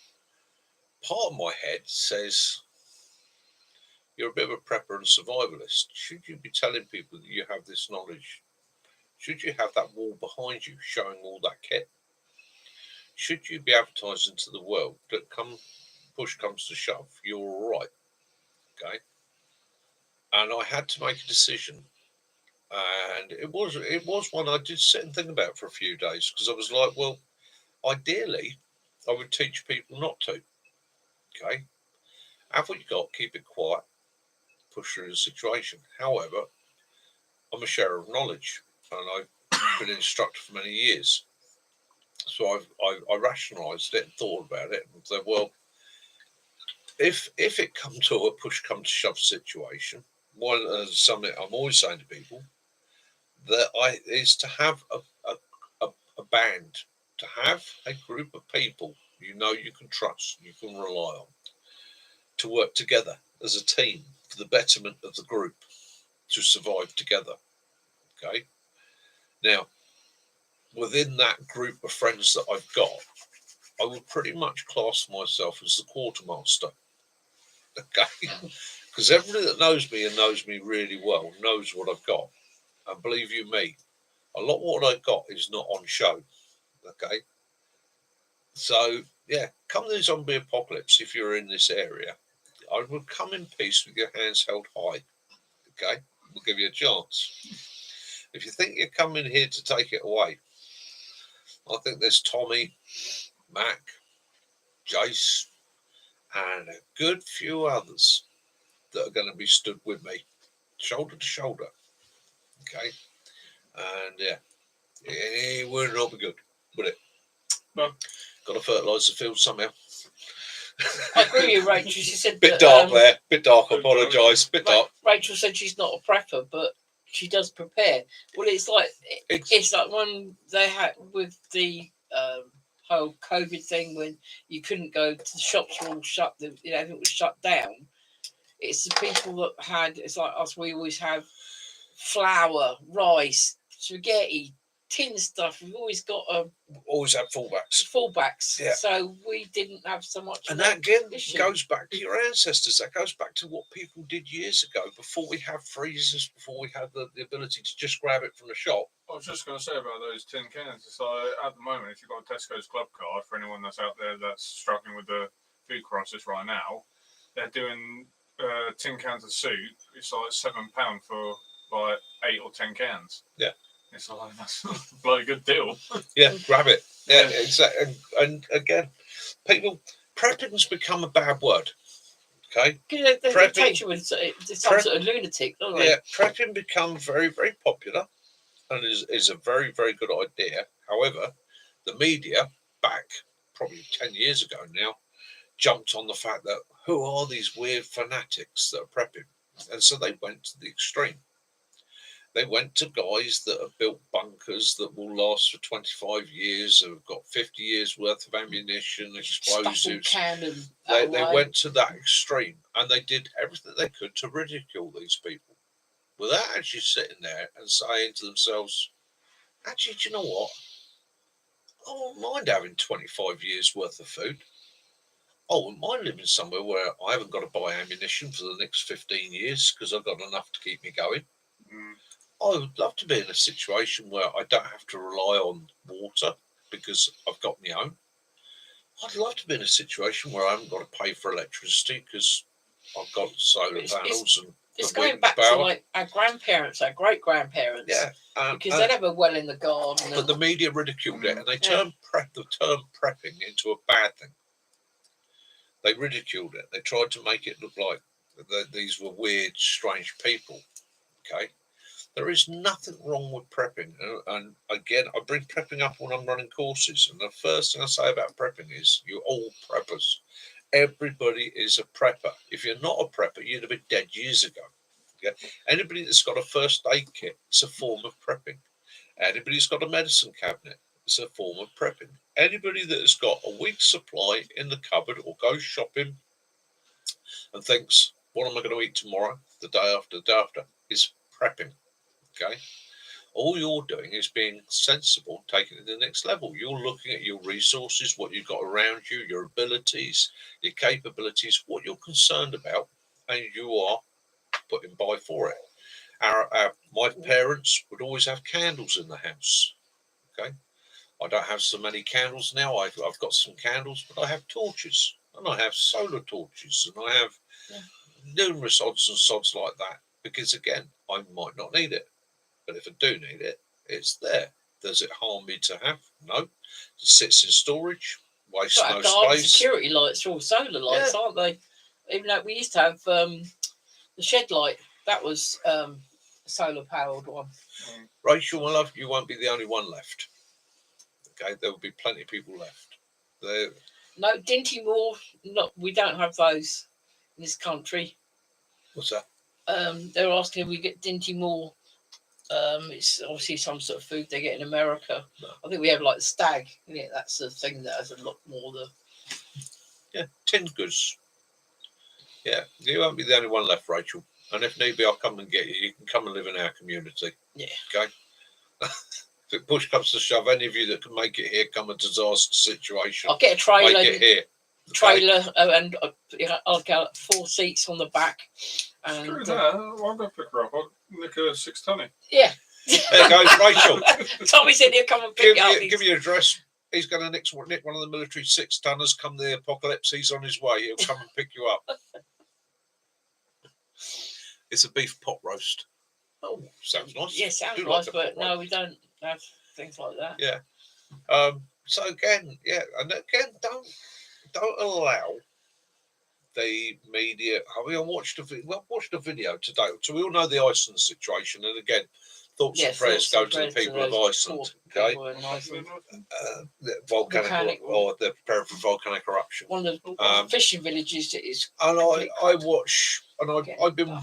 part of my head says you're a bit of a prepper and survivalist. Should you be telling people that you have this knowledge? Should you have that wall behind you showing all that kit? Should you be advertising to the world that push comes to shove, you're all right? Okay. And I had to make a decision. And it was one I did sit and think about for a few days, because I was like, well, ideally, I would teach people not to. Okay. Have what you got, keep it quiet, push through the situation. However, I'm a sharer of knowledge, and I've been an instructor for many years. So I rationalised it and thought about it and said, well, if it come to a push come to shove situation, something I'm always saying to people is to have a band, to have a group of people you can trust, you can rely on, to work together as a team for the betterment of the group, to survive together. Okay. Now, within that group of friends that I've got, I would pretty much class myself as the quartermaster. Okay. Because everybody that knows me and knows me really well knows what I've got. And believe you me, a lot of what I've got is not on show. Okay. So, yeah, come the zombie apocalypse, if you're in this area, I would come in peace with your hands held high. Okay. We'll give you a chance. If you think you're coming here to take it away, I think there's Tommy, Mac, Jace, and a good few others that are going to be stood with me, shoulder to shoulder. Okay. And yeah, it would not be good, would it? No. Got to fertilise the field somehow. I agree with Rachel. She said bit dark there, bit dark. I apologise. Bit dark. Rachel said she's not a prepper, but she does prepare. Well, it's like when they had with the whole COVID thing, when you couldn't go to the shops, were all shut. Everything was shut down. It's the people that had. It's like us. We always have flour, rice, spaghetti, tin stuff. We've always got always had fallbacks. Yeah. So we didn't have so much. And that again goes back to your ancestors. That goes back to what people did years ago, before we had freezers, before we had the ability to just grab it from the shop. I was just going to say about those tin cans. It's like, at the moment, if you've got a Tesco's Club card, for anyone that's out there that's struggling with the food crisis right now, they're doing tin cans of soup. It's like £7 for like 8 or 10 cans. Yeah. It's like, that's a bloody good deal. Yeah, grab it. Yeah, exactly. And again, prepping's become a bad word. Okay? They take you as some sort of lunatic, don't they? Yeah, prepping become very, very popular and is a very, very good idea. However, the media, back probably 10 years ago now, jumped on the fact that who are these weird fanatics that are prepping? And so they went to the extreme. They went to guys that have built bunkers that will last for 25 years, have got 50 years worth of ammunition, explosives. They went to that extreme, and they did everything they could to ridicule these people without actually sitting there and saying to themselves, actually, do you know what? I won't mind having 25 years worth of food. I wouldn't mind living somewhere where I haven't got to buy ammunition for the next 15 years because I've got enough to keep me going. I would love to be in a situation where I don't have to rely on water because I've got my own. I'd love to be in a situation where I haven't got to pay for electricity because I've got solar panels and it's going back to like our grandparents, our great grandparents. Yeah, because they'd have a well in the garden. But the media ridiculed it, and they turned the term prepping into a bad thing. They ridiculed it. They tried to make it look like these were weird, strange people. Okay, there is nothing wrong with prepping, and again, I bring prepping up when I'm running courses. And the first thing I say about prepping is, you're all preppers. Everybody is a prepper. If you're not a prepper, you'd have been dead years ago. Okay? Anybody that's got a first aid kit, it's a form of prepping. Anybody that's got a medicine cabinet, it's a form of prepping. Anybody that has got a week's supply in the cupboard or goes shopping and thinks, what am I going to eat tomorrow, the day after, the day after, is prepping. Okay? All you're doing is being sensible, taking it to the next level. You're looking at your resources, what you've got around you, your abilities, your capabilities, what you're concerned about, and you are putting by for it. My parents would always have candles in the house. Okay, I don't have so many candles now. I've got some candles, but I have torches, and I have solar torches, and I have numerous odds and sods like that. Because again, I might not need it, but if I do need it, it's there. Does it harm me to have? No. It sits in storage, wastes no space. Security lights are all solar lights, aren't they? Even though we used to have the shed light, that was a solar powered one. Rachel, my love, you won't be the only one left. Okay, there will be plenty of people left. No, Dinty Moor, we don't have those in this country. What's that? They're asking if we get Dinty Moor. It's obviously some sort of food they get in America. No. I think we have like the stag. Yeah, that's the thing that has a lot more. Tinned goods. Yeah, you won't be the only one left, Rachel. And if need be, I'll come and get you. You can come and live in our community. Yeah. Okay. If push comes to shove, any of you that can make it here, come a disaster situation. I'll get a trailer. Make it here. Trailer, and I'll get 4 seats on the back. And screw that. I'll go pick her up. I'll nick a 6-tonny. Yeah. There you go, Rachel. Tommy said he'll come and pick you up. Give you your address. He's going to nick one of the military 6-tonners. Come the apocalypse, he's on his way. He'll come and pick you up. It's a beef pot roast. Oh, sounds nice. Yeah, sounds nice, but no, we don't have things like that. Yeah. So again, and again, don't allow the media. I watched a video today. So we all know the Iceland situation, and again, thoughts and prayers go to the people of Iceland. Okay, the volcanic or the prepare for volcanic eruption. One of the fishing villages that is. And I watch, and I've been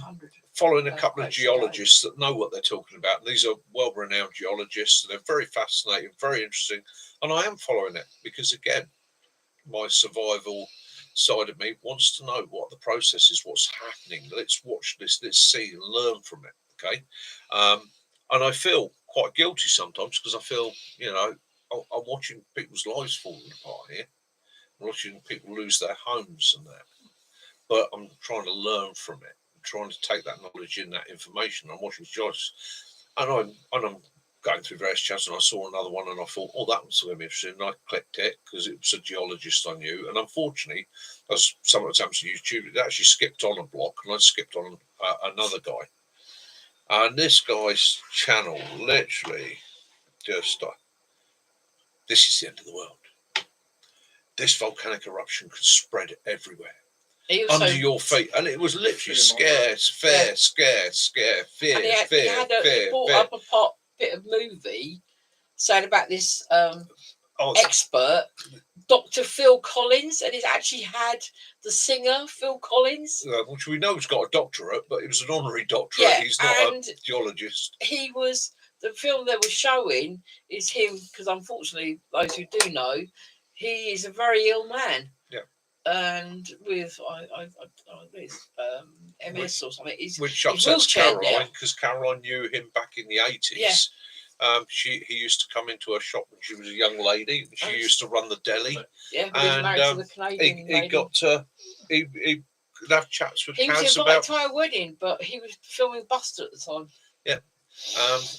following a couple of geologists that know what they're talking about. And these are well-renowned geologists, and they're very fascinating, very interesting. And I am following it because, again, my survival side of me wants to know what the process is, what's happening. Let's watch this, let's see and learn from it. Okay. And I feel quite guilty sometimes because I feel, I'm watching people's lives falling apart here. I'm watching people lose their homes and that. But I'm trying to learn from it. I'm trying to take that knowledge in, that information. I'm watching jobs, and I'm going through various channels, and I saw another one, and I thought, oh, that was going to be interesting. And I clicked it because it was a geologist I knew. And unfortunately, as some of the times on YouTube, it actually skipped on a block, and I skipped on another guy. And this guy's channel literally just, this is the end of the world. This volcanic eruption could spread everywhere. Under your feet, and it was literally fear. He brought up a bit of movie saying about this expert, Dr. Phil Collins, and he's actually had the singer Phil Collins, which we know has got a doctorate, but he was an honorary doctorate. Yeah, he's not a geologist. He was. The film they were showing is him, because unfortunately, those who do know, he is a very ill man. And with MS or something, which upsets Caroline, because Caroline knew him back in the 80s. Yeah. He used to come into her shop when she was a young lady. And she used to run the deli. Yeah, he was married to the Canadian lady. He could have chats with Kaz about. He was invited to our wedding, but he was filming Buster at the time. Yeah.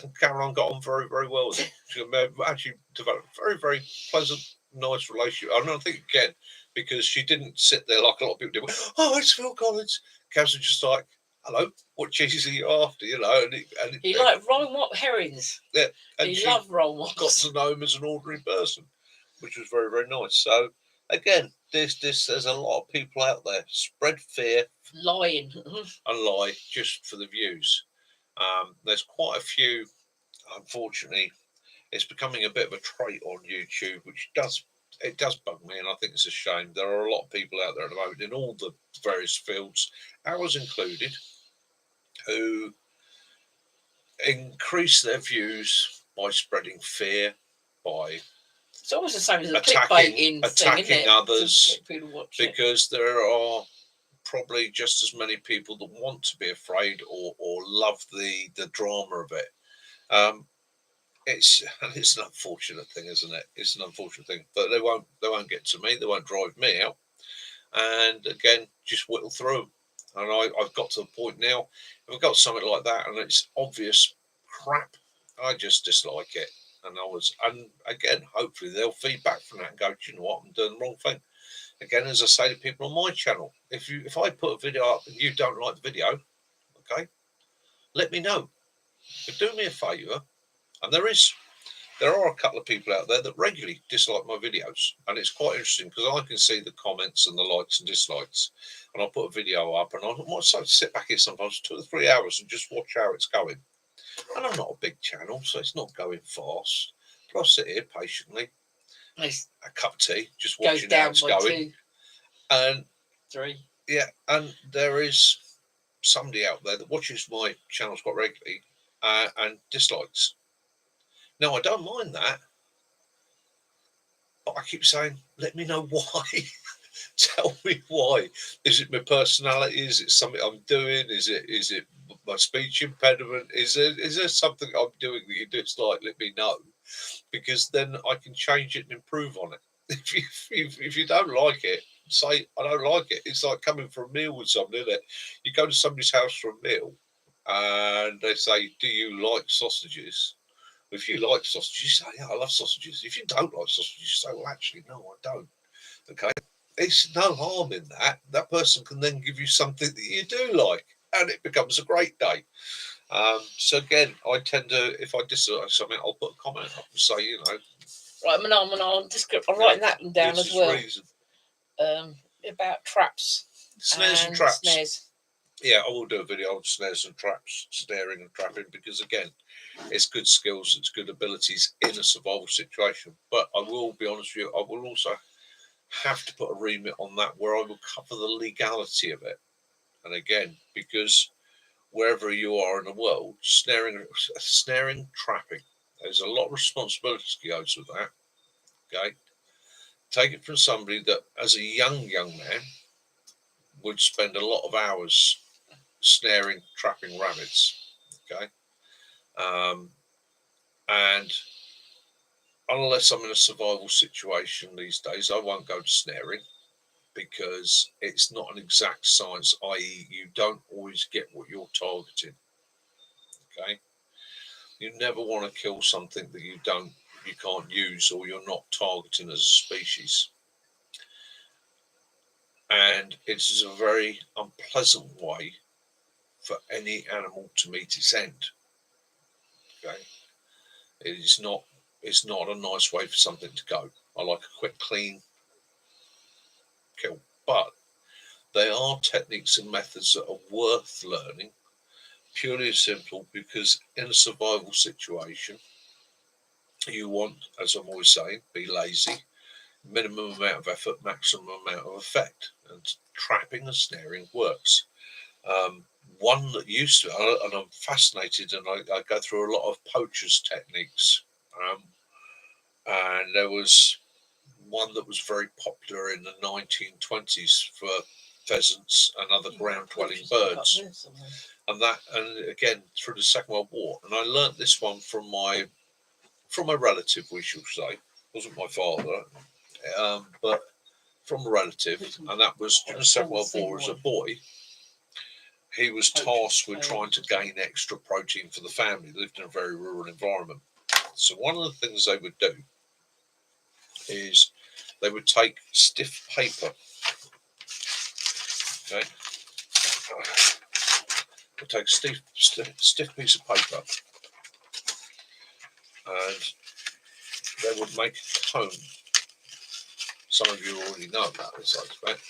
And Caroline got on very, very well with him. She actually developed a very, very pleasant, nice relationship. And I think, again, because she didn't sit there like a lot of people do. Oh, it's Phil Collins. Kaz was just like, hello, what cheeses are you after? He liked roll herrings. Yeah, and he loved roll. Got to know him as an ordinary person, which was very, very nice. So again, there's a lot of people out there spread fear, lying, and lie just for the views. There's quite a few, unfortunately. It's becoming a bit of a trait on YouTube, which does bug me, and I think it's a shame. There are a lot of people out there at the moment in all the various fields, ours included, who increase their views by spreading fear, by it's almost the same as a clickbaiting attacking thing, isn't it? others, because there are probably just as many people that want to be afraid or love the drama of it. It's an unfortunate thing, isn't it? It's an unfortunate thing, but they won't get to me. They won't drive me out. And again, just whittle through. And I've got to the point now. If I've got something like that and it's obvious crap, I just dislike it. And again, hopefully they'll feed back from that and go, do you know what, I'm doing the wrong thing. Again, as I say to people on my channel, if I put a video up and you don't like the video, okay, let me know. But do me a favour, and there are a couple of people out there that regularly dislike my videos, and it's quite interesting because I can see the comments and the likes and dislikes, and I'll put a video up, and I might sit back here sometimes 2 or 3 hours and just watch how it's going. And I'm not a big channel, so it's not going fast, but I'll sit here patiently, nice. A cup of tea, just watching how it's going. 2, and 3. Yeah, and there is somebody out there that watches my channels quite regularly and dislikes. Now, I don't mind that, but I keep saying, let me know why. Tell me why. Is it my personality? Is it something I'm doing? Is it my speech impediment? Is there something I'm doing that you dislike? Let me know, because then I can change it and improve on it. If you don't like it, say I don't like it. It's like coming for a meal with somebody, isn't it? You go to somebody's house for a meal and they say, do you like sausages? If you like sausages, you say, yeah, I love sausages. If you don't like sausages, you say, well, actually, no, I don't. Okay, it's no harm in that. That person can then give you something that you do like, and it becomes a great day. So again, I tend to, if I dislike something, I'll put a comment up and say, you know, right, I'm writing that one down as well. About traps, snares and traps. Snares. Yeah, I will do a video on snares and traps, snaring and trapping, because again, it's good skills, it's good abilities in a survival situation. But I will be honest with you, I will also have to put a remit on that where I will cover the legality of it. And again, because wherever you are in the world, snaring, trapping, there's a lot of responsibility goes with that. Okay, take it from somebody that, as a young man, would spend a lot of hours snaring, trapping rabbits. Okay, and unless I'm in a survival situation these days, I won't go to snaring, because it's not an exact science, i.e. you don't always get what you're targeting. Okay, you never want to kill something that you can't use, or you're not targeting as a species. And it is a very unpleasant way for any animal to meet its end. Okay, it's not a nice way for something to go. I like a quick, clean kill, but there are techniques and methods that are worth learning, purely and simple, because in a survival situation, you want, as I'm always saying, be lazy, minimum amount of effort, maximum amount of effect, and trapping and snaring works. One that used to, and I'm fascinated, and I go through a lot of poachers' techniques, and there was one that was very popular in the 1920s for pheasants and other ground-dwelling birds, and again through the Second World War. And I learnt this one from a relative, we shall say. It wasn't my father, but from a relative, and that was during the Second World War. As a boy, he was tasked with trying to gain extra protein for the family. They lived in a very rural environment. So one of the things they would do is they would take stiff paper. Okay, they'd take a stiff piece of paper, and they would make a cone, some of you already know about this, I expect.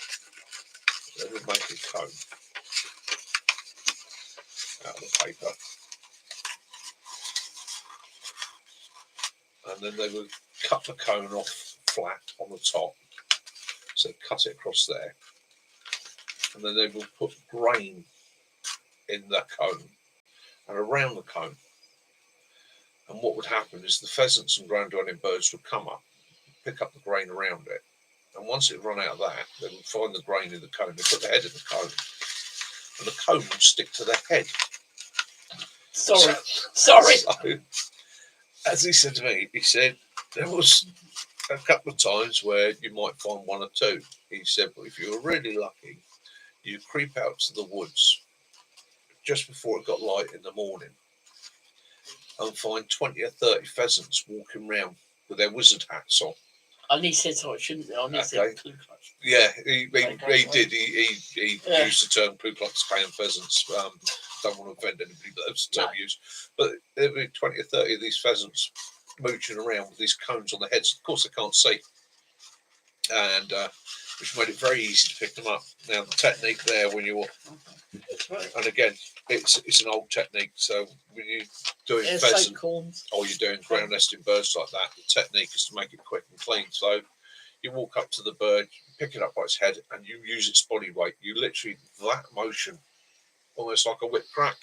They would make a cone out of the paper, and then they would cut the cone off flat on the top, so cut it across there, and then they would put grain in the cone and around the cone. And what would happen is the pheasants and ground dwelling birds would come up, pick up the grain around it, and once it run out of that, they would find the grain in the cone, they put the head in the cone, and the cone would stick to their head. Sorry. So, as he said to me, he said, there was a couple of times where you might find one or two. He said, but if you were really lucky, you creep out to the woods just before it got light in the morning and find 20 or 30 pheasants walking around with their wizard hats on. I need to say so, shouldn't I? Need to say Ku Klux. Yeah, he did. He used the term Ku Klux Klan pheasants. Don't want to offend anybody, but that's the term used. But there were 20 or 30 of these pheasants mooching around with these cones on their heads. Of course, they can't see, and which made it very easy to pick them up. Now, the technique there, when you're, and again, it's an old technique. So when you're doing pheasant or you're doing ground nesting birds like that, the technique is to make it quick and clean. So you walk up to the bird, pick it up by its head, and you use its body weight. You literally, that motion, almost like a whip crack,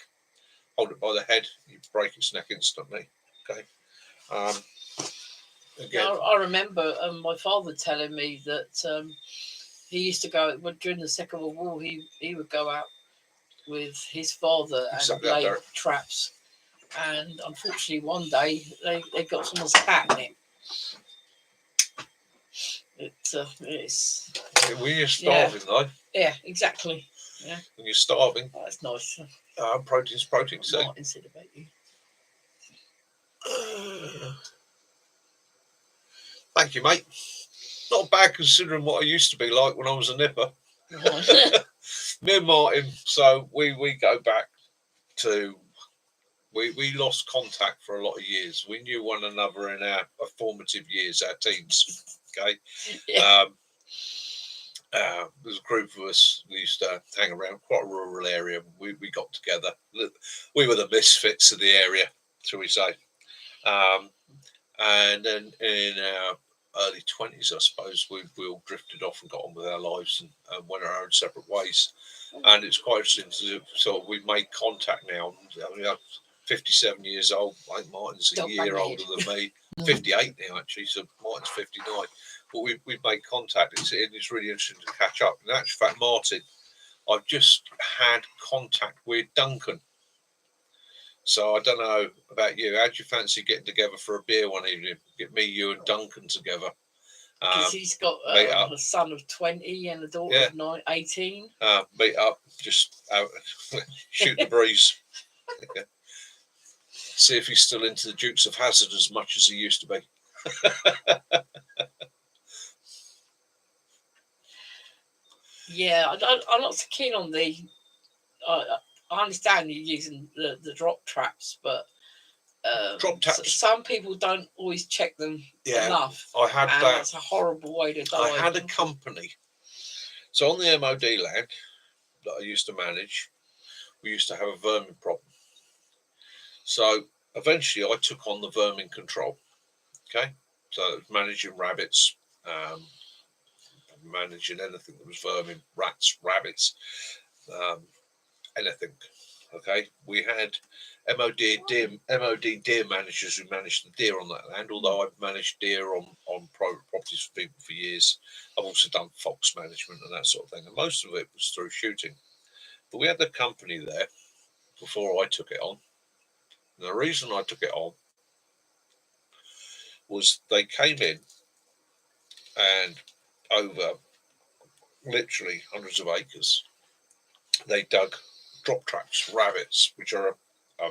hold it by the head, you break its neck instantly. Okay. Again, I remember my father telling me that he used to go during the Second World War. He would go out with his father and lay traps, and unfortunately one day they got someone's cat in it. It's when you're starving, though. Yeah, exactly. Yeah. When you're starving. Oh, that's nice. Protein's protein. So. Martin said about you. Thank you, mate. Not bad considering what I used to be like when I was a nipper. Me and Martin, so we go back to, we lost contact for a lot of years. We knew one another in our formative years, our teens. Okay. Yeah. There's a group of us who used to hang around quite a rural area. We got together. We were the misfits of the area, shall we say. And then in our early 20s, I suppose, we all drifted off and got on with our lives and went our own separate ways. And it's quite interesting. So we've made contact now. I mean, I'm 57 years old. I think Martin's a year older than me. 58 now, actually. So Martin's 59. But we've made contact. It's really interesting to catch up. In actual fact, Martin, I've just had contact with Duncan. So I don't know about you. How do you fancy getting together for a beer one evening? Get me, you, and Duncan together. Because he's got a son of 20 and a daughter of 18. Meet up, just out, shoot the breeze. See if he's still into the Dukes of Hazzard as much as he used to be. Yeah, I'm not so keen on the. I understand you're using the drop traps, but drop traps. Some people don't always check them enough. I had that. That's a horrible way to die. I had a company. So on the MOD land that I used to manage, we used to have a vermin problem. So eventually I took on the vermin control. Okay. So managing rabbits, managing anything that was vermin, rats, rabbits, anything. Okay, we had MOD deer managers who managed the deer on that land. Although I've managed deer on private properties for people for years, I've also done fox management and that sort of thing. And most of it was through shooting. But we had the company there before I took it on. And the reason I took it on was they came in and over literally hundreds of acres, they dug drop traps, rabbits, which are a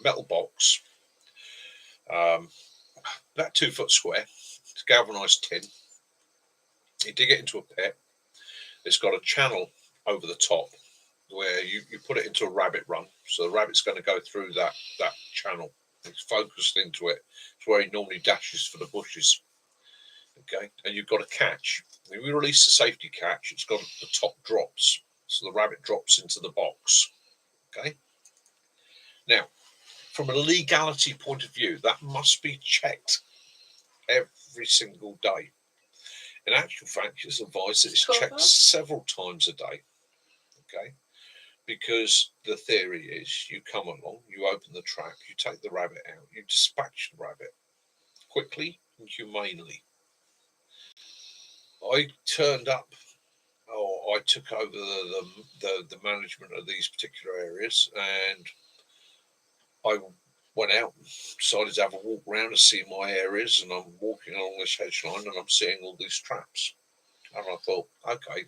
metal box, about 2 foot square. It's galvanized tin. You dig it into a pit. It's got a channel over the top where you put it into a rabbit run. So the rabbit's going to go through that channel. It's focused into it. It's where he normally dashes for the bushes. Okay, and you've got a catch. When you release the safety catch, it's got the top drops, so the rabbit drops into the box. Okay. Now, from a legality point of view, that must be checked every single day. In actual fact, it's advised that it's checked several times a day. Okay, because the theory is you come along, you open the trap, you take the rabbit out, you dispatch the rabbit quickly and humanely. I turned up, or I took over the management of these particular areas, and I went out and decided to have a walk around and see my areas, and I'm walking along this hedge line and I'm seeing all these traps. And I thought, okay,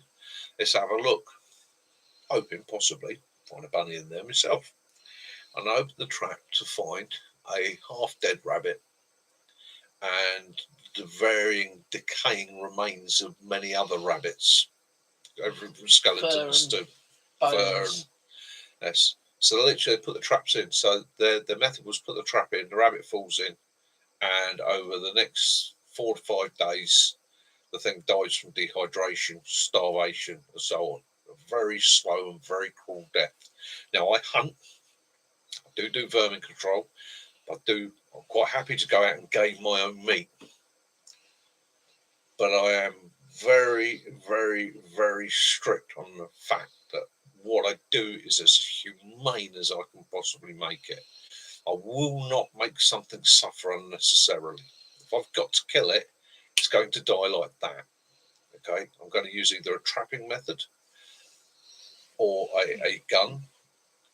let's have a look. Hoping possibly find a bunny in there myself. And I opened the trap to find a half-dead rabbit and the varying decaying remains of many other rabbits. Everything from skeletons to fur. Yes. So they literally put the traps in. So the method was put the trap in, the rabbit falls in, and over the next 4 to 5 days, the thing dies from dehydration, starvation, and so on. A very slow and very cruel death. Now, I hunt. I do vermin control. I'm quite happy to go out and game my own meat. But I am very, very, very strict on the fact that what I do is as humane as I can possibly make it. I will not make something suffer unnecessarily. If I've got to kill it, it's going to die like that. Okay, I'm going to use either a trapping method or a gun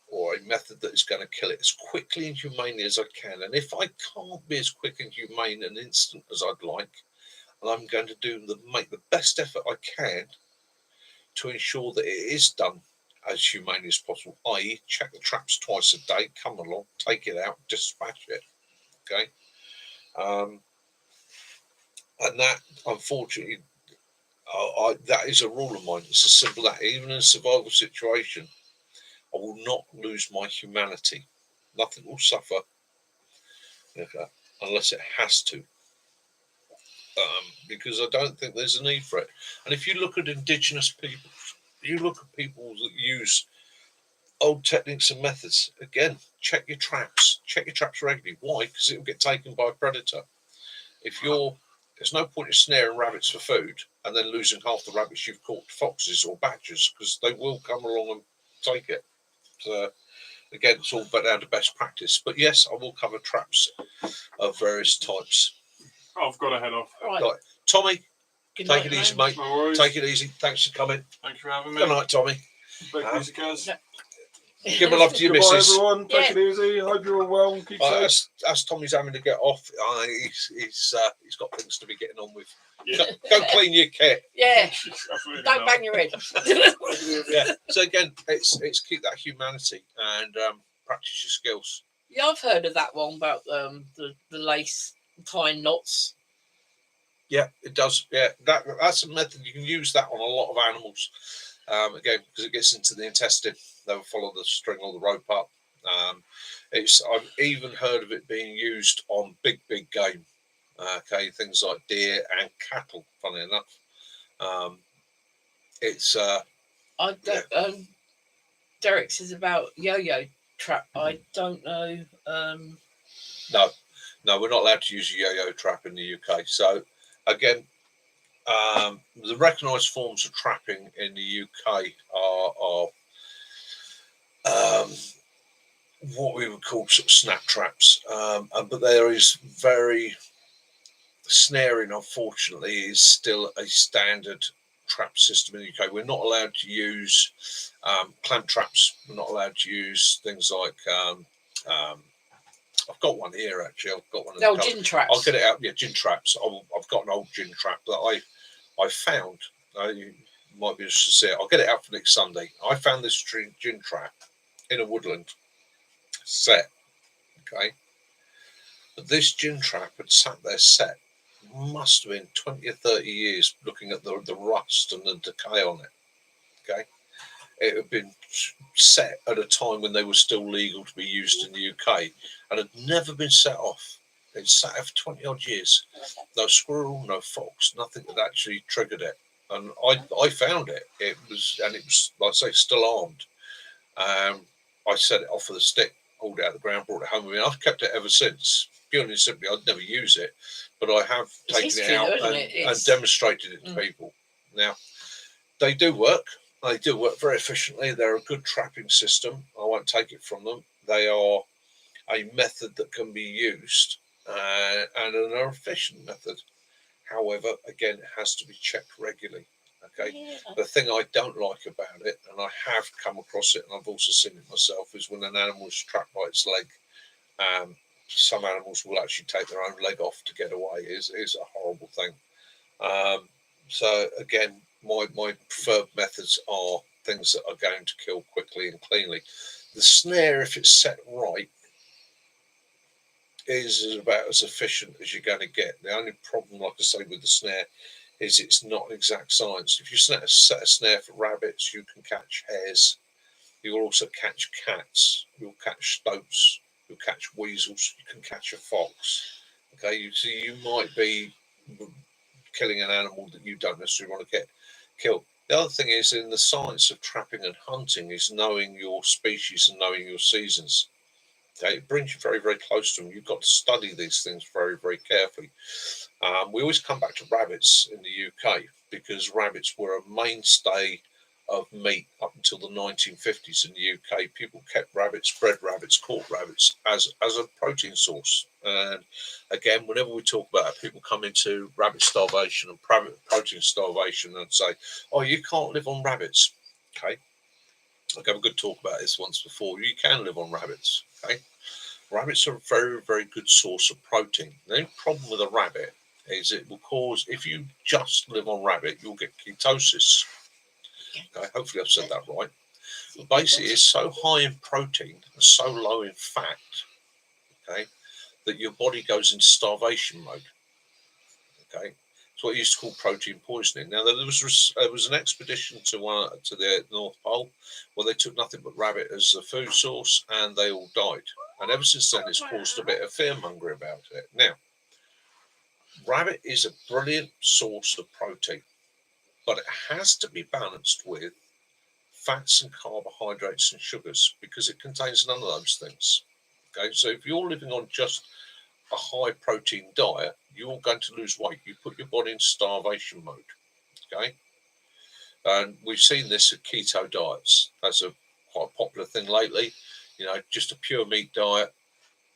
or a method that is going to kill it as quickly and humanely as I can. And if I can't be as quick and humane and instant as I'd like, I'm going to make the best effort I can to ensure that it is done as humanely as possible, i.e. check the traps twice a day, come along, take it out, dispatch it. Okay. And that, unfortunately, that is a rule of mine. It's as simple as that. Even in a survival situation, I will not lose my humanity. Nothing will suffer unless it has to. Because I don't think there's a need for it. And if you look at indigenous people, you look at people that use old techniques and methods, again, check your traps regularly. Why? Because it will get taken by a predator. There's no point in snaring rabbits for food and then losing half the rabbits you've caught to foxes or badgers, because they will come along and take it. So again, it's all down to best practice. But yes, I will cover traps of various types. I've got to head off. Right. Tommy, take it easy, mate. No take it easy. Thanks for coming. Thanks for having me. Good night, Tommy. Take it easy, guys. Give a love to your missus. Everyone. Take it easy. Hope you're all well and keep safe. As Tommy's having to get off, he's got things to be getting on with. Yeah. Go clean your kit. Yeah. Don't bang your head. Yeah. So again, it's keep that humanity and practice your skills. Yeah, I've heard of that one about the lace tying knots. Yeah, it does. Yeah, that's a method you can use that on a lot of animals. Again, because it gets into the intestine, they'll follow the string or the rope up. I've even heard of it being used on big game. Okay, things like deer and cattle. Funny enough, Derek says about yo-yo trap. I don't know. No, we're not allowed to use a yo-yo trap in the UK. So again, the recognised forms of trapping in the UK are what we would call sort of snap traps. But there is snaring, unfortunately, is still a standard trap system in the UK. We're not allowed to use clamp traps. We're not allowed to use things like I've got one here actually. I've got one. No, gin traps. I'll get it out. Yeah, gin traps. I've got an old gin trap that I found. You might be interested to see it. I'll get it out for next Sunday. I found this gin trap in a woodland set. Okay, but this gin trap had sat there set. Must have been 20 or 30 years, looking at the rust and the decay on it. Okay, it had been set at a time when they were still legal to be used in the UK and had never been set off. It's sat there for 20 odd years. No squirrel, no fox, nothing that actually triggered it. And I found it. It was, like I say, still armed. I set it off with a stick, hauled it out of the ground, brought it home with me. I've kept it ever since. Purely and simply, I'd never use it, but I have taken it out and demonstrated it to people. Now, they do work. They do work very efficiently. They're a good trapping system. I won't take it from them. They are a method that can be used and an efficient method. However, again, it has to be checked regularly. Okay. Yeah. The thing I don't like about it, and I have come across it, and I've also seen it myself, is when an animal is trapped by its leg. Some animals will actually take their own leg off to get away. It is a horrible thing. So again, my preferred methods are things that are going to kill quickly and cleanly. The snare, if it's set right, is about as efficient as you're going to get. The only problem, like I say, with the snare is it's not an exact science. If you set a snare for rabbits, you can catch hares. You'll also catch cats. You'll catch stoats. You'll catch weasels. You can catch a fox. Okay, you might be killing an animal that you don't necessarily want to get killed. The other thing is, in the science of trapping and hunting, is knowing your species and knowing your seasons. Okay, it brings you very, very close to them. You've got to study these things very, very carefully. We always come back to rabbits in the UK because rabbits were a mainstay of meat up until the 1950s in the UK. People kept rabbits, bred rabbits, caught rabbits as a protein source. And again, whenever we talk about it, people come into rabbit starvation and protein starvation and say, oh, you can't live on rabbits. Okay. I've had a good talk about this once before. You can live on rabbits. Okay. Rabbits are a very, very good source of protein. The only problem with a rabbit is it will cause, if you just live on rabbit, you'll get ketosis. Okay, hopefully I've said that right. But basically, it's so high in protein and so low in fat, okay, that your body goes into starvation mode. Okay, it's what you used to call protein poisoning. Now there was an expedition to the North Pole where they took nothing but rabbit as a food source, and they all died. And ever since then, it's caused a bit of fearmongering about it. Now, rabbit is a brilliant source of protein, but it has to be balanced with fats and carbohydrates and sugars because it contains none of those things. Okay, so if you're living on just a high protein diet, you're going to lose weight. You put your body in starvation mode. Okay, and we've seen this at keto diets. That's a quite popular thing lately. You know, just a pure meat diet,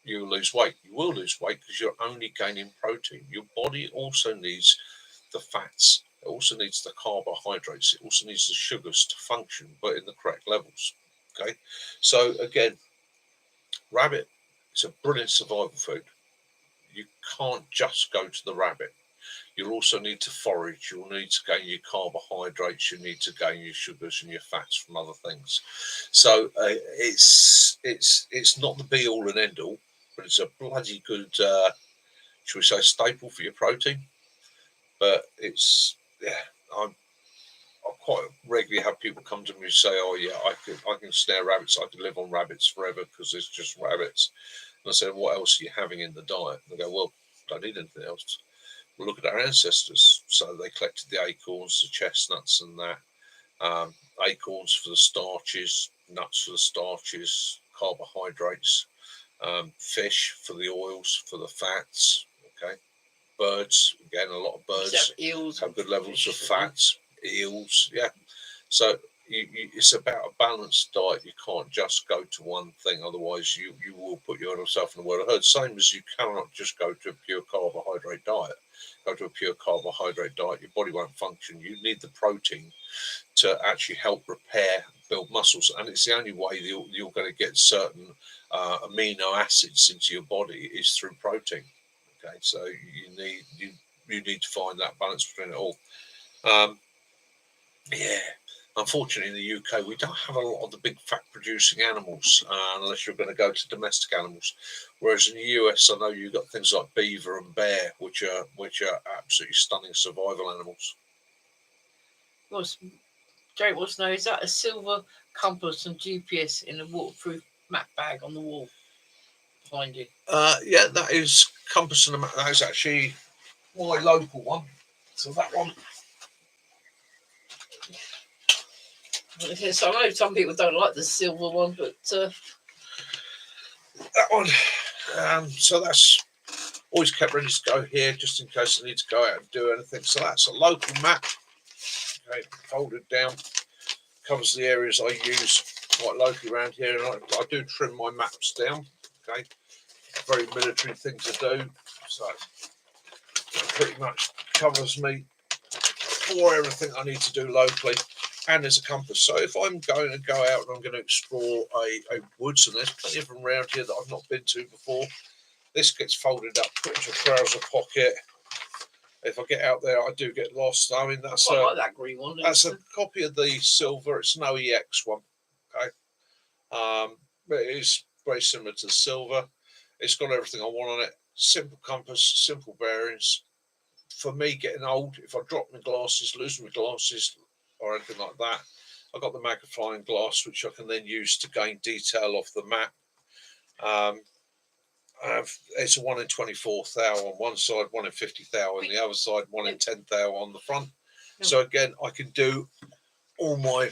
you lose weight. You will lose weight because you're only gaining protein. Your body also needs the fats. It also needs the carbohydrates. It also needs the sugars to function, but in the correct levels. Okay, so again, rabbit is a brilliant survival food. You can't just go to the rabbit. You'll also need to forage. You'll need to gain your carbohydrates. You need to gain your sugars and your fats from other things. So it's not the be all and end all, but it's a bloody good, shall we say, staple for your protein. But it's I quite regularly have people come to me and say, "Oh yeah, I can snare rabbits. I can live on rabbits forever because it's just rabbits." And I said, "What else are you having in the diet?" And they go, "Well, don't need anything else." Well, look at our ancestors. So they collected the acorns, the chestnuts, and that. Acorns for the starches, nuts for the starches, carbohydrates, fish for the oils, for the fats. Okay, birds, again, a lot of birds have good levels of fats. Eels, yeah. So it's about a balanced diet. You can't just go to one thing, otherwise you will put yourself in the world of hurt. Same as you cannot just go to a pure carbohydrate diet. Go to a pure carbohydrate diet, your body won't function. You need the protein to actually help repair, build muscles, and it's the only way you're going to get certain amino acids into your body is through protein. Okay, so you need to find that balance between it all. Unfortunately, in the UK, we don't have a lot of the big fat-producing animals unless you're going to go to domestic animals. Whereas in the US, I know you've got things like beaver and bear, which are absolutely stunning survival animals. Jake wants to know, is that a silver compass and GPS in a waterproof map bag on the wall? behind you. Yeah, that is compass and a map. That is actually my local one. So that one. So I know some people don't like the silver one, but that one. So that's always kept ready to go here, just in case I need to go out and do anything. So that's a local map. Okay, folded down, covers the areas I use quite locally around here, and I do trim my maps down. Okay, very military thing to do. So it pretty much covers me for everything I need to do locally. And there's a compass. So if I'm going to go out and I'm going to explore a woods, and there's plenty of them around here that I've not been to before, this gets folded up, put into a trouser pocket. If I get out there, I do get lost. I mean, that's I like that green one. That's a copy of the silver. It's an OEX one. Okay, but it is very similar to the silver. It's got everything I want on it. Simple compass, simple bearings. For me, getting old, if I drop my glasses, lose my glasses, or anything like that, I've got the magnifying glass, which I can then use to gain detail off the map. It's a 1 in 24 thou on one side, 1 in 50 thou on the other side, 1 in 10 thou on the front. So again, I can do all my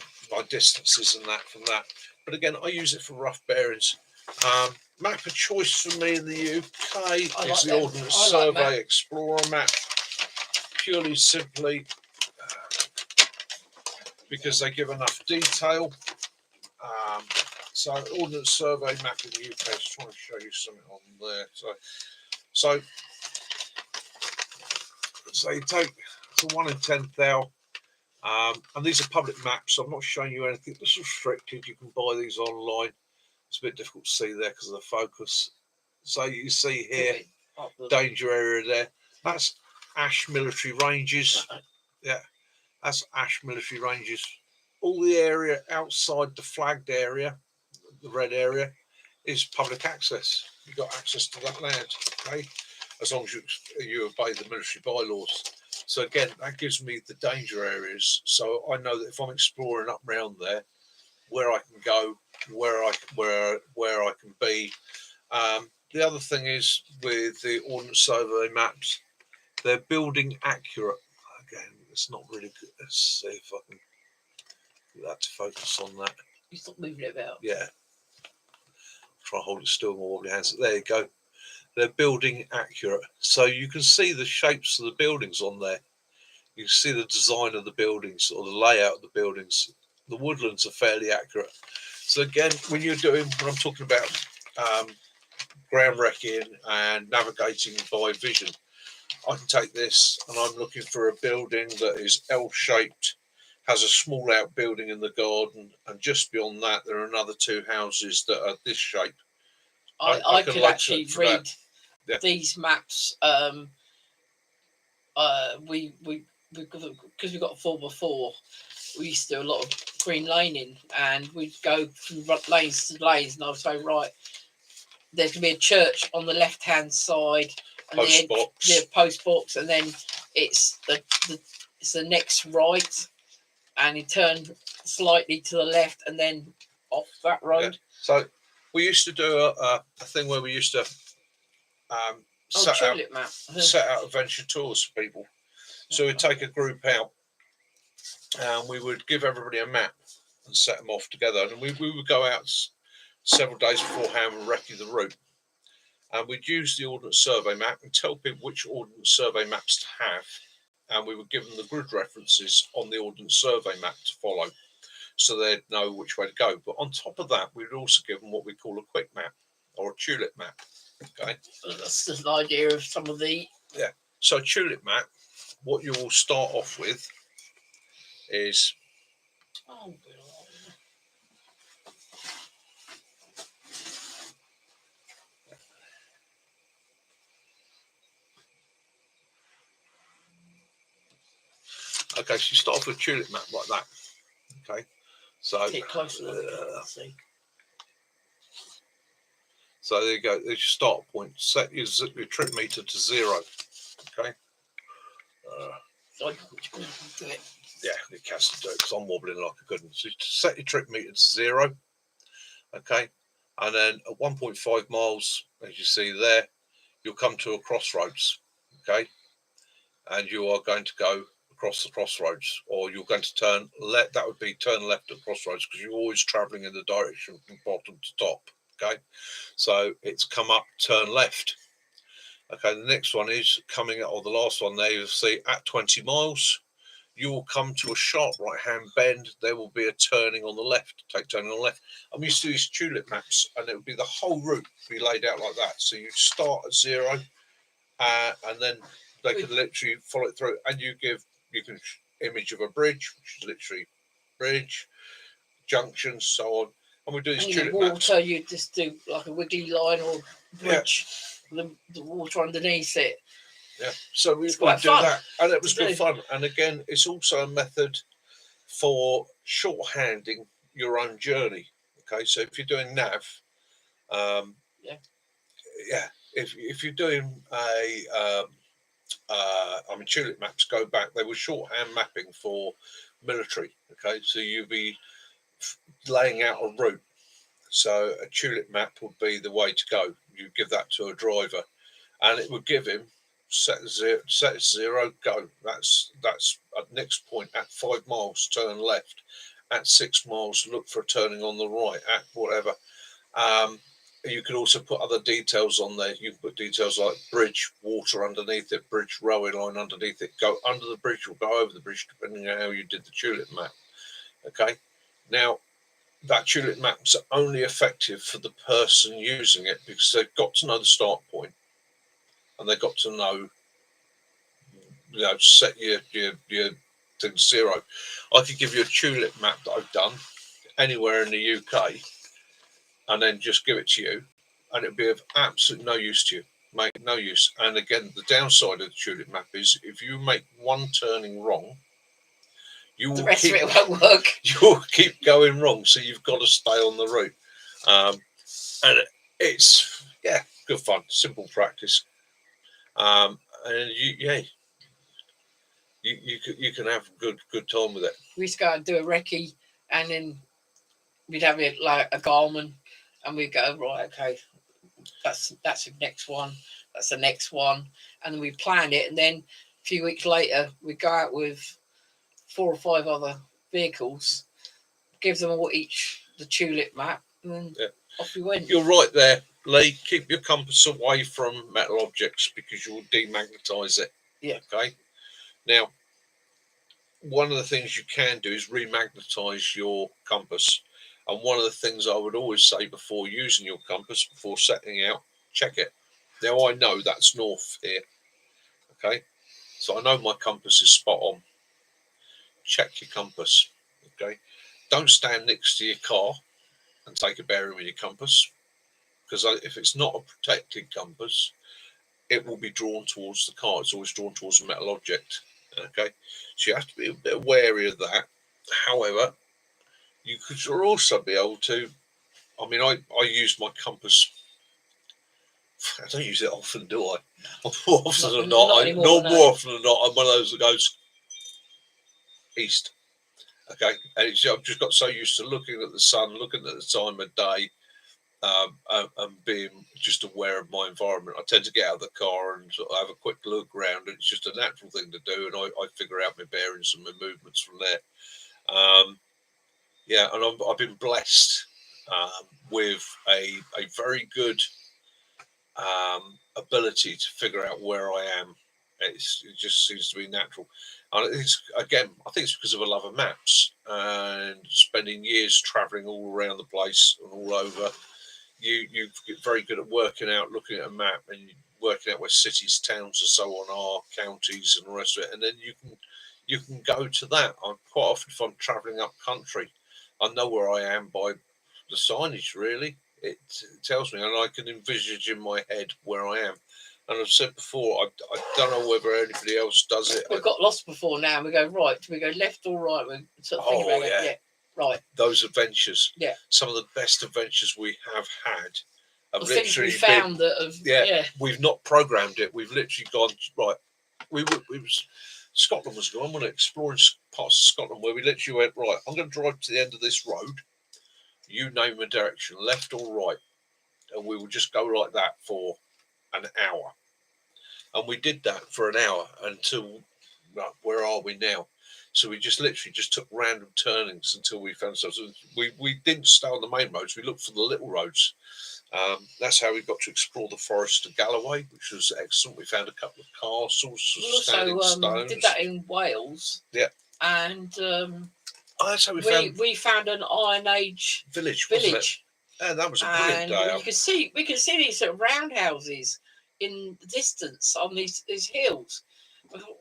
distances and that from that. But again, I use it for rough bearings. Map of choice for me in the UK is the Ordnance Survey Explorer map. Purely simply because they give enough detail. So Ordnance Survey map in the UK, just trying to show you something on there. So you take the 1 in 10 thou, and these are public maps, so I'm not showing you anything that's restricted. You can buy these online. It's a bit difficult to see there because of the focus. So you see here, danger area there. That's Ash Military Ranges. Yeah, that's Ash Military Ranges. All the area outside the flagged area, the red area, is public access. You've got access to that land, okay? As long as you obey the military bylaws. So again, that gives me the danger areas. So I know that if I'm exploring up around there, where I can go, where I can be. The other thing is with the Ordnance Survey maps, they're building accurate. Again, it's not really good. Let's see if I can get that to focus on that. You stop moving it about. Yeah. Try to hold it still with my wobbly hands. There you go. They're building accurate. So you can see the shapes of the buildings on there. You can see the design of the buildings or the layout of the buildings. The woodlands are fairly accurate. So again, when I'm talking about ground wrecking and navigating by vision, I can take this and I'm looking for a building that is L-shaped, has a small outbuilding in the garden, and just beyond that there are another 2 houses that are this shape. I could actually read these maps. Because we got a 4x4, we used to do a lot of green laning, and we'd go from lanes to lanes, and I would say, right, there's going to be a church on the left hand side, and the post box, and then it's the next right, and you turn slightly to the left, and then off that road. Yeah. So we used to do a thing where we used to set out adventure tours for people. So we'd take a group out and we would give everybody a map and set them off together. And we would go out several days beforehand and recce the route. And we'd use the Ordnance Survey map and tell people which Ordnance Survey maps to have. And we would give them the grid references on the Ordnance Survey map to follow, so they'd know which way to go. But on top of that, we would also give them what we call a quick map or a tulip map. Okay, that's the idea of some of the. Yeah. So a tulip map, what you will start off with is. Okay, so you start off with a tulip map like that. Okay, so get closer. So there you go. There's your start point. Set your trip meter to 0. Okay. Do it. Yeah, it has to do it because I'm wobbling like a good one. So set your trip meter to 0. Okay. And then at 1.5 miles, as you see there, you'll come to a crossroads, okay? And you are going to go across the crossroads, or you're going to turn left. That would be turn left at crossroads, because you're always traveling in the direction from bottom to top, okay? So it's come up, turn left. Okay, the next one is coming out, or the last one there, you'll see at 20 miles, you will come to a sharp right-hand bend. There will be a turning on the left. Take turning on the left. I'm used to these tulip maps, and it would be the whole route be laid out like that. So you start at 0, and then they can literally follow it through. And you can image of a bridge, which is literally bridge, junctions, so on. And we do these tulip maps. You just do like a wiggly line or bridge, the water underneath it. Yeah, so we do that, and it was good fun. And again, it's also a method for shorthanding your own journey. Okay, so if you're doing nav, if you're doing tulip maps go back. They were shorthand mapping for military. Okay, so you'd be laying out a route. So a tulip map would be the way to go. You give that to a driver, and it would give him set 0, go. That's at next point at 5 miles, turn left. At 6 miles, look for a turning on the right. At whatever. You could also put other details on there. You can put details like bridge, water underneath it, bridge, railway line underneath it. Go under the bridge or go over the bridge, depending on how you did the tulip map. Okay. Now, that tulip map's only effective for the person using it, because they've got to know the start point, and they've got to know, set your thing 0. I could give you a tulip map that I've done anywhere in the UK, and then just give it to you, and it'd be of absolute no use to you. Make no use. And again, the downside of the tulip map is if you make one turning wrong, the rest of it won't work. You'll keep going wrong, so you've got to stay on the route. And it's good fun, simple practice. And you can have good time with it. We used to go and do a recce, and then we'd have it like a Garmin, and we'd go, right, okay, that's the next one, that's the next one, and then we plan it, and then a few weeks later we'd go out with 4 or 5 other vehicles, give them all each the tulip map, and then off we went. You're right there, Lee. Keep your compass away from metal objects, because you will demagnetize it. Yeah. Okay. Now, one of the things you can do is remagnetize your compass. And one of the things I would always say before using your compass, before setting out, check it. Now, I know that's north here. Okay. So I know my compass is spot on. Check your compass. Okay. Don't stand next to your car and take a bearing with your compass, because if it's not a protected compass, it will be drawn towards the car. It's always drawn towards a metal object. Okay. So you have to be a bit wary of that. However, you could also be able to, I use my compass. I don't use it often, do I? More often than not. More often than not, I'm one of those that goes east. Okay. And I've just got so used to looking at the sun, looking at the time of day, and being just aware of my environment. I tend to get out of the car and sort of have a quick look around, and it's just a natural thing to do, and I figure out my bearings and my movements from there. And I've been blessed with a very good ability to figure out where I am. It just seems to be natural. And I think it's because of a love of maps and spending years traveling all around the place and all over. You get very good at working out, looking at a map and working out where cities, towns, and so on are, counties, and the rest of it. And then you can go to that. Quite often, if I'm traveling up country, I know where I am by the signage. Really, it tells me, and I can envisage in my head where I am. And I've said before, I don't know whether anybody else does it. We've got lost before now. We go right. Do we go left or right? We sort of think about it. Yeah. Right. Those adventures. Yeah. Some of the best adventures we have had. Literally found that. We've not programmed it. We've literally gone right. Scotland was gone. We're exploring parts of Scotland where we literally went right. I'm going to drive to the end of this road. You name a direction, left or right. and we would just go like that for an hour. And we did that for an hour until, right, where are we now? So we just literally just took random turnings until we found ourselves. We didn't stay on the main roads. We looked for the little roads. That's how we got to explore the forest of Galloway, which was excellent. We found a couple of castles, We also stones. did that in Wales. Yeah. And that's how we found an Iron Age village. Wasn't it? Yeah, that was a brilliant day. We could see these sort of roundhouses in the distance on these hills. We thought,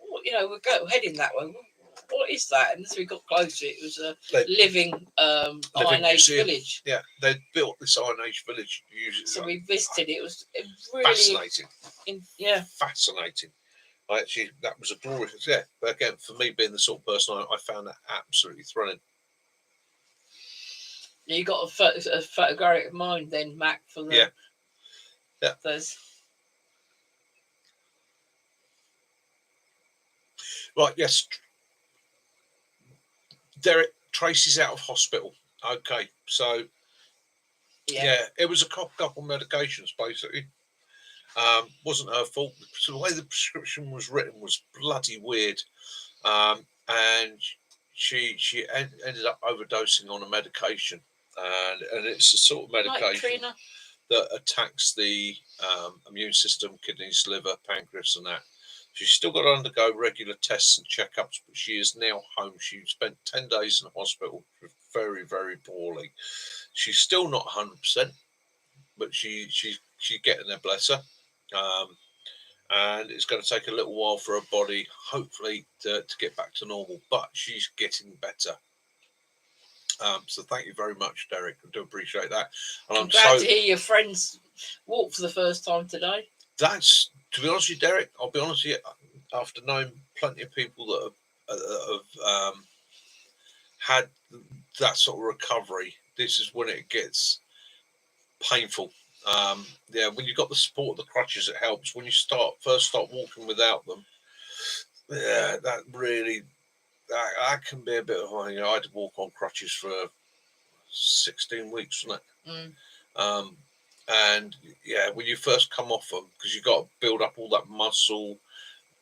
we're heading that way. What is that? And as we got closer, it was a living Iron Age village. Yeah, they built this Iron Age village. So we visited it. It was really fascinating. Fascinating. Actually, that was a glorious. Yeah, but again, for me being the sort of person, I found that absolutely thrilling. You got a photographic mind then, Mac, for the those. Right, yes. Derek, Tracy's out of hospital. Okay, so yeah, it was a couple medications basically. Wasn't her fault. So the way the prescription was written was bloody weird, and she ended up overdosing on a medication, and it's the sort of medication that attacks the immune system, kidneys, liver, pancreas, and that. She's still got to undergo regular tests and checkups, but she is now home. She spent 10 days in the hospital very, very poorly. She's still not 100%, but she's getting there, bless her. And it's going to take a little while for her body, hopefully, to get back to normal, but she's getting better. So thank you very much, Derek. I do appreciate that. And I'm glad to hear your friends walk for the first time today. That's, to be honest with you, Derek, I'll be honest with you, after knowing plenty of people that have had that sort of recovery, this is when it gets painful. When you've got the support of the crutches, it helps. When you first start walking without them, that really, that can be a bit of, I had to walk on crutches for 16 weeks, wasn't it? And when you first come off them, because you've got to build up all that muscle,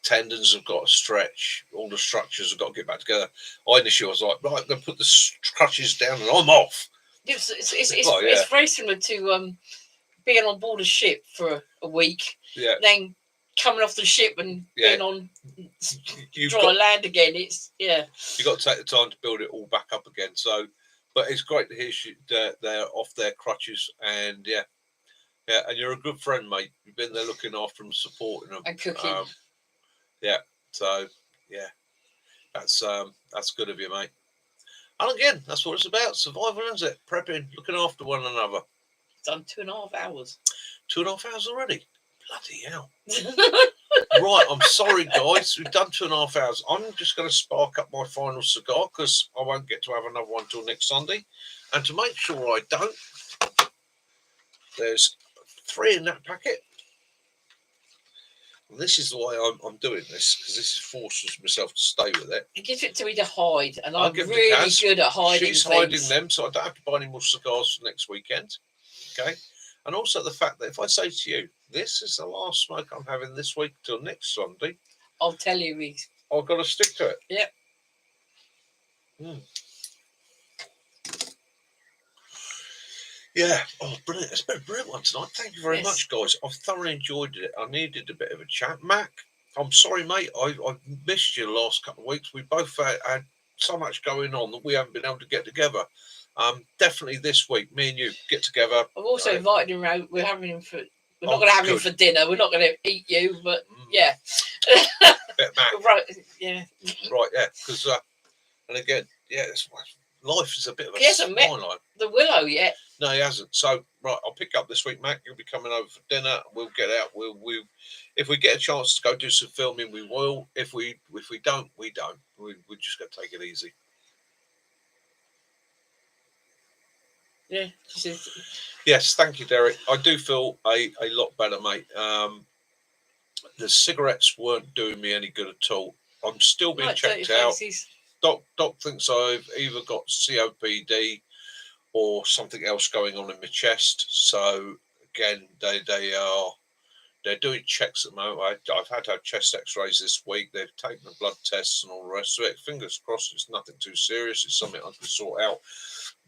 tendons have got to stretch, all the structures have got to get back together. Initially I was like, right, I'm going to put the crutches down and I'm off. It's very similar to being on board a ship for a week, then coming off the ship and being on dry land again. You've got to take the time to build it all back up again. So, but it's great to hear they're off their crutches, and and you're a good friend, mate. You've been there looking after them, supporting them, and cooking. So that's good of you, mate. And again, that's what it's about: survival, isn't it? Prepping, looking after one another. Done 2.5 hours. 2.5 hours already. Bloody hell. Right, I'm sorry, guys. We've done 2.5 hours. I'm just going to spark up my final cigar because I won't get to have another one till next Sunday. And to make sure I don't, there's 3 in that packet. And this is why I'm doing this, because this forces myself to stay with it. It gives it to me to hide, and I'm really good at hiding She's hiding them, so I don't have to buy any more cigars for next weekend. Okay? And also the fact that if I say to you, this is the last smoke I'm having this week till next Sunday, I'll tell you, I've got to stick to it. Yep. Yeah. Oh, brilliant. It's been a brilliant one tonight. Thank you very much, guys. I've thoroughly enjoyed it. I needed a bit of a chat. Mac, I'm sorry, mate. I've missed you the last couple of weeks. We both had so much going on that we haven't been able to get together. Definitely this week, me and you get together. I've also invited him around. We're having him for. We're not going to have him for dinner. We're not going to eat you, but yeah. Bit Mac. Right. Yeah. Right. Yeah. Because and again, life is a bit of a. He hasn't met the Willow yet. No, he hasn't. So right, I'll pick up this week, Mac. You'll be coming over for dinner. We'll get out. We'll if we get a chance to go do some filming, we will. If we don't, we don't. We're just going to take it easy. Yeah. Yes, thank you, Derek. I do feel a lot better, mate. The cigarettes weren't doing me any good at all. I'm still being checked out. Doc thinks I've either got COPD or something else going on in my chest. So again, they're doing checks at the moment. I've had to have chest X-rays this week. They've taken the blood tests and all the rest of it. Fingers crossed, it's nothing too serious. It's something I can sort out.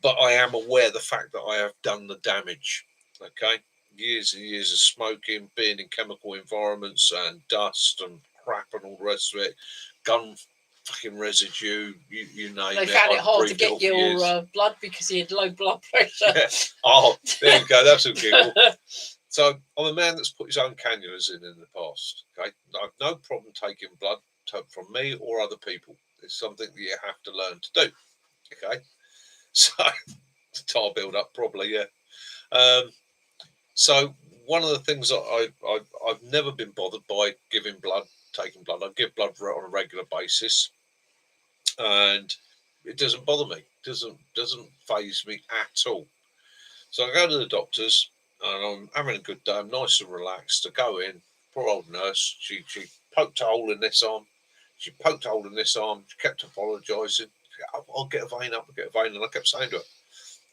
But I am aware of the fact that I have done the damage. Okay, years and years of smoking, being in chemical environments and dust and crap and all the rest of it, gun fucking residue, you name it. They found it hard to get your blood because he had low blood pressure. Yeah. Oh, there you go. That's a giggle. So I'm a man that's put his own cannulas in the past. Okay, I've no problem taking blood from me or other people. It's something that you have to learn to do. Okay, so tar build up probably, yeah. So one of the things that I've never been bothered by giving blood, taking blood. I give blood on a regular basis, and it doesn't bother me. Doesn't faze me at all. So I go to the doctors. And I'm having a good day. I'm nice and relaxed. I go in. Poor old nurse. She poked a hole in this arm. She poked a hole in this arm. She kept apologising. I'll get a vein up. I'll get a vein. And I kept saying to her,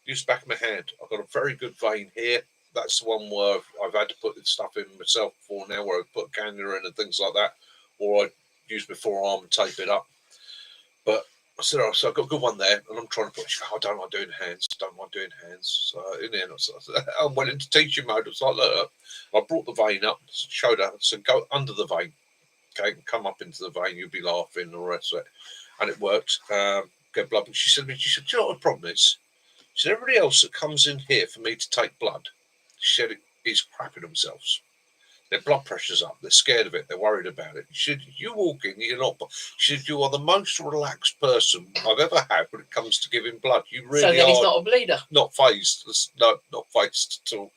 use the back of my hand. I've got a very good vein here. That's the one where I've had to put the stuff in myself before now, where I put a cannula in and things like that. Or I use my forearm and tape it up. But I said, oh, so I've got a good one there, and I'm trying to put. I don't mind doing hands. Don't mind doing hands. So in the end, I went into teaching mode. It's like, look, I brought the vein up, showed her, said, go under the vein, okay, and come up into the vein. You'll be laughing and all the rest of it, and it worked. Get blood. But she said, do you know what the problem is? She said, everybody else that comes in here for me to take blood, she said, is crapping themselves. Their blood pressure's up. They're scared of it. They're worried about it. You walk in, you're not. She said, you are the most relaxed person I've ever had when it comes to giving blood. You really so then are. He's not a bleeder. Not phased. No, not phased at all.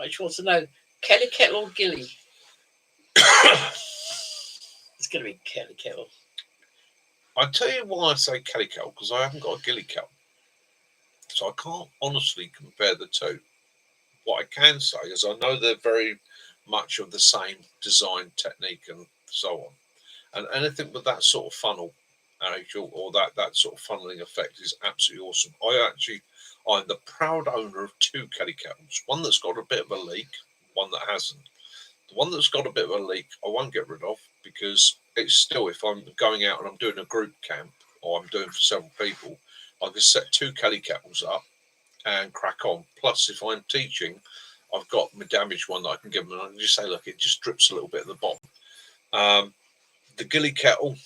I just want to know, Kelly Kettle or Gilly? It's going to be Kelly Kettle. I'll tell you why I say Kelly Kettle, because I haven't got a Gilly Kettle. So I can't honestly compare the two. What I can say is I know they're very much of the same design technique and so on. And anything with that sort of funnel or that sort of funneling effect is absolutely awesome. I'm the proud owner of two Kelly Kettles. One that's got a bit of a leak, one that hasn't. The one that's got a bit of a leak, I won't get rid of, because it's still, if I'm going out and I'm doing a group camp or I'm doing for several people, I can set two Kelly Kettles up and crack on. Plus, if I'm teaching, I've got my damaged one that I can give them, and I can just say, look, it just drips a little bit at the bottom. The Gilly Kettle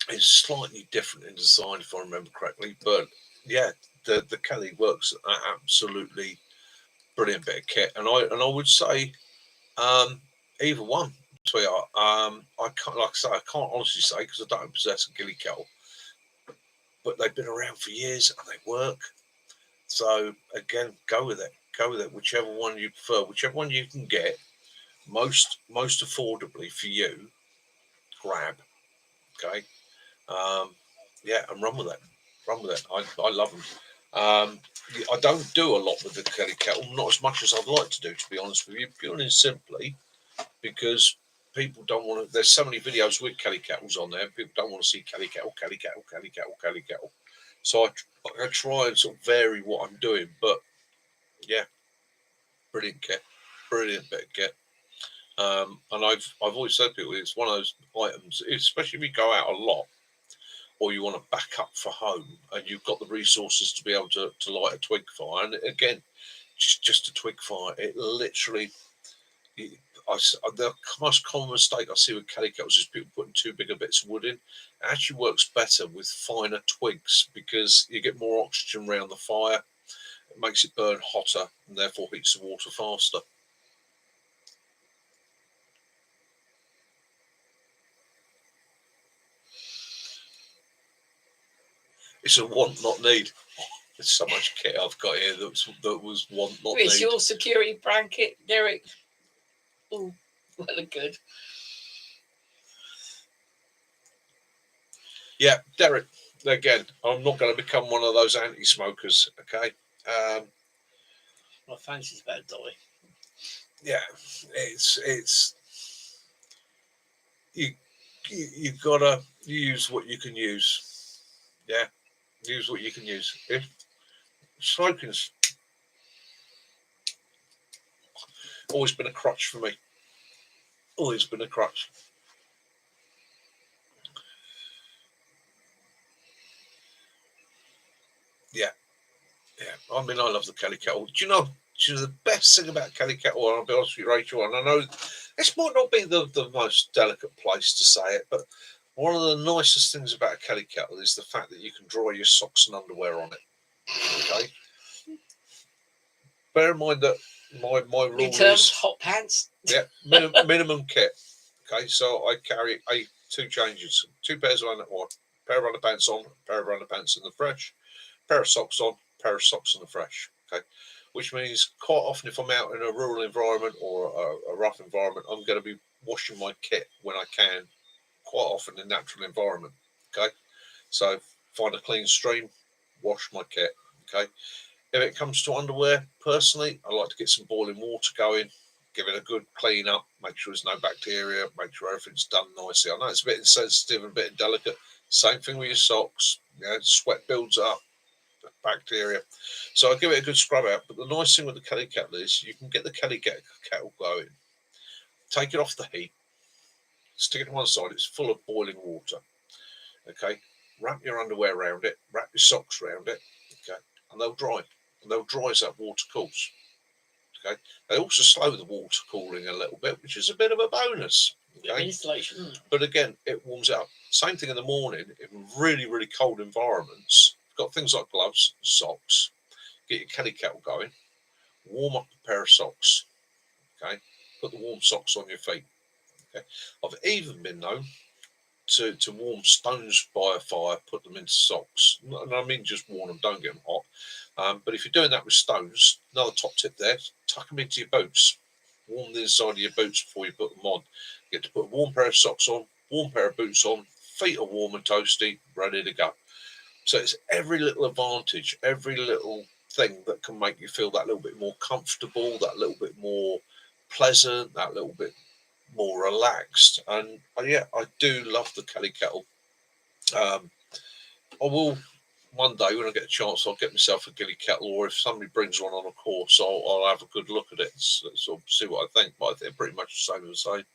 is slightly different in design, if I remember correctly, but yeah, the Kelly works an absolutely brilliant bit of kit, and I would say either one, sweetheart. I can't, like I say, I can't honestly say because I don't possess a Gilly Kettle, but they've been around for years and they work. So again, go with it. Whichever one you prefer, whichever one you can get most affordably for you, grab. Okay, yeah, and run with it. I love them. I don't do a lot with the Kelly Kettle, not as much as I'd like to do, to be honest with you, purely and simply because people don't want to. There's so many videos with Kelly Kettles on there. People don't want to see Kelly Kettle. So I try and sort of vary what I'm doing, but yeah, brilliant kit, brilliant bit of kit. And I've always said to people, it's one of those items, especially if you go out a lot or you want to back up for home and you've got the resources to be able to light a twig fire. And again, just a twig fire, it literally, the most common mistake I see with Kelly Kettles is people putting too big a bits of wood in. It actually works better with finer twigs because you get more oxygen around the fire. It makes it burn hotter and therefore heats the water faster. It's a want, not need. There's so much kit I've got here that was want, not need. It's your security blanket, Derek. Oh, well and good. Yeah, Derek, again, I'm not going to become one of those anti-smokers, okay? My fancy's about to die. Yeah, it's you gotta use what you can use. Yeah, use what you can use. If smoking's Always been a crutch for me. Always been a crutch. Yeah. Yeah. I mean, I love the Kelly kettle. Do you know the best thing about Kelly kettle? And I'll be honest with you, Rachel, and I know this might not be the most delicate place to say it, but one of the nicest things about a Kelly kettle is the fact that you can dry your socks and underwear on it. Okay. Bear in mind that my rule is hot pants. Yeah, minimum kit. Okay, so I carry two changes, 2 pairs of pair of underpants on, pair of underpants in the fresh, pair of socks on, pair of socks in the fresh. Okay, which means quite often if I'm out in a rural environment or a rough environment, I'm going to be washing my kit when I can. Quite often in natural environment. Okay, so find a clean stream, wash my kit. Okay. If it comes to underwear, personally, I like to get some boiling water going, give it a good clean up, make sure there's no bacteria, make sure everything's done nicely. I know it's a bit insensitive and a bit delicate. Same thing with your socks. Sweat builds up, bacteria. So I give it a good scrub out. But the nice thing with the Kelly kettle is you can get the Kelly kettle going, take it off the heat, stick it to one side. It's full of boiling water. Okay, wrap your underwear around it, wrap your socks around it. Okay, and they'll dry. And they'll dry as that water cools. Okay, they also slow the water cooling a little bit, which is a bit of a bonus. Okay, installation. But again, it warms it up. Same thing in the morning in really, really cold environments. You've got things like gloves, socks. Get your Kelly kettle going. Warm up a pair of socks. Okay, put the warm socks on your feet. Okay, I've even been known to warm stones by a fire, put them into socks. And I mean just warm them, don't get them hot. But if you're doing that with stones, another top tip there, tuck them into your boots. Warm the inside of your boots before you put them on. You get to put a warm pair of socks on, warm pair of boots on, feet are warm and toasty, ready to go. So it's every little advantage, every little thing that can make you feel that little bit more comfortable, that little bit more pleasant, that little bit more relaxed. And yeah, I do love the Kelly kettle. I will one day when I get a chance, I'll get myself a Kelly kettle, or if somebody brings one on a course, I'll have a good look at it and sort of see what I think. But they're pretty much the same as the same.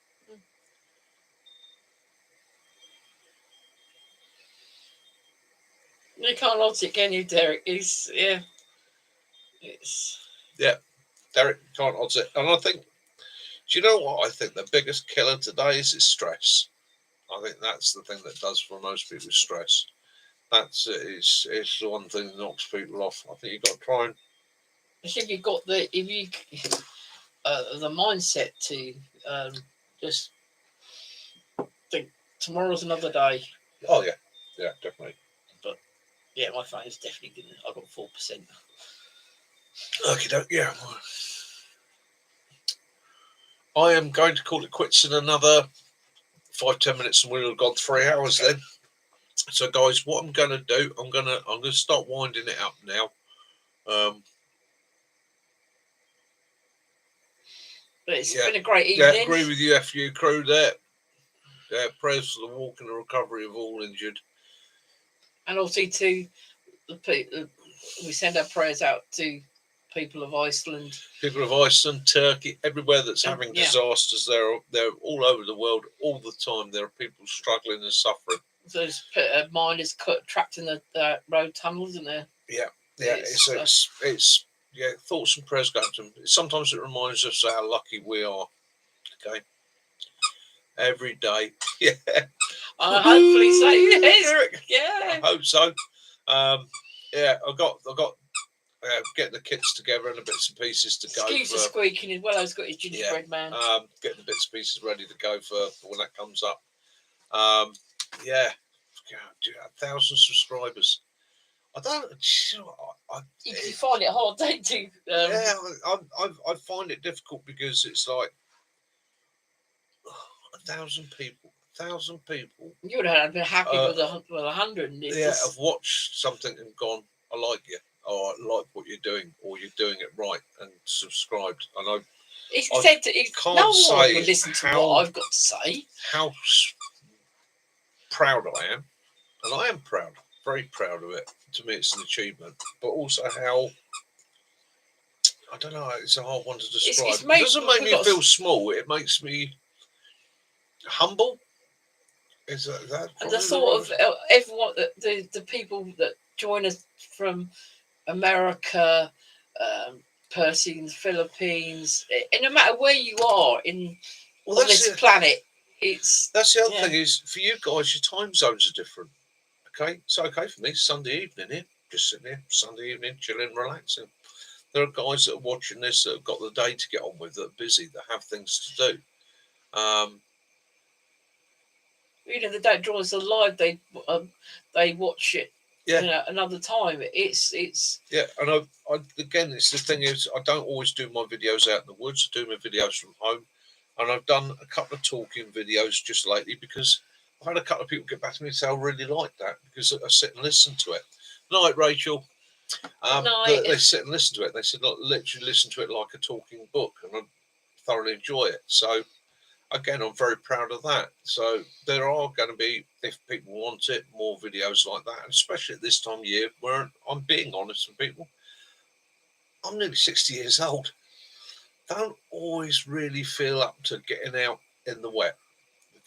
You can't odds it, can you, Derek? It's Derek can't odds it, and I think. Do you know what I think the biggest killer today is stress? I think that's the thing that does for most people is stress. It's the one thing that knocks people off. I think you've got to try and. I think you've got the mindset to just think tomorrow's another day. Oh yeah, definitely. But yeah, my phone is definitely good. I got 4%. Okay, yeah. I am going to call it quits in another 5-10 minutes, and we'll have gone 3 hours then. So, guys, what I'm going to do, I'm going to start winding it up now. But it's been a great evening. Yeah, agree with you, FU crew there. Yeah, prayers for the walk and the recovery of all injured. And also to the people, we send our prayers out to people of Iceland. People of Iceland, Turkey, everywhere that's having disasters. They're all over the world all the time. There are people struggling and suffering. There's miners trapped in the road tunnels, isn't there? Yeah. It's thoughts and prayers go to them. Sometimes it reminds us how lucky we are. Okay. Every day. Yeah. Hopefully so. Yes. Yeah. I hope so. Yeah, I got getting the kits together and the bits and pieces to go. Excuse the squeaking as well. I've got his gingerbread man. Getting the bits and pieces ready to go for when that comes up. 1,000 subscribers. I don't. You find it hard, don't you? I find it difficult because it's like 1,000 people. 1,000 people. You would have been happy with 100. I've watched something and gone, I like you, or I like what you're doing, or you're doing it right, and subscribed. And no one will listen to what I've got to say. How proud I am, and I am proud, very proud of it. To me, it's an achievement, but also how don't know. It's a hard one to describe. It doesn't make me feel small. It makes me humble. Is that and the thought of everyone, the people that join us from America, Percy in the Philippines, and no matter where you are on this planet, that's the other thing is, for you guys, your time zones are different. Okay, it's okay for me. Sunday evening here, just sitting here, Sunday evening, chilling, relaxing. There are guys that are watching this that have got the day to get on with, that are busy, that have things to do. They don't join us live. They watch it. Another time. It's and I again, it's the thing is, I don't always do my videos out in the woods. I do my videos from home, and I've done a couple of talking videos just lately because I've had a couple of people get back to me and say I really like that because I sit and listen to it. Night, Rachel. They sit and listen to it. They said, look, literally listen to it like a talking book, and I thoroughly enjoy it. So again, I'm very proud of that. So there are going to be, if people want it, more videos like that, and especially at this time of year where I'm being honest with people. I'm nearly 60 years old. Don't always really feel up to getting out in the wet.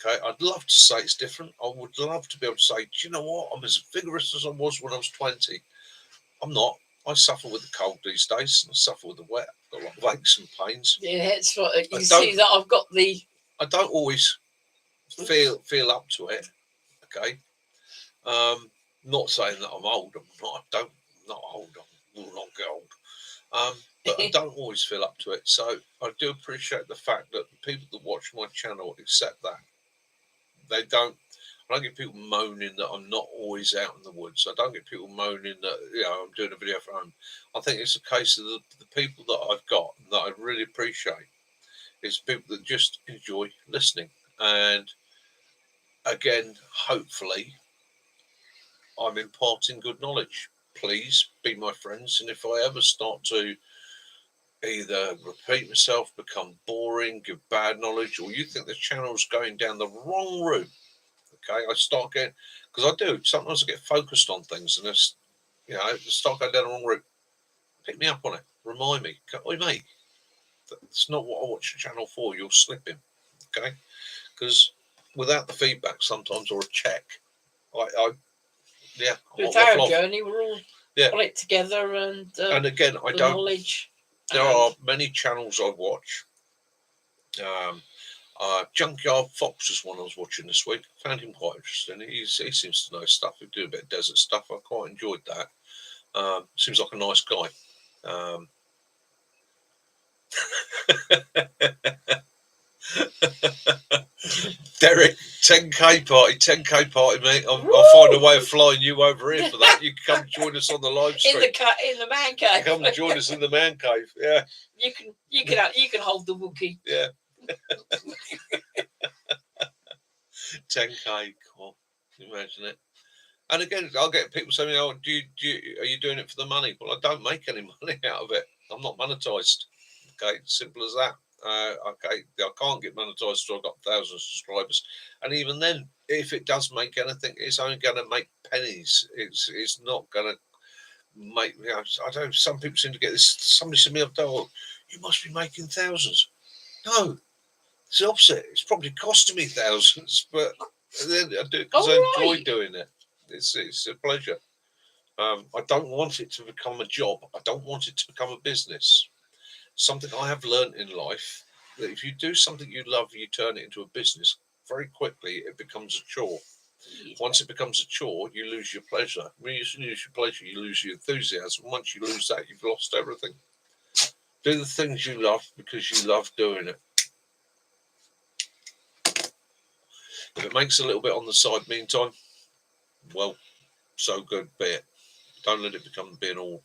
Okay, I'd love to say it's different. I would love to be able to say, do you know what? I'm as vigorous as I was when I was 20. I'm not. I suffer with the cold these days. I suffer with the wet. I've got a lot of aches and pains. Yeah, it's what you see that I've got the. I don't always feel up to it. Okay. Not saying that I'm old. I'm not old. I will not get old. But I don't always feel up to it. So I do appreciate the fact that the people that watch my channel accept that. I don't get people moaning that I'm not always out in the woods. I don't get people moaning that I'm doing a video from home. I think it's a case of the people that I've got that I really appreciate. It's people that just enjoy listening. And again, hopefully, I'm imparting good knowledge. Please be my friends. And if I ever start to either repeat myself, become boring, give bad knowledge, or you think the channel's going down the wrong route, okay, I start getting, because I do, sometimes I get focused on things and it's, start going down the wrong route. Pick me up on it. Remind me. Oi, mate, that's not what I watch the channel for. You're slipping, okay? Because without the feedback sometimes, or a check, It's our journey. We're all on it together, and again, I don't. Knowledge. There are many channels I watch. Junkyard Fox is one I was watching this week. I found him quite interesting. He seems to know stuff. He do a bit of desert stuff. I quite enjoyed that. Seems like a nice guy. Derek, 10k party, mate. I'll find a way of flying you over here for that. You can come join us on the live stream in the man cave. Come join us in the man cave. Yeah, you can hold the Wookiee. Yeah. 10k, cool. Can you imagine it? And again, I'll get people saying, "Oh, are you doing it for the money?" Well, I don't make any money out of it. I'm not monetized. Okay, simple as that. Okay, I can't get monetized till I've got 1,000 subscribers, and even then, if it does make anything, it's only going to make pennies. It's not going to make. I don't know. Some people seem to get this. Somebody said to me, "Oh, you must be making thousands." No, it's the opposite. It's probably costing me thousands, but then I do it because I enjoy doing it. It's a pleasure. I don't want it to become a job. I don't want it to become a business. Something I have learned in life, that if you do something you love, you turn it into a business, very quickly it becomes a chore. Once it becomes a chore, you lose your pleasure. When you lose your pleasure, you lose your enthusiasm. Once you lose that, you've lost everything. Do the things you love because you love doing it. If it makes a little bit on the side meantime, well, so good, be it. Don't let it become the be and all.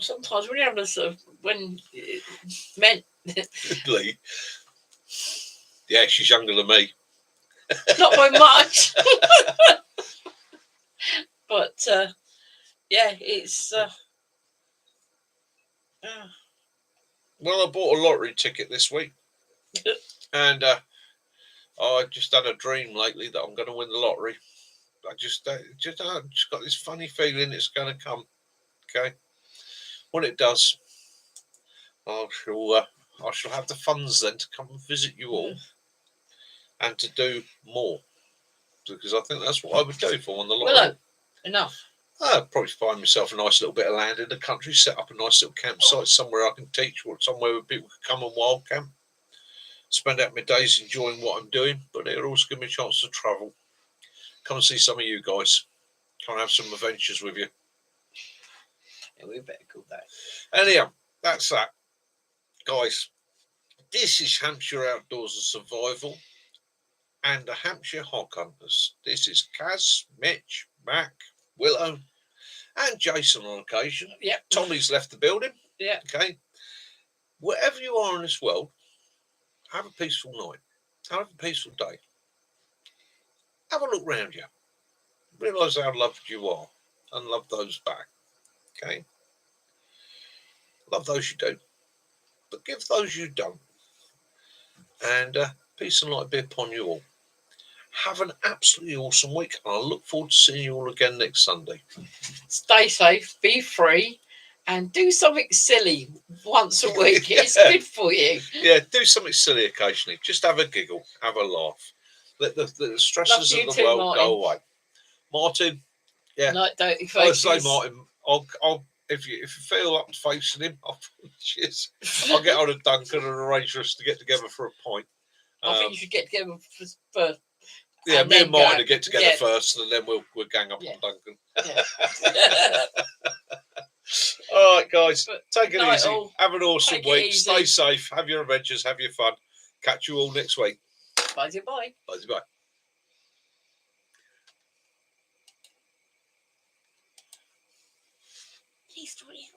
Sometimes when you have a sort of, when men. Lee. Yeah, she's younger than me. Not by much. But yeah, it's. Well, I bought a lottery ticket this week, and I just had a dream lately that I'm going to win the lottery. I just got this funny feeling it's going to come. Okay, when it does, I shall have the funds then to come and visit you all and to do more, because I think that's what I would do if I won the lottery. Willow, enough. I'd probably find myself a nice little bit of land in the country, set up a nice little campsite somewhere I can teach, or somewhere where people can come and wild camp, spend out my days enjoying what I'm doing, but it'll also give me a chance to travel, come and see some of you guys, come and have some adventures with you. Yeah, we better call that. Anyhow, that's that. Guys, this is Hampshire Outdoors and Survival and the Hampshire Hog Hunters. This is Kaz, Mitch, Mac, Willow, and Jason on occasion. Yep. Tommy's left the building. Yeah. Okay. Wherever you are in this world, have a peaceful night. Have a peaceful day. Have a look round you. Realise how loved you are and love those back. Okay. Love those you do. But give those you don't. And peace and light be upon you all. Have an absolutely awesome week, and I look forward to seeing you all again next Sunday. Stay safe, be free, and do something silly once a week. Yeah. It's good for you. Yeah, do something silly occasionally. Just have a giggle, have a laugh. Let the stresses of the too, world Martin. go away. Martin, yeah. Night, dirty I'll faces. say Martin. I'll if you feel up facing him, I'll get on a Duncan and arrange for us to get together for a pint. I think you should get together first. Yeah, and me and Martin go. will get together Yeah. first, and then we'll gang up Yeah. on Duncan. Yeah. All right, guys, But take it night easy. all. Have an awesome Take it week. easy. Stay safe. Have your adventures. Have your fun. Catch you all next week. Bye. Bye. Bye. He's 3